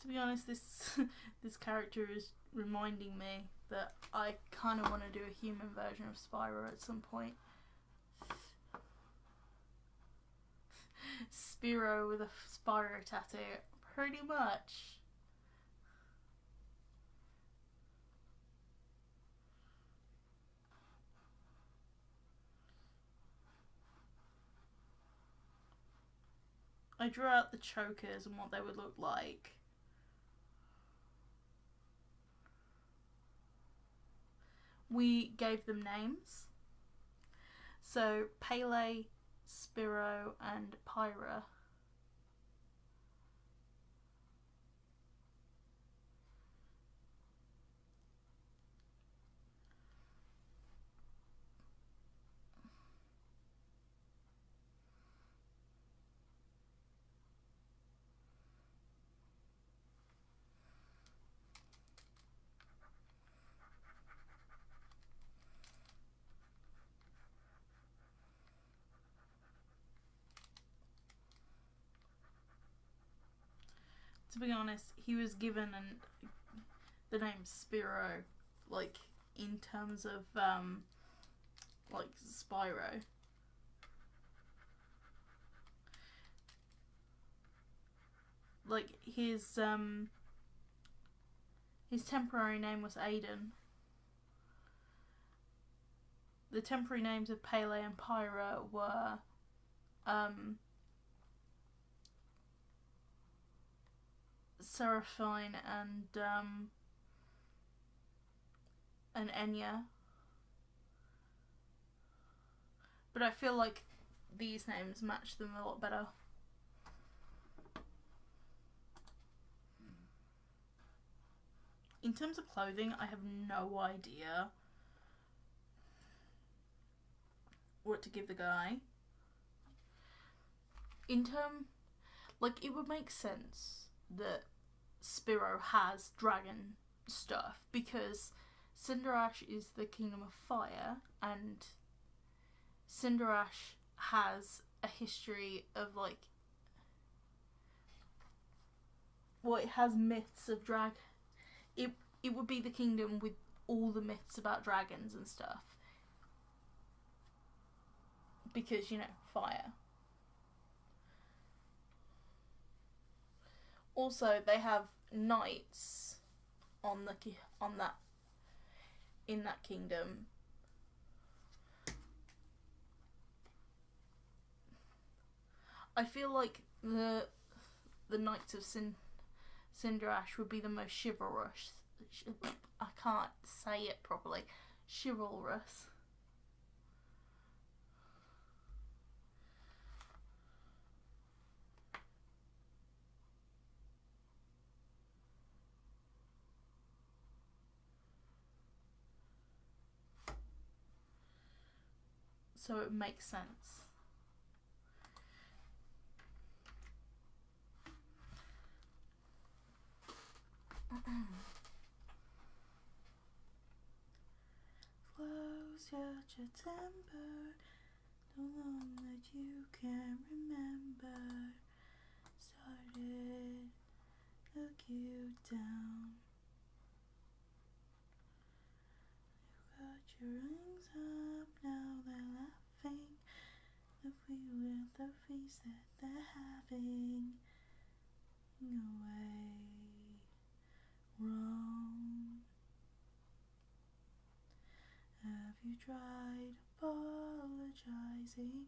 To be honest, this this character is reminding me that I kind of want to do a human version of Spyro at some point. Spyro with a Spyro tattoo, pretty much. I drew out the chokers and what they would look like. We gave them names. So Pele, Spyro and Pyra. To be honest, he was given the name Spyro, like, in terms of, like, Spyro. Like, his temporary name was Aiden. The temporary names of Pele and Pyra were, Seraphine and Enya. But I feel like these names match them a lot better. In terms of clothing, I have no idea what to give the guy. Like, it would make sense that Spyro has dragon stuff because Cinderash is the kingdom of fire and Cinderash has a history of, like, well, it has myths of it would be the kingdom with all the myths about dragons and stuff because, you know, fire. Also, they have knights in that kingdom. I feel like the knights of Cinderash would be the most chivalrous. I can't say it properly. Chivalrous. So it makes sense. Close your temper, the one that you can remember. Started, look you down. You got your rings up, now they're laughing. The feeling, the face that they're having. Away, wrong. Have you tried apologizing,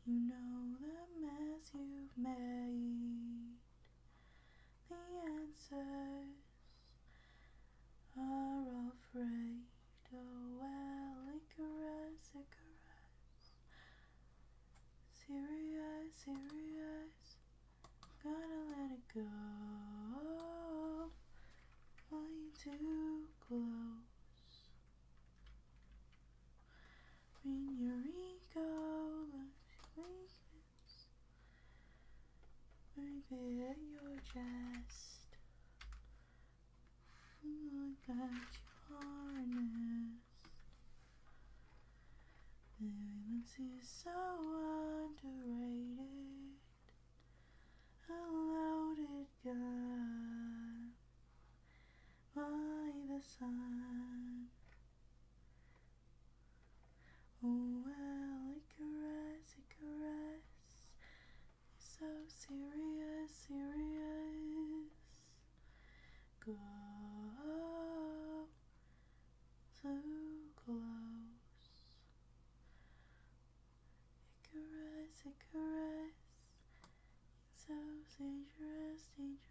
you know the mess you've made. The answers are afraid. Oh well, Icarus, Icarus. Serious, serious. Gotta let it go. Flying too close. When your ego looks weakness, maybe at your chest. Like that you harnessed. Violence is so underrated. A loaded gun by the sun. Oh well, Icarus, Icarus. So serious, serious. Go too close. Icarus, Icarus. So dangerous, dangerous.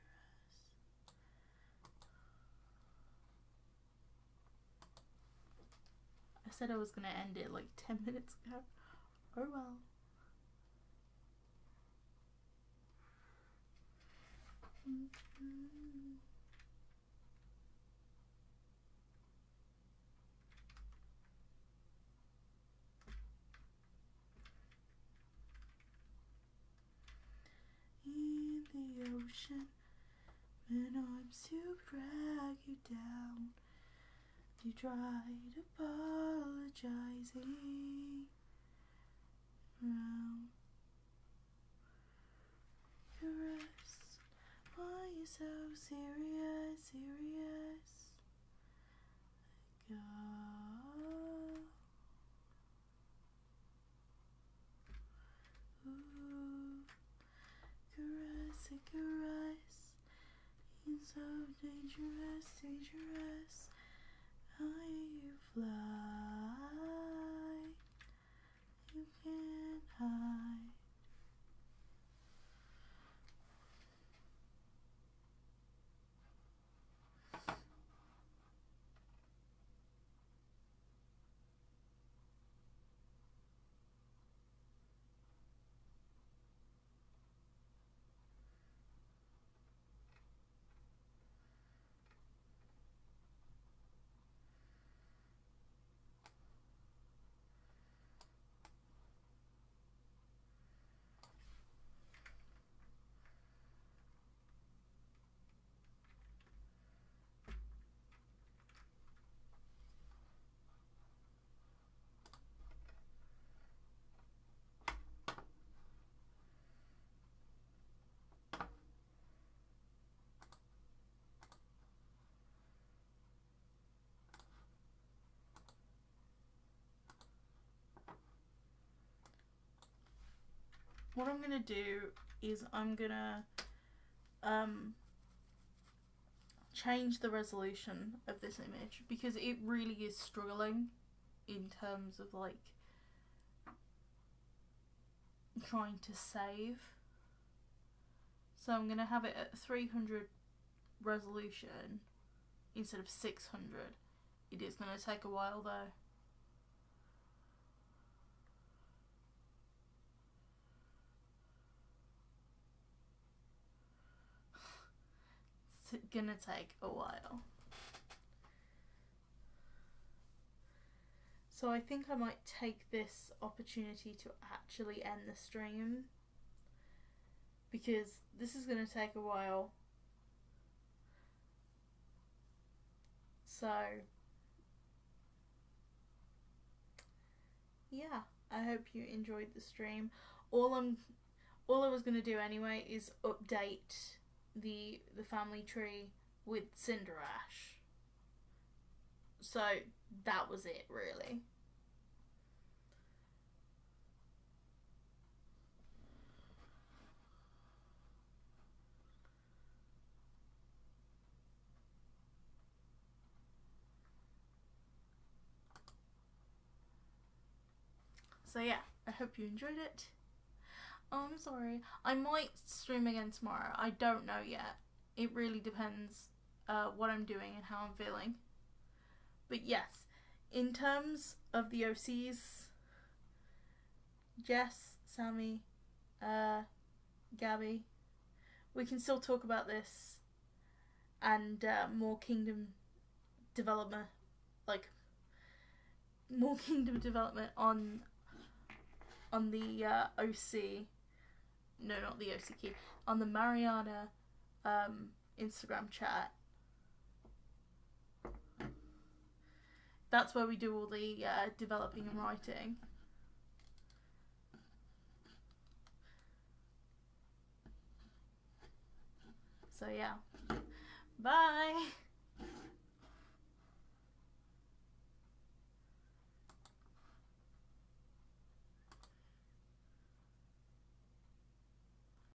I said I was gonna end it like 10 minutes ago. Oh well. In the ocean, when arms to drag you down, you tried apologizing. Round caress, why you so serious, serious? Go. Ooh, caress, caress. You're so dangerous, dangerous. How you fly, you can't hide. What I'm gonna do is I'm gonna change the resolution of this image because it really is struggling in terms of like trying to save. So I'm gonna have it at 300 resolution instead of 600. It is gonna take a while though. It's gonna take a while. So I think I might take this opportunity to actually end the stream because this is gonna take a while. So yeah, I hope you enjoyed the stream. All I was gonna do anyway is update the family tree with Cinder Ash. So that was it really. So yeah, I hope you enjoyed it. Oh, I'm sorry. I might stream again tomorrow. I don't know yet. It really depends what I'm doing and how I'm feeling. But yes, in terms of the OCs, Jess, Sammy, Gabby, we can still talk about this and more kingdom development, like more kingdom development on the OC. No, not the OC key. On the Mariana Instagram chat. That's where we do all the developing and writing. So yeah. Bye!